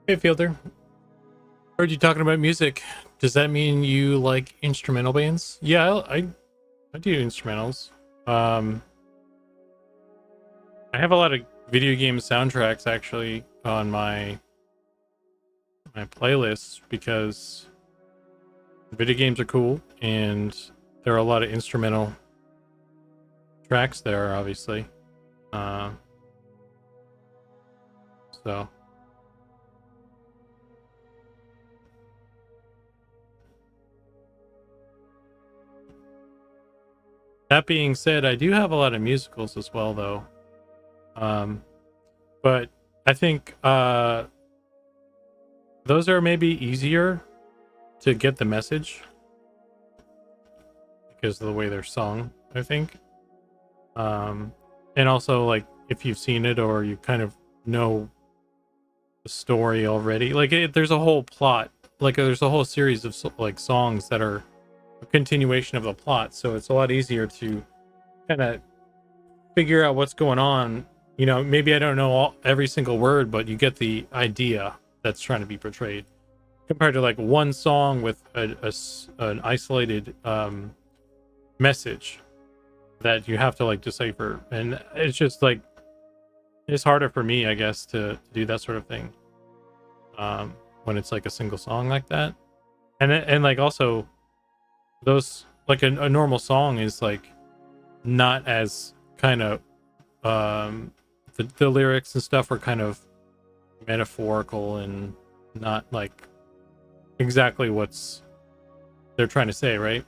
Hey, Fielder. Heard you talking about music. Does that mean you like instrumental bands? Yeah, I do instrumentals. I have a lot of video game soundtracks actually on my playlists because video games are cool and there are a lot of instrumental tracks there, obviously. So that being said, I do have a lot of musicals as well, though. But I think those are maybe easier to get the message because of the way they're sung, I think. And also, like, if you've seen it or you kind of know the story already, like, there's a whole plot, like, there's a whole series of like songs that are a continuation of the plot, so it's a lot easier to kind of figure out what's going on. You know, maybe I don't know every single word, but you get the idea that's trying to be portrayed compared to like one song with an isolated message that you have to like decipher. And it's just like, it's harder for me, I guess, to do that sort of thing when it's like a single song like that. And like also those, like a normal song is like not as kind of the lyrics and stuff are kind of metaphorical and not like exactly what's they're trying to say, right?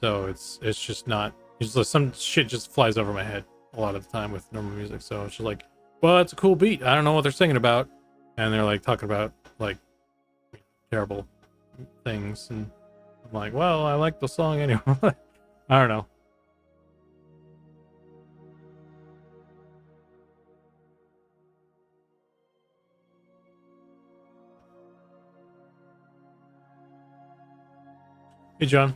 So it's just not, it's just some shit just flies over my head a lot of the time with normal music. So it's just like, well, it's a cool beat, I don't know what they're singing about, and they're like talking about like terrible things, and I'm like, well, I like the song anyway. I don't know. Hey, John.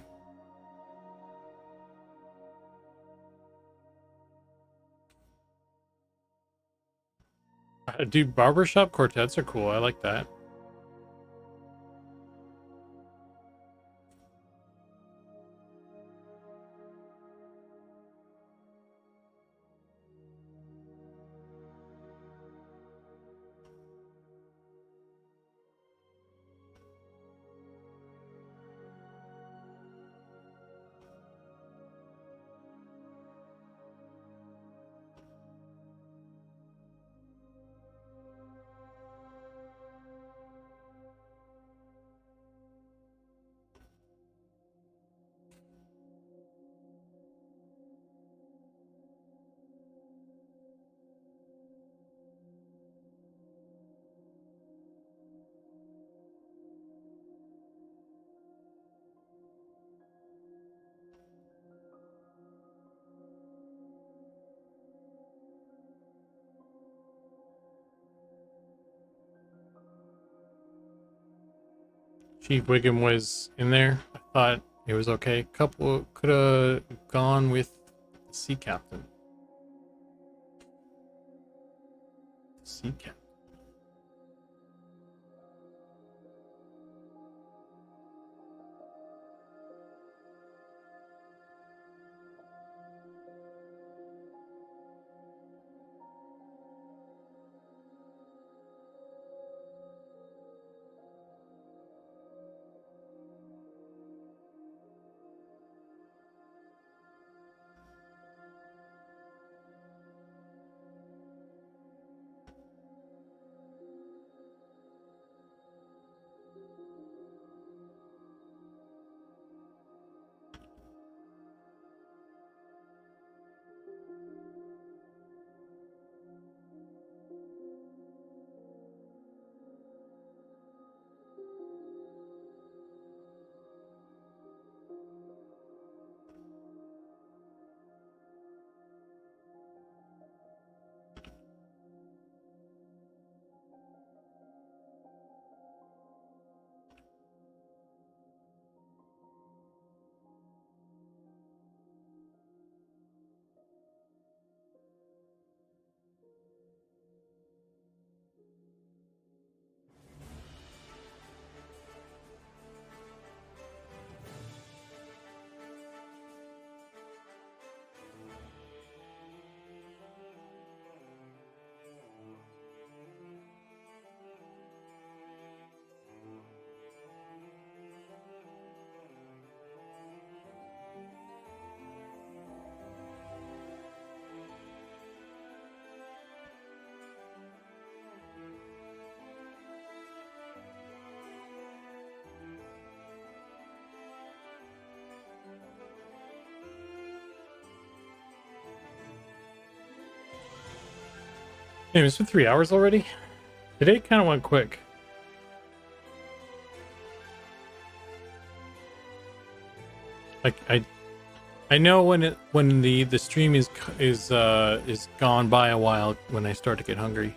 Dude, barbershop quartets are cool. I like that. Chief Wiggum was in there. I thought it was okay. Couple could have gone with sea captain. Sea captain. Hey, it's been 3 hours already. Today kind of went quick. Like I know when the stream is gone by a while when I start to get hungry.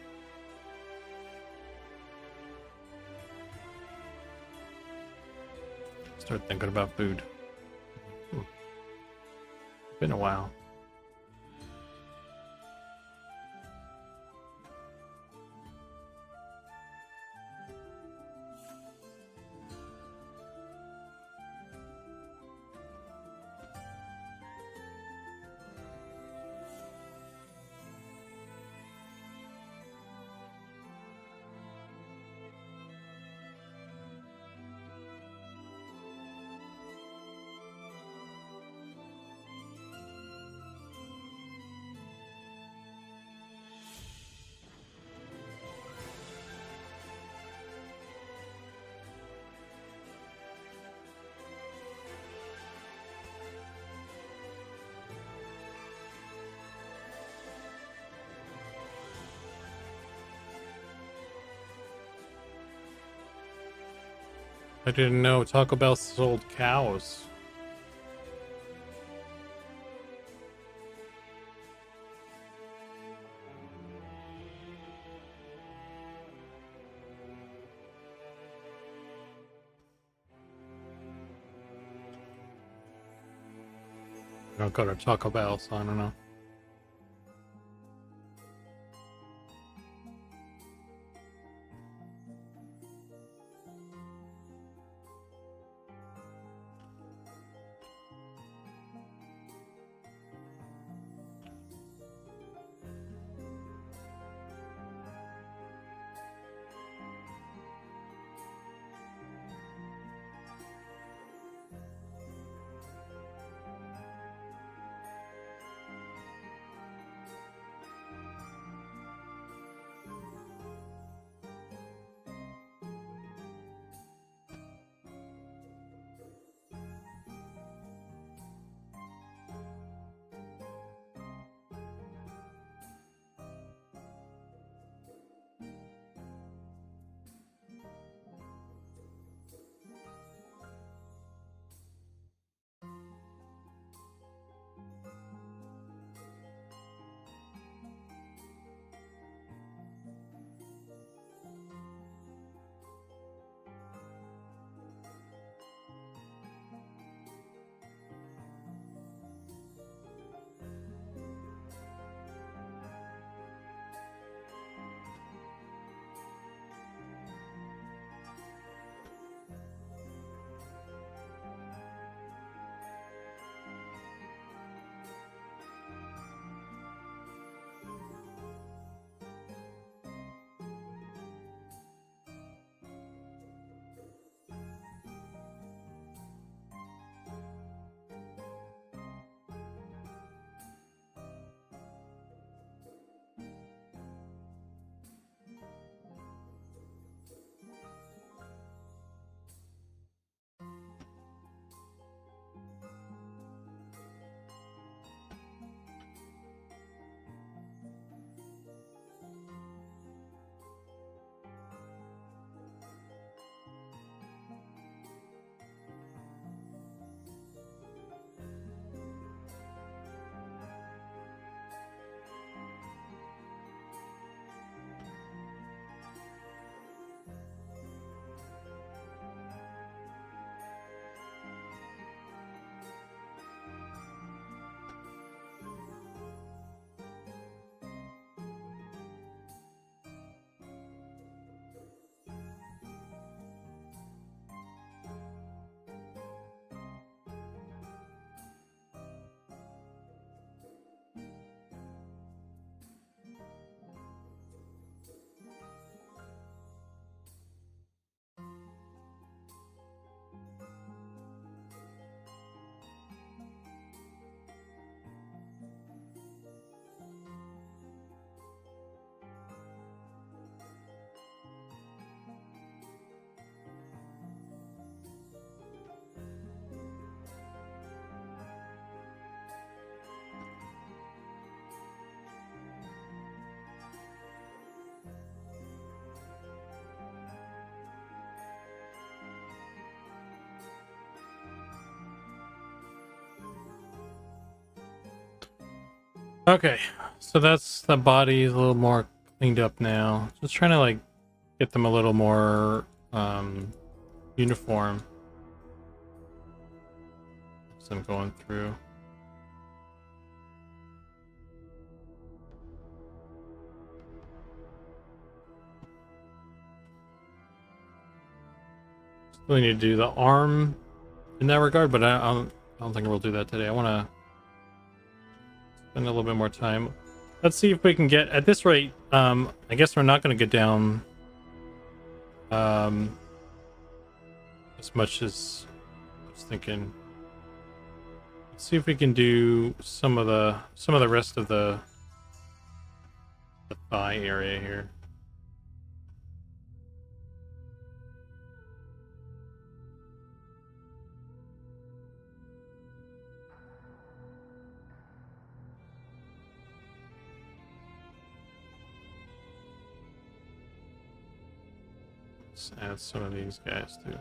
Start thinking about food. Been a while. I didn't know Taco Bell sold cows. don't go to Taco Bell, so I don't know. Okay, so that's the body is a little more cleaned up now. Just trying to like get them a little more uniform as I'm going through. Still need to do the arm in that regard, but I don't think we'll do that today. I want to spend a little bit more time. Let's see if we can get at this rate. I guess we're not going to get down as much as I was thinking. Let's see if we can do some of the rest of the thigh area here. Let's add some of these guys too.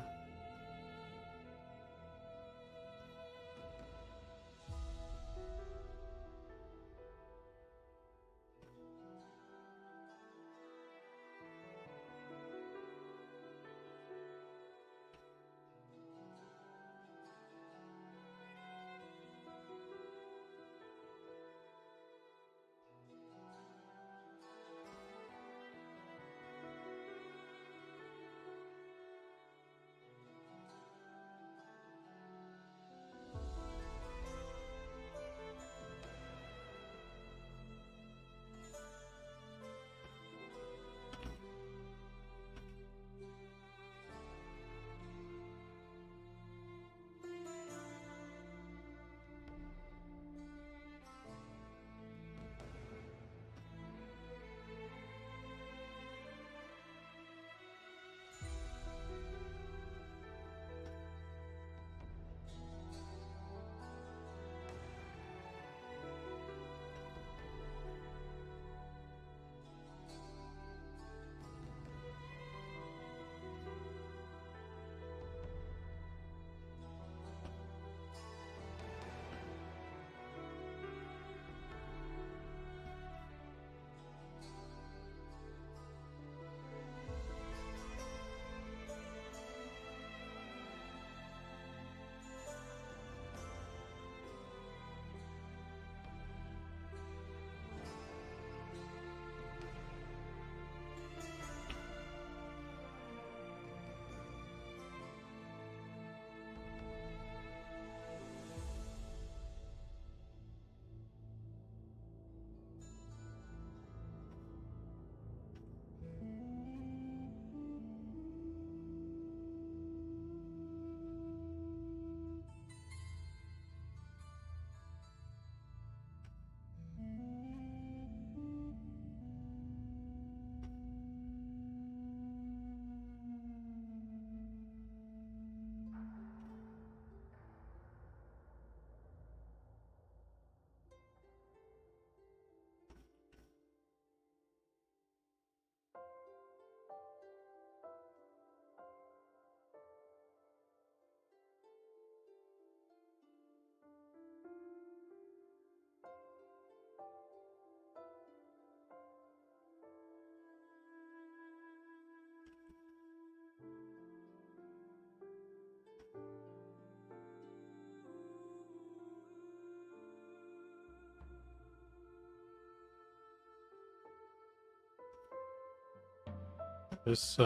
This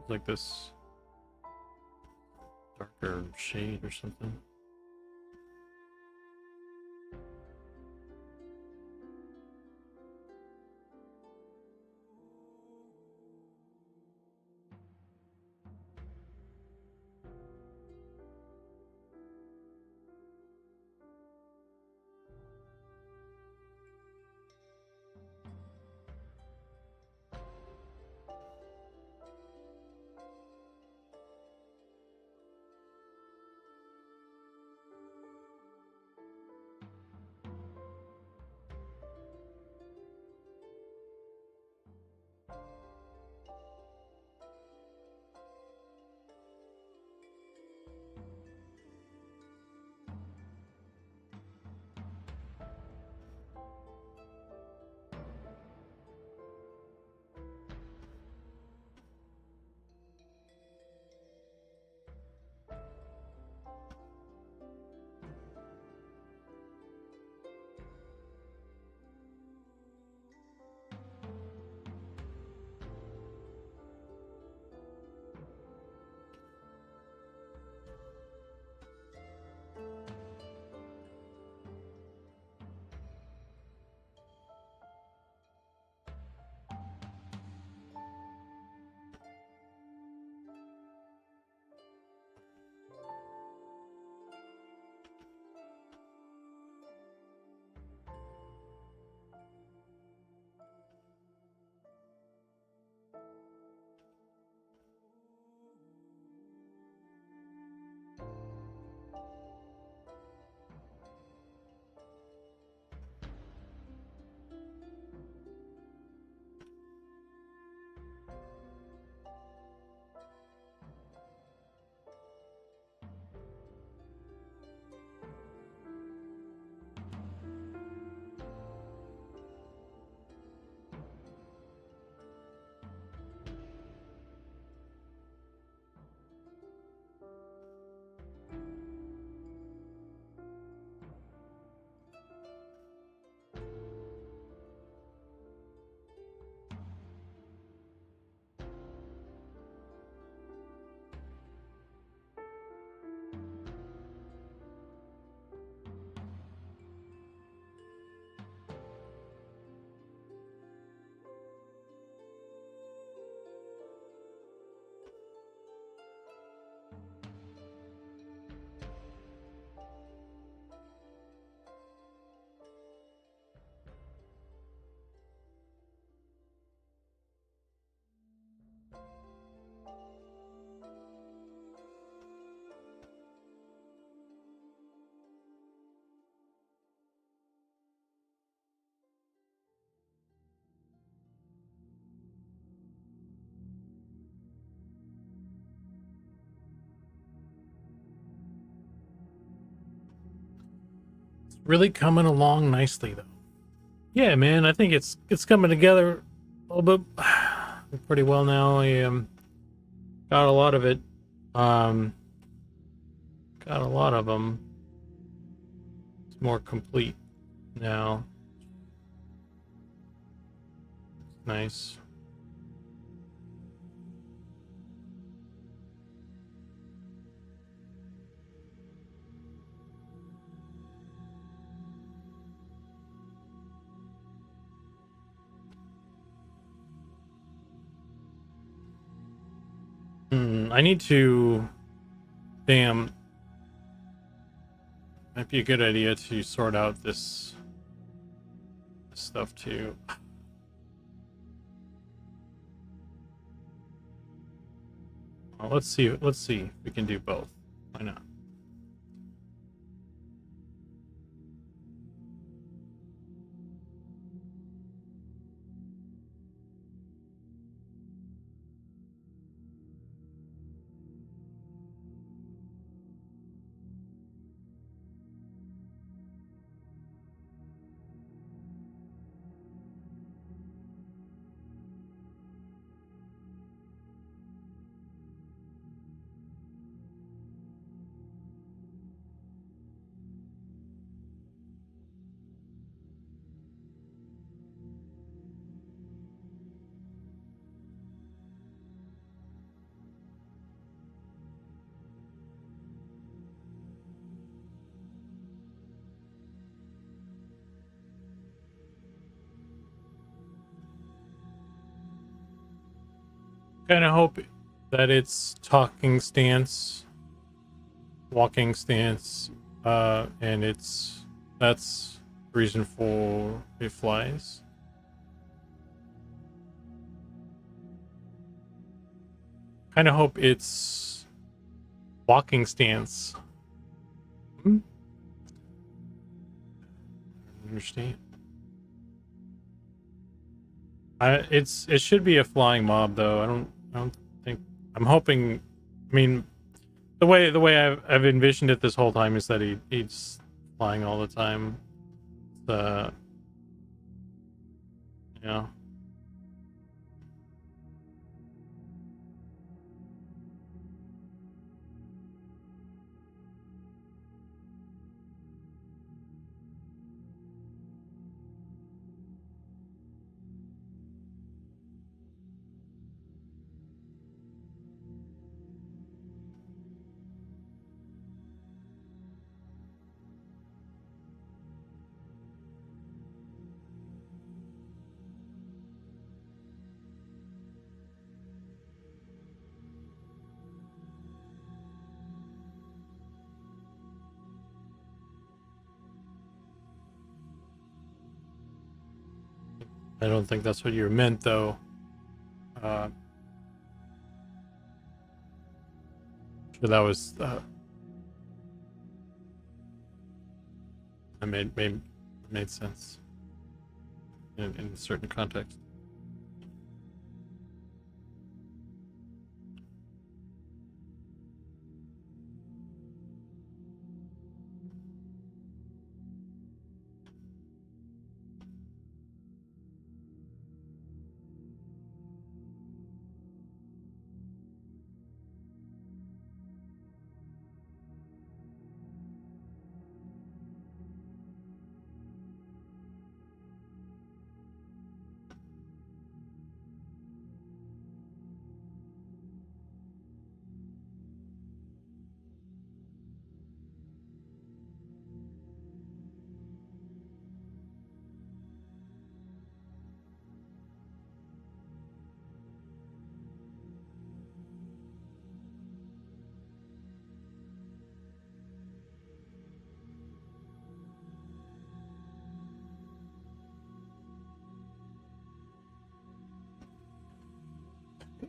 like this darker shade or something. Really coming along nicely though. Yeah, man, I think it's coming together a little bit pretty well now. I got a lot of it. Got a lot of them. It's more complete now. Nice. I need to. Damn. Might be a good idea to sort out this stuff too. Well, let's see if we can do both. Why not? Kind of hope that it's talking stance, walking stance, and that's the reason for it flies. Kind of hope it's walking stance. Understand. It should be a flying mob though. I don't think. I'm hoping. I mean, the way I've envisioned it this whole time is that he's flying all the time. The yeah. I don't think that's what you meant though. Uh, sure that was I made sense in a certain context.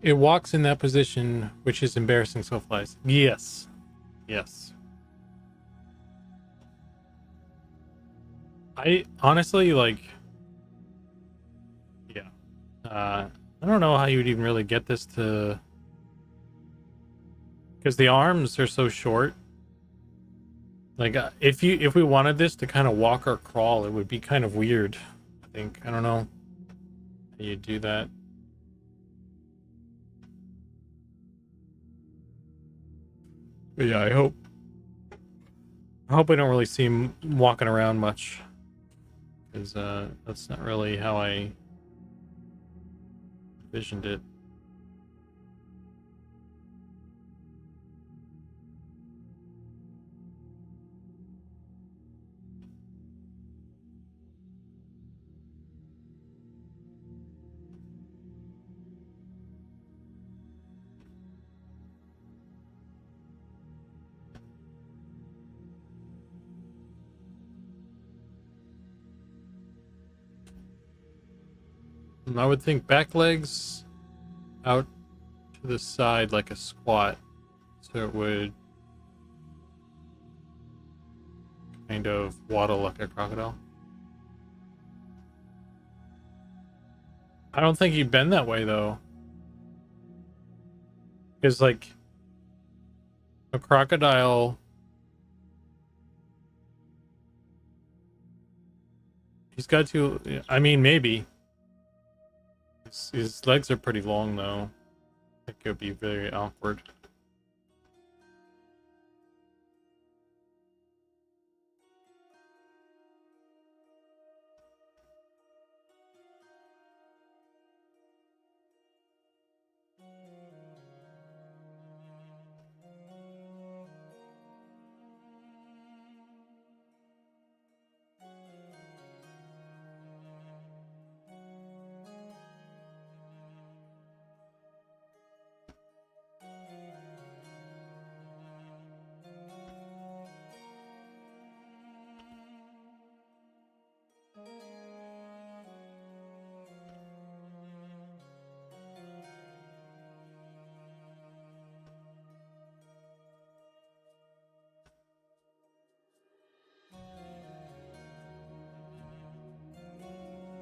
It walks in that position, which is embarrassing, so flies. Yes. Yes. I honestly like yeah. I don't know how you would even really get this to because the arms are so short. Like if we wanted this to kind of walk or crawl, it would be kind of weird. I think I don't know how you do that. But yeah, I hope I don't really see him walking around much, because that's not really how I envisioned it. I would think back legs out to the side like a squat, so it would kind of waddle like a crocodile. I don't think he'd bend that way though, because like a crocodile, he's got to. I mean, maybe his legs are pretty long though. It could be very awkward.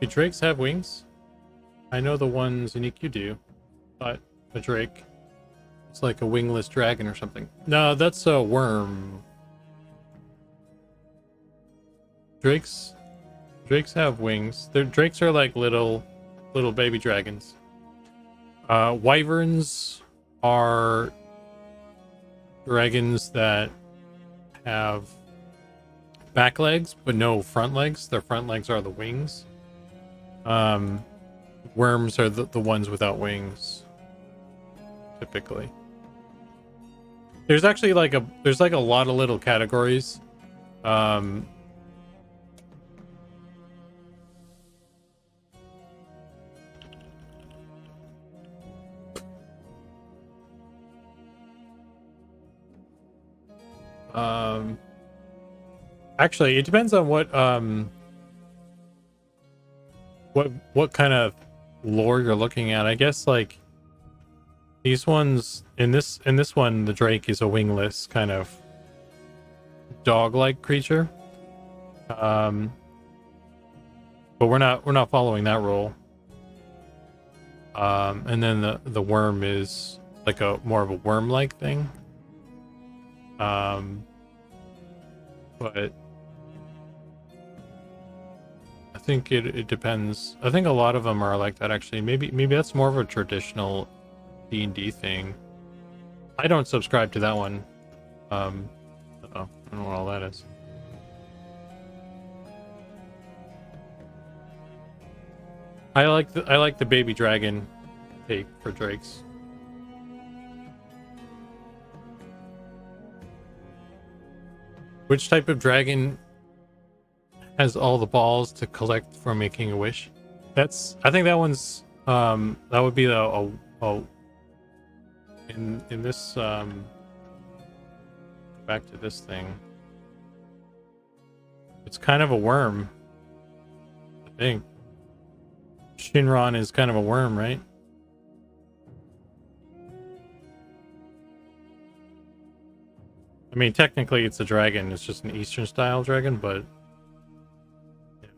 Do drakes have wings? I know the ones in EQ do, but a drake, it's like a wingless dragon or something. No, that's a worm. Drakes have wings. Their drakes are like little baby dragons. Wyverns are dragons that have back legs but no front legs. Their front legs are the wings. Worms are the ones without wings, typically. There's actually like a lot of little categories. Actually, it depends on what kind of lore you're looking at. I guess like these ones in this one, the drake is a wingless kind of dog-like creature. But we're not following that rule. And then the worm is like a more of a worm-like thing. But I think it depends. I think a lot of them are like that actually. Maybe that's more of a traditional D&D thing. I don't subscribe to that one. I don't know what all that is. I like the baby dragon take for drakes. Which type of dragon has all the balls to collect for making a wish? I think that one's that would be in this back to this thing. It's kind of a worm, I think. Shinron is kind of a worm, right? I mean, technically it's a dragon. It's just an Eastern style dragon, but yeah.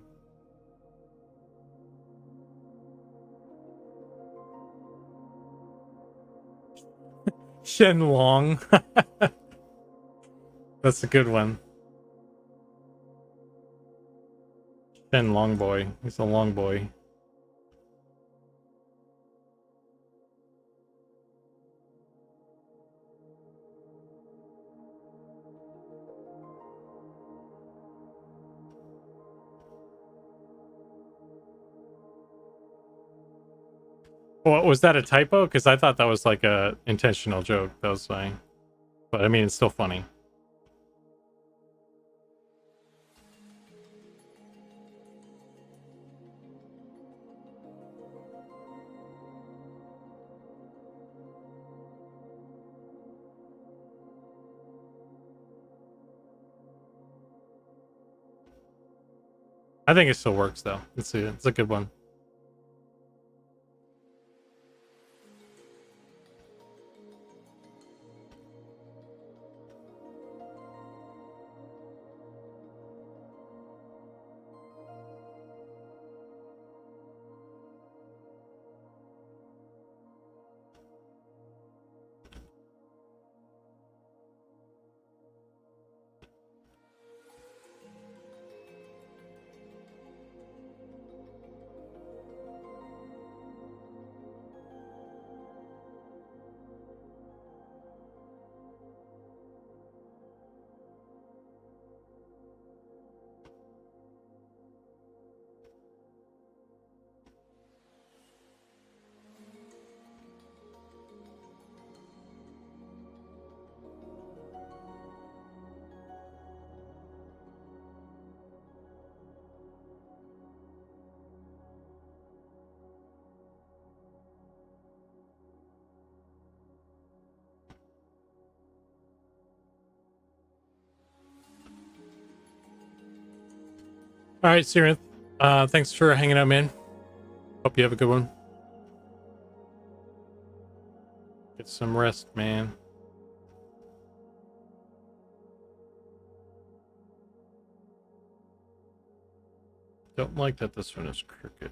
Shenlong. That's a good one. Shenlong boy. He's a long boy. Well, was that a typo? Because I thought that was like a intentional joke. That was fine. But I mean, it's still funny. I think it still works though. It's a good one. All right, Siren. Thanks for hanging out, man. Hope you have a good one. Get some rest, man. Don't like that this one is crooked.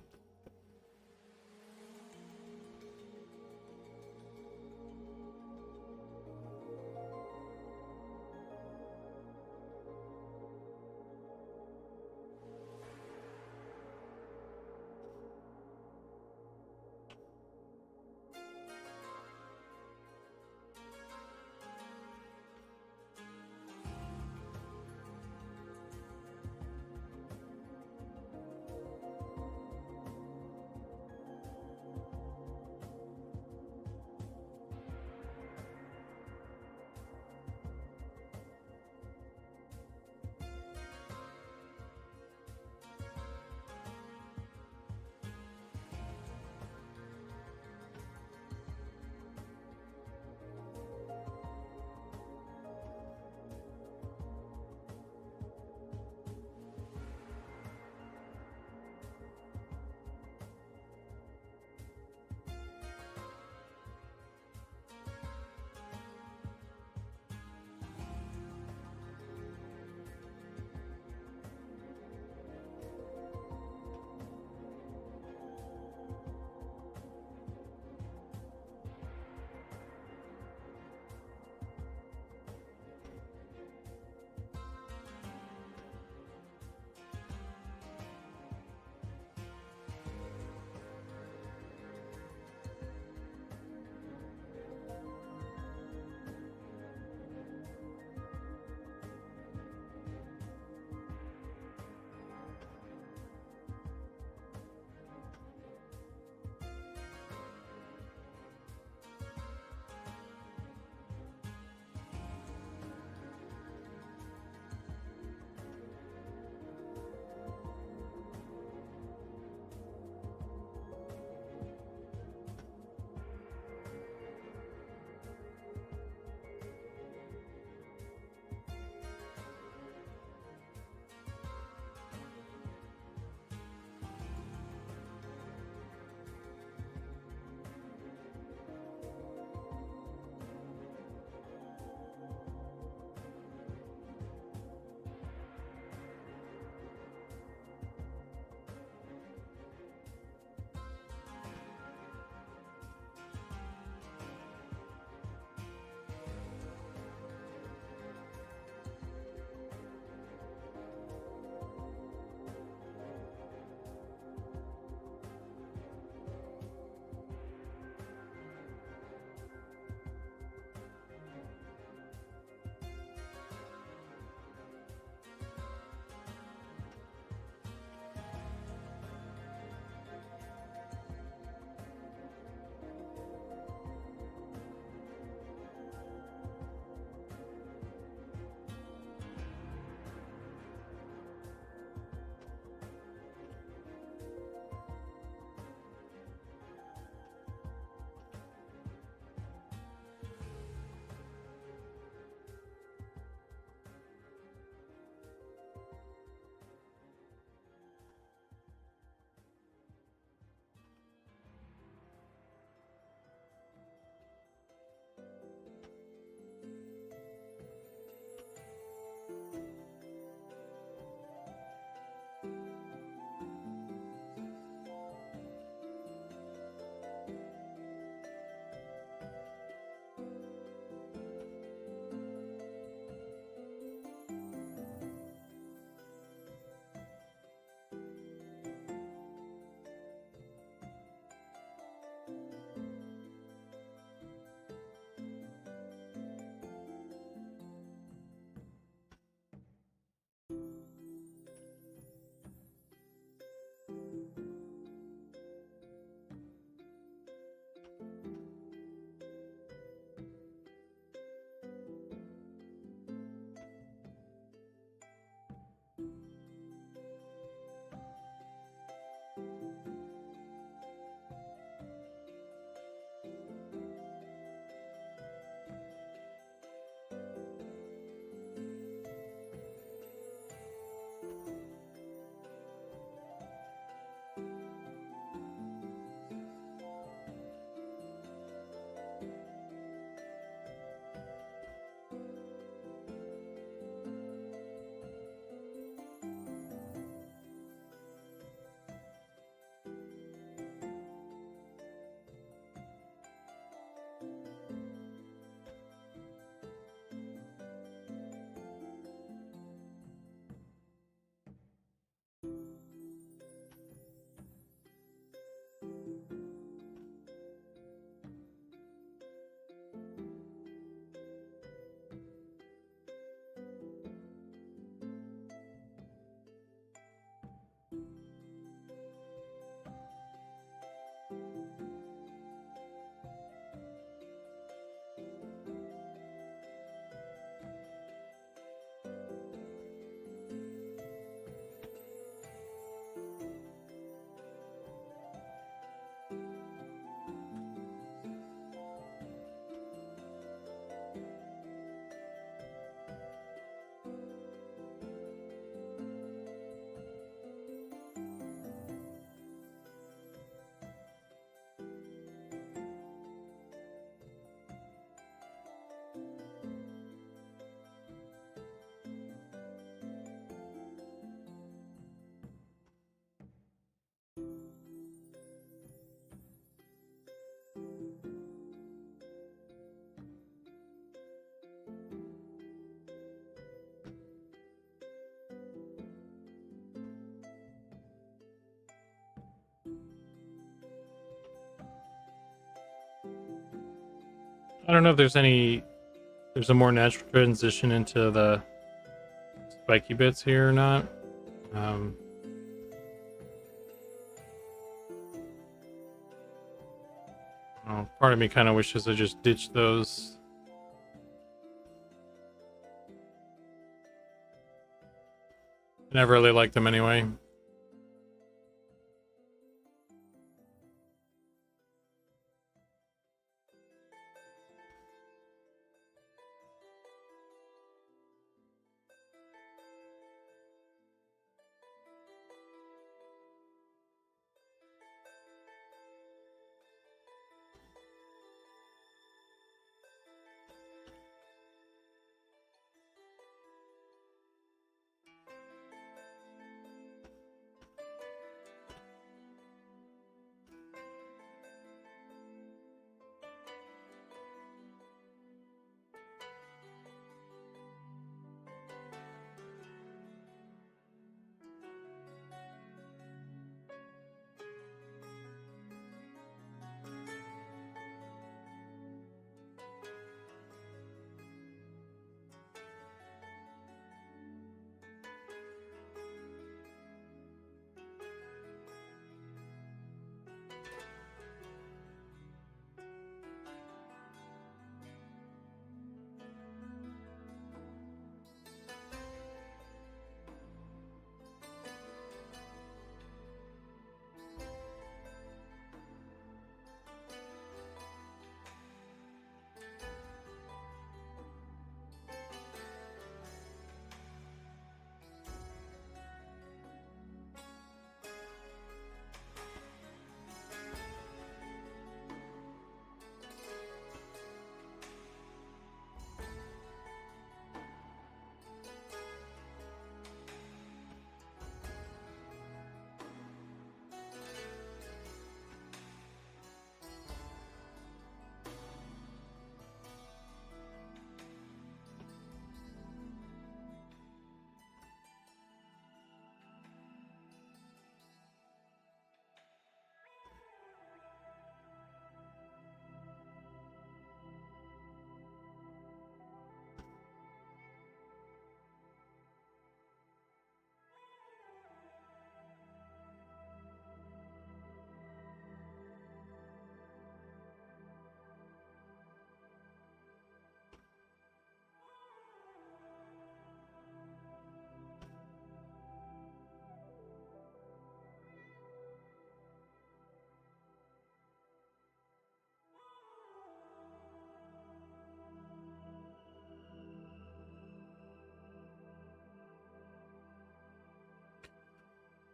I don't know if there's a more natural transition into the spiky bits here or not. Um, Part of me kind of wishes I just ditched those. I never really liked them anyway.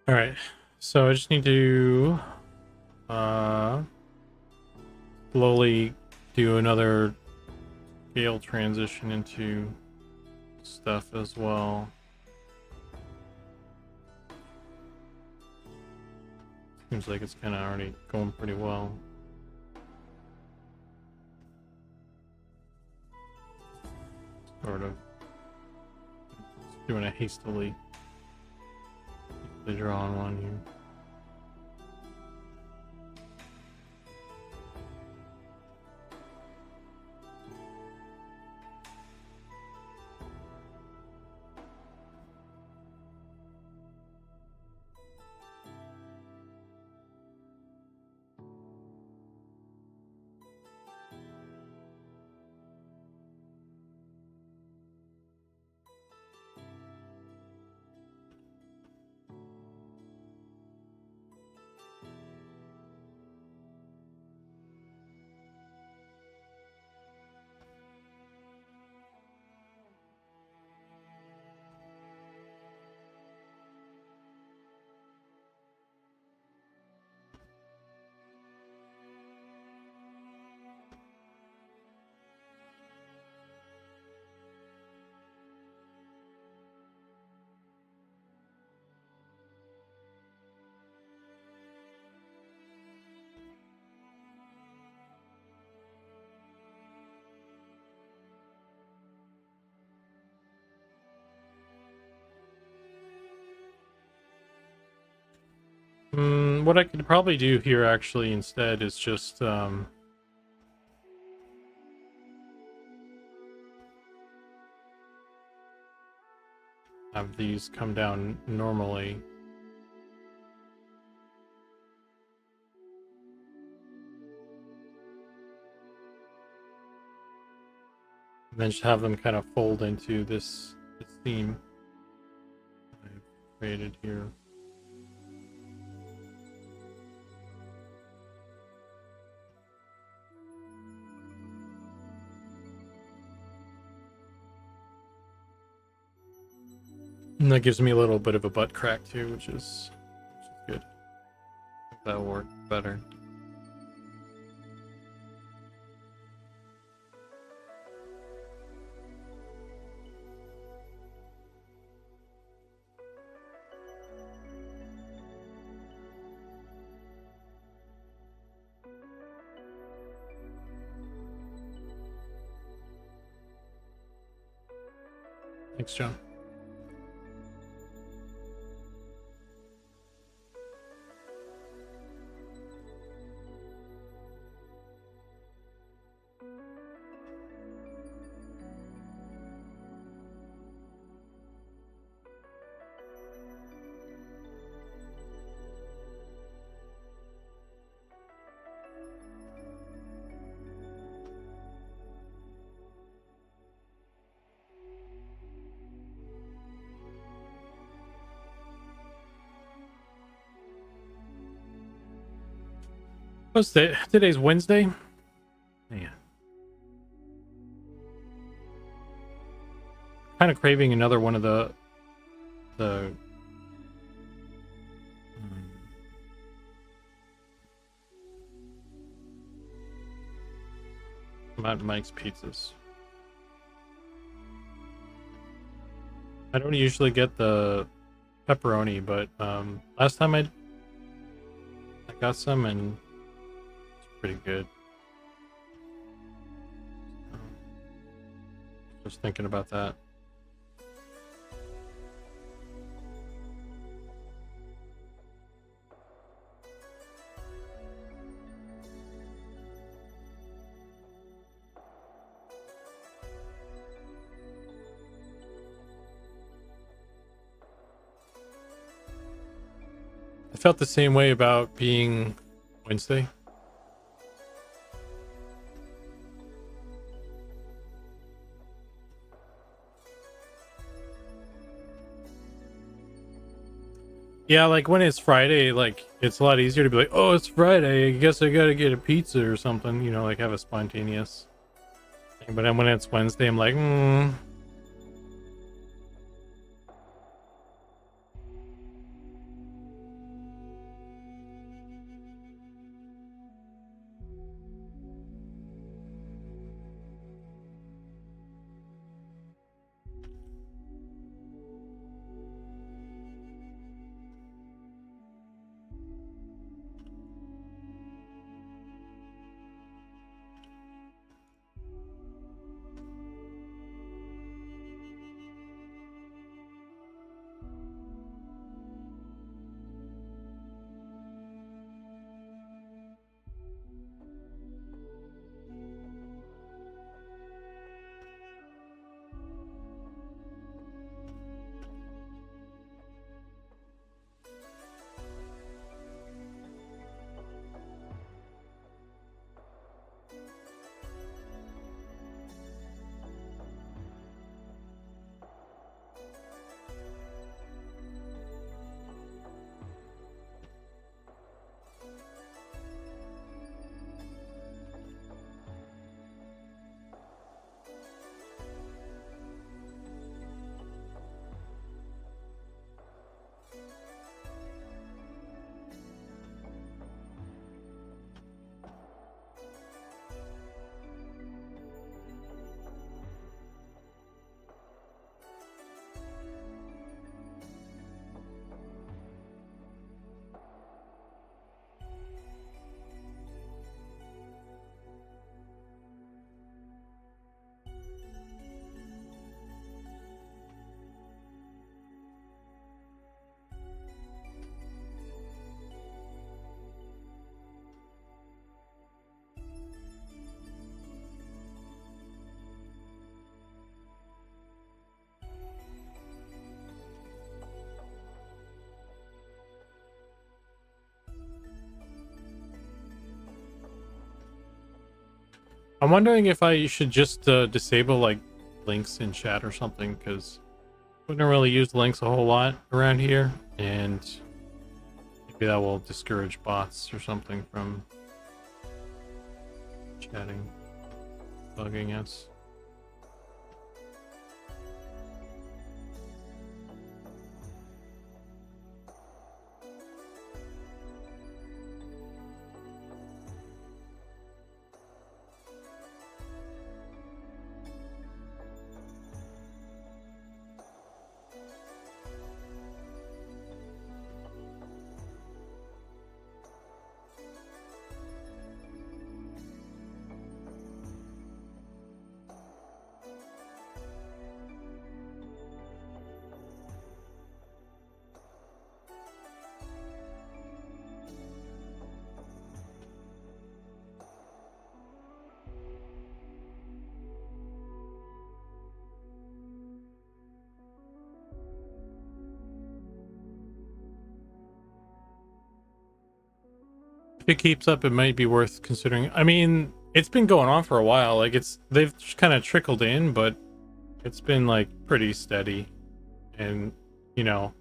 All right, so I just need to slowly do another scale transition into stuff as well. Seems like it's kind of already going pretty well. Sort of. Just doing a hastily drawn one here. What I could probably do here actually instead is just have these come down normally. And then just have them kind of fold into this theme I've created here. And that gives me a little bit of a butt crack too, which is good. I think that'll work better. Thanks, John. What's today's Wednesday? Man. Kind of craving another one of the Mike's pizzas. I don't usually get the pepperoni, but last time I got some and it's pretty good. Just thinking about that. I felt the same way about being Wednesday. Yeah, like when it's Friday, like it's a lot easier to be like, oh, it's Friday, I guess I gotta get a pizza or something, you know, like have a spontaneous thing. But then when it's Wednesday, I'm like, I'm wondering if I should just disable like links in chat or something, because we don't really use links a whole lot around here, and maybe that will discourage bots or something from chatting, bugging us. If it keeps up, it might be worth considering. I mean, it's been going on for a while. Like they've kind of trickled in, but it's been like pretty steady. And you know,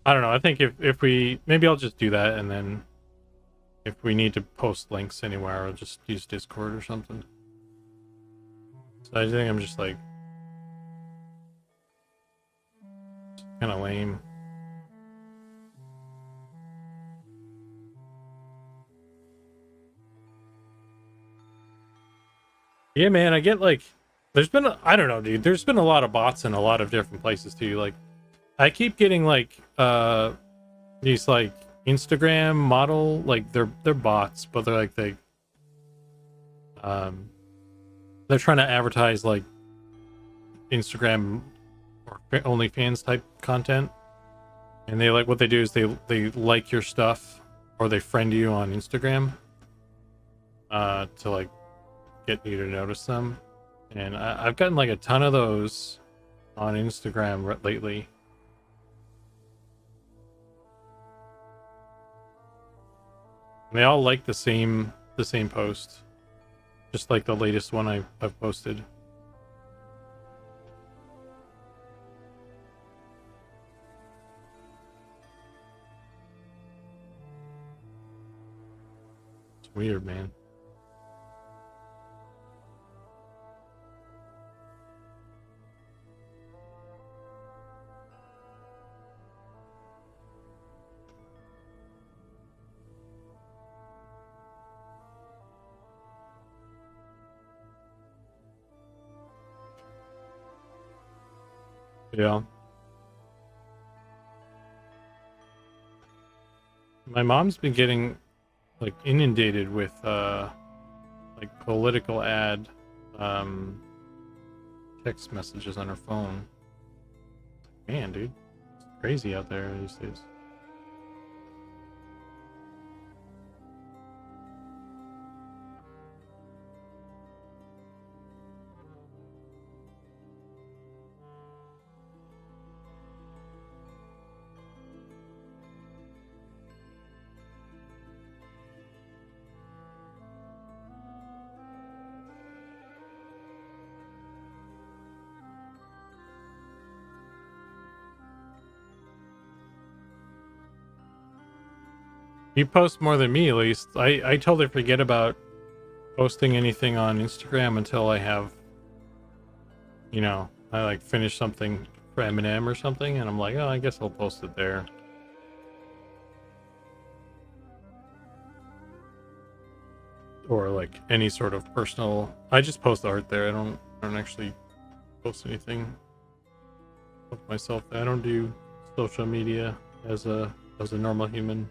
I don't know. I think if we, maybe I'll just do that, and then if we need to post links anywhere, I'll just use Discord or something. So I think I'm just like kind of lame. Yeah, man, I get like, I don't know, dude. There's been a lot of bots in a lot of different places too. Like, I keep getting like these like Instagram model, like they're bots, but they're like they're trying to advertise like Instagram or OnlyFans type content, and they like, what they do is they like your stuff, or they friend you on Instagram to like get you to notice them. And I've gotten like a ton of those on Instagram lately. And they all like the same post, just like the latest one I've posted. It's weird, man. Yeah. My mom's been getting like inundated with like political ad text messages on her phone. Man, dude, it's crazy out there these days. You post more than me, at least. I totally forget about posting anything on Instagram until I have, you know, I like finish something for Eminem or something, and I'm like, oh, I guess I'll post it there. Or like any sort of personal. I just post art there. I don't actually post anything of myself. I don't do social media as a normal human.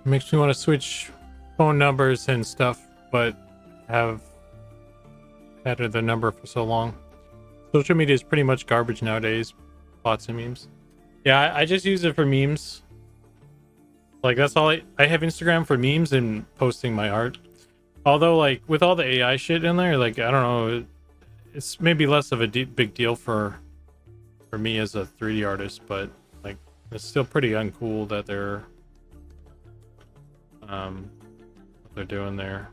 makes me want to switch phone numbers and stuff, but have had the number for so long. Social media is pretty much garbage nowadays. Bots and memes. Yeah, I just use it for memes. Like that's all I have Instagram for memes and posting my art. Although like with all the AI shit in there, like I don't know, it's maybe less of a big deal for me as a 3D artist, but like it's still pretty uncool that they're what they're doing there.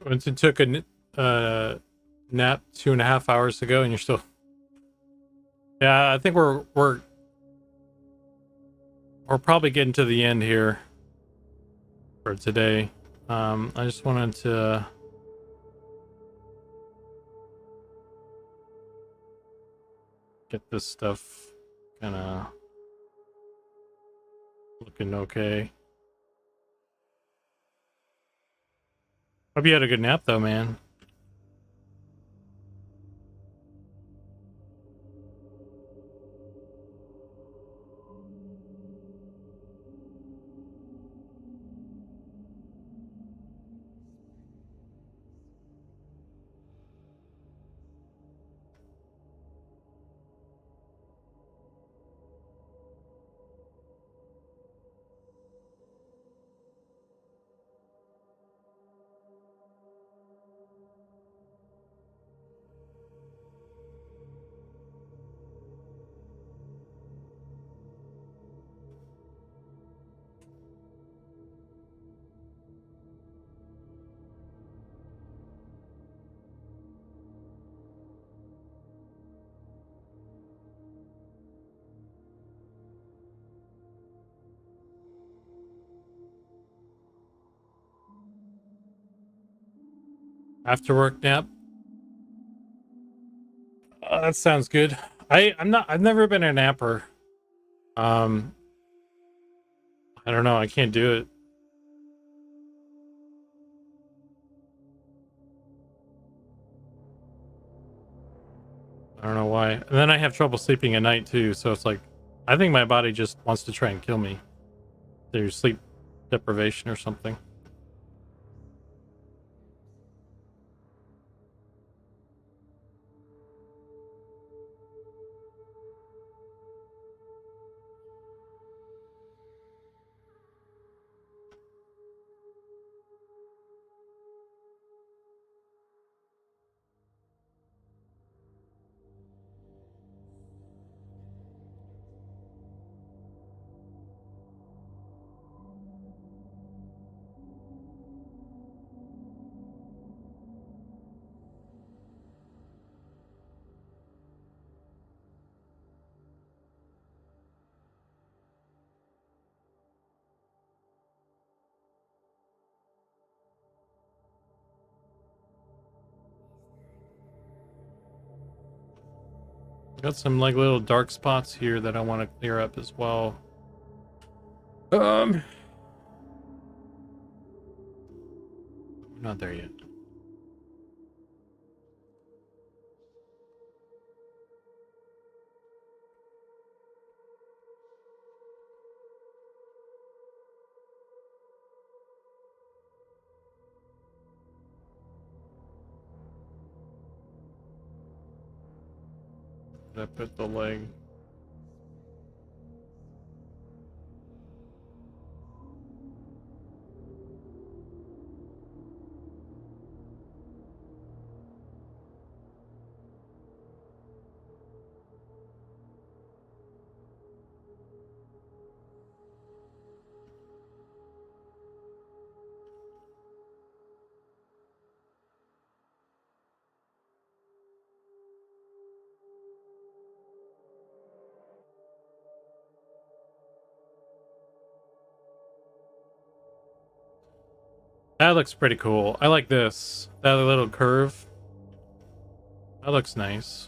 Once it took a nap 2.5 hours ago, and you're still. Yeah, I think we're probably getting to the end here for today. I just wanted to get this stuff kind of looking okay. Hope you had a good nap though, man. After work nap. That sounds good. I've never been a napper. Um, I don't know. I can't do it. I don't know why. And then I have trouble sleeping at night too. So it's like, I think my body just wants to try and kill me through sleep deprivation or something. Got some like little dark spots here that I want to clear up as well. Not there yet. I put the leg. That looks pretty cool. I like this. That little curve. That looks nice.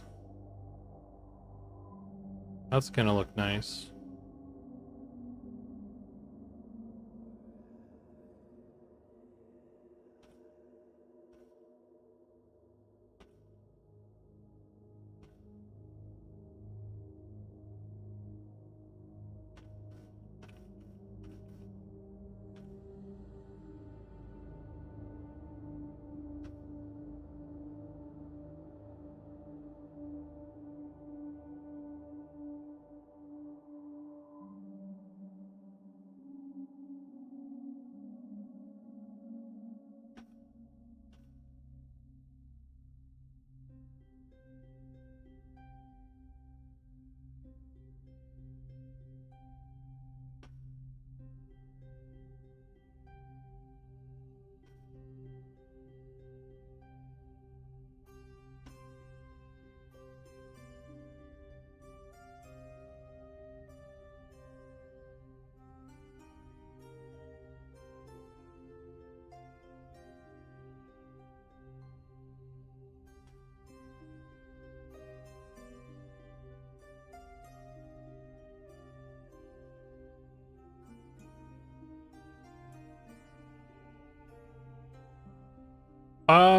That's gonna look nice.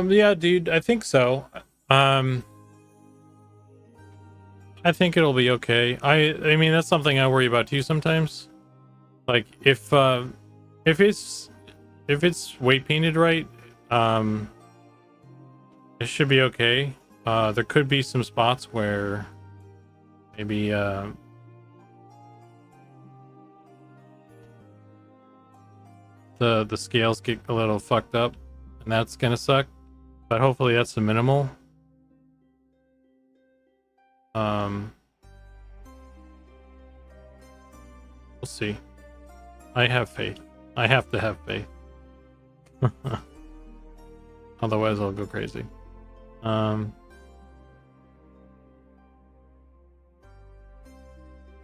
Yeah, dude, I think so. Um, I think it'll be okay. I mean, that's something I worry about too sometimes. Like if it's if it's weight painted right, um, it should be okay. There could be some spots where maybe the scales get a little fucked up, and that's gonna suck. But hopefully that's the minimal. Um, we'll see. I have faith. I have to have faith. Otherwise I'll go crazy. I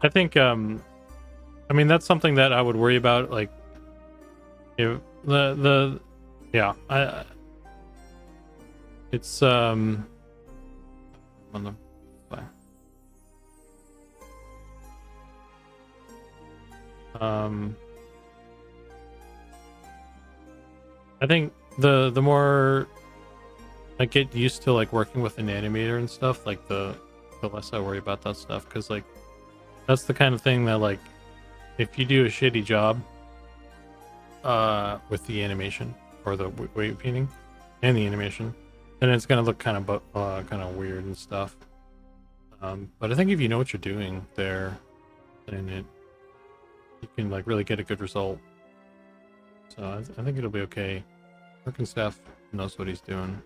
think I mean that's something that I would worry about, like if the yeah, I it's on the fly. I think the more I get used to like working with an animator and stuff, like the less I worry about that stuff, because like that's the kind of thing that, like, if you do a shitty job with the animation or the weight painting and the animation, then it's gonna look kind of weird and stuff. But I think if you know what you're doing there, then you can like really get a good result. So I think it'll be okay. Working staff knows what he's doing.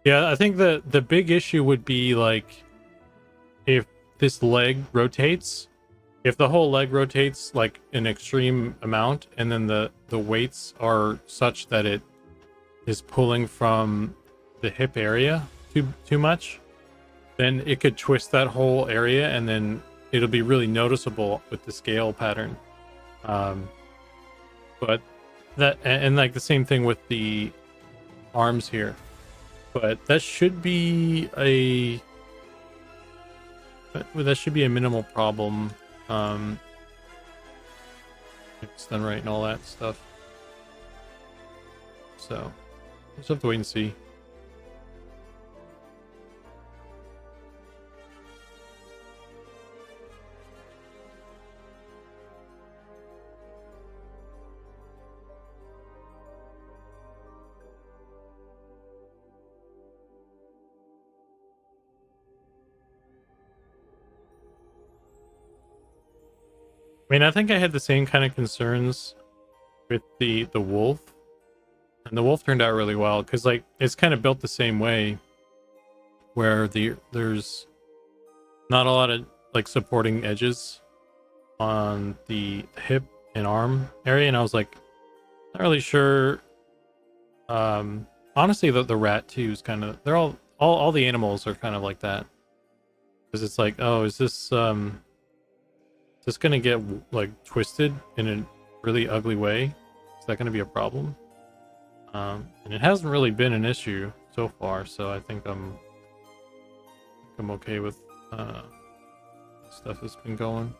Yeah, I think the big issue would be like if this leg rotates, if the whole leg rotates like an extreme amount, and then the weights are such that it is pulling from the hip area too much, then it could twist that whole area, and then it'll be really noticeable with the scale pattern. But that, and like the same thing with the arms here. But that should be a minimal problem. If it's done right and all that stuff. So just have to wait and see. mean, I think I had the same kind of concerns with the wolf, and the wolf turned out really well because like it's kind of built the same way, where there's not a lot of like supporting edges on the hip and arm area, and I was like not really sure. Honestly, the rat too is kind of, they're all the animals are kind of like that, because it's like, oh, is this gonna get like twisted in a really ugly way? Is that gonna be a problem? And it hasn't really been an issue so far, so I think I'm okay with stuff that's been going.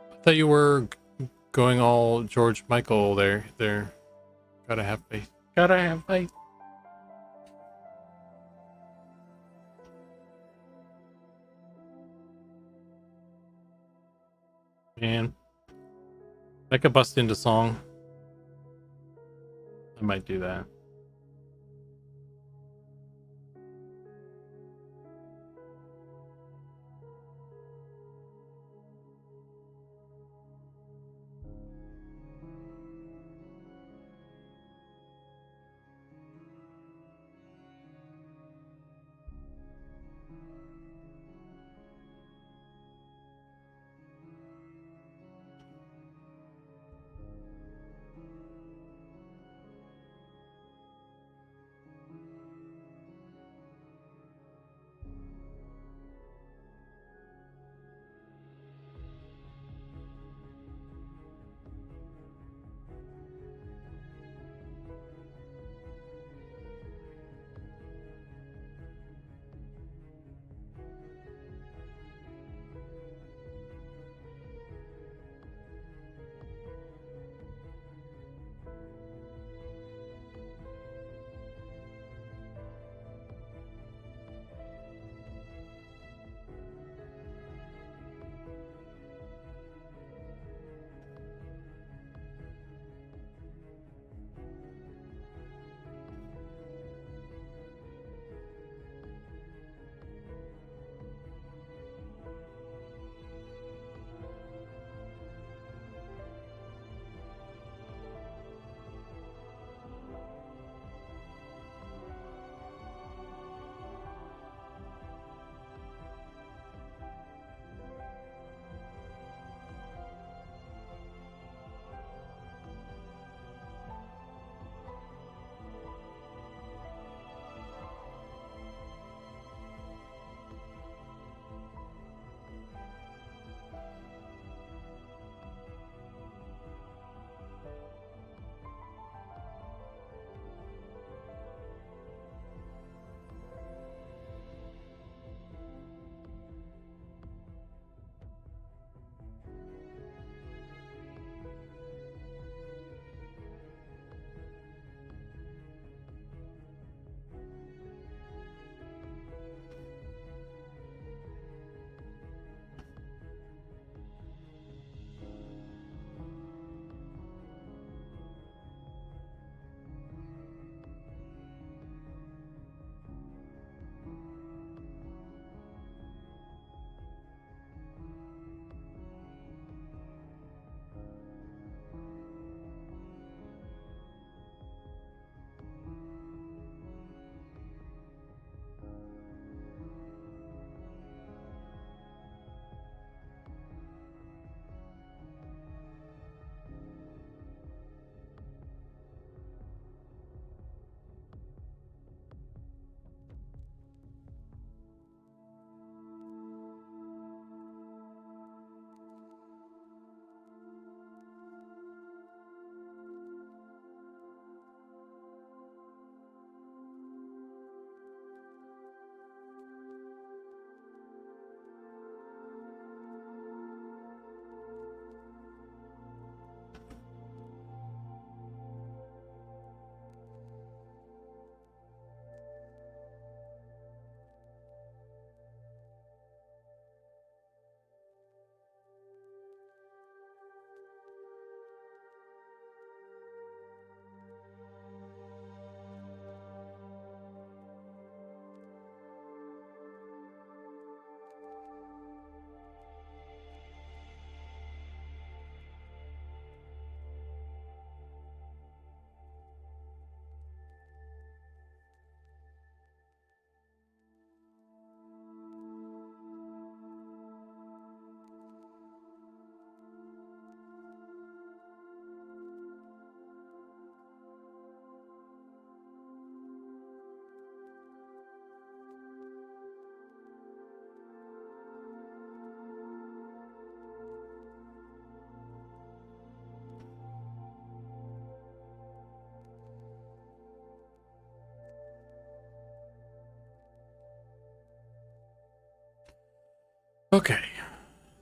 I thought you were going all George Michael there. Gotta have faith. Gotta have faith. Man, I could bust into song. I might do that. Okay,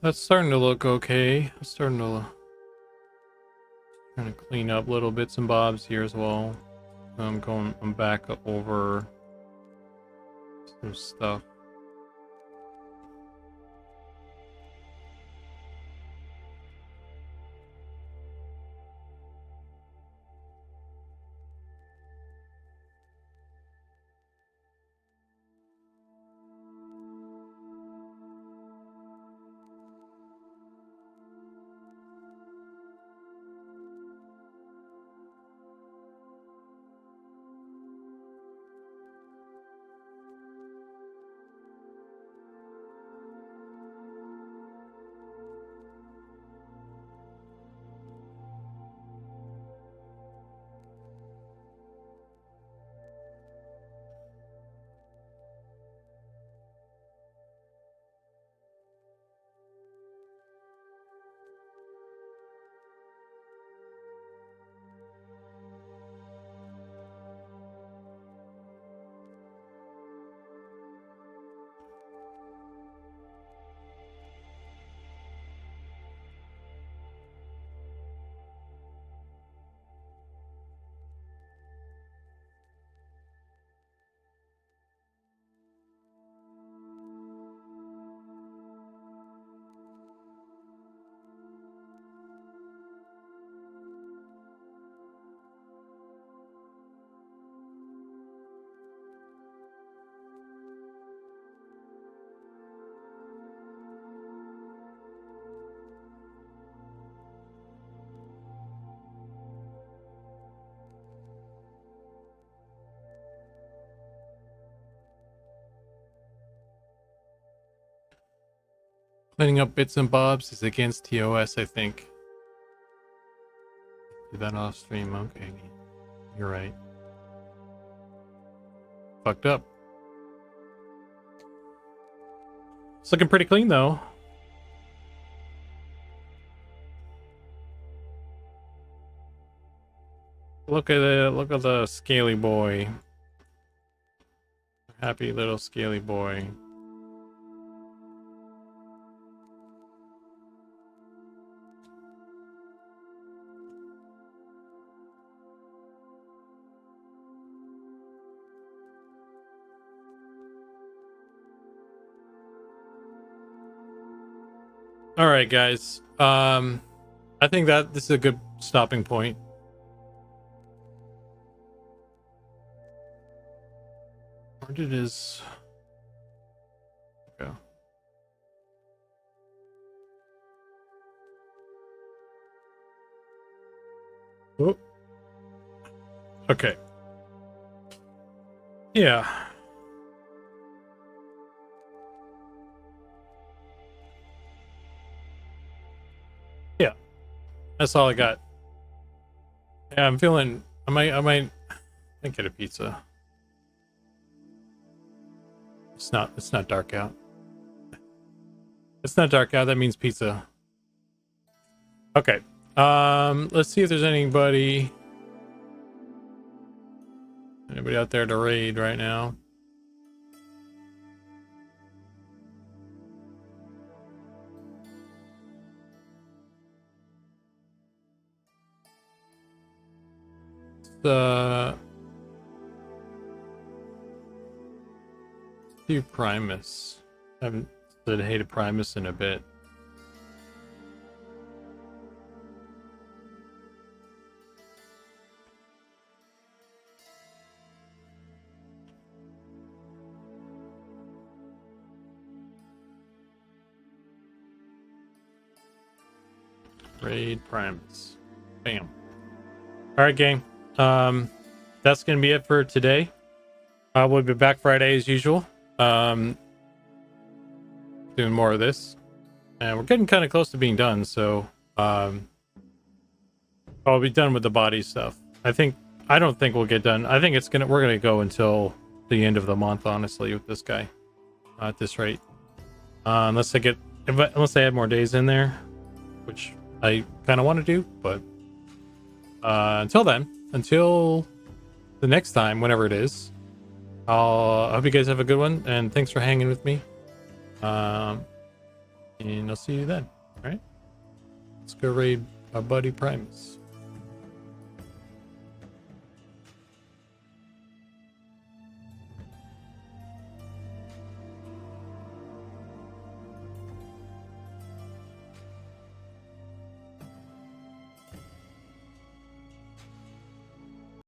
that's starting to look okay. It's starting to trying to clean up little bits and bobs here as well. I'm back over some stuff. Cleaning up bits and bobs is against TOS, I think. Do that off stream. Okay, you're right. Fucked up. It's looking pretty clean though. Look at the scaly boy. Happy little scaly boy. All right, guys. I think that this is a good stopping point. Where did his go? Oh. Okay. Yeah. Yeah. That's all I got. Yeah, I'm feeling I might get a pizza. It's not dark out. It's not dark out, that means pizza. Okay. Let's see if there's anybody out there to raid right now. Do Primus. I haven't said hey to Primus in a bit. Raid Primus. Bam. Alright, gang. That's gonna be it for today. We'll be back Friday as usual. Doing more of this. And we're getting kind of close to being done, so I'll be done with the body stuff. I don't think we'll get done. I think we're gonna go until the end of the month, honestly, with this guy. At this rate. Unless I add more days in there, which I kind of want to do, but until the next time, whenever it is, I hope you guys have a good one, and thanks for hanging with me. And I'll see you then. All right. Let's go raid our buddy Primus.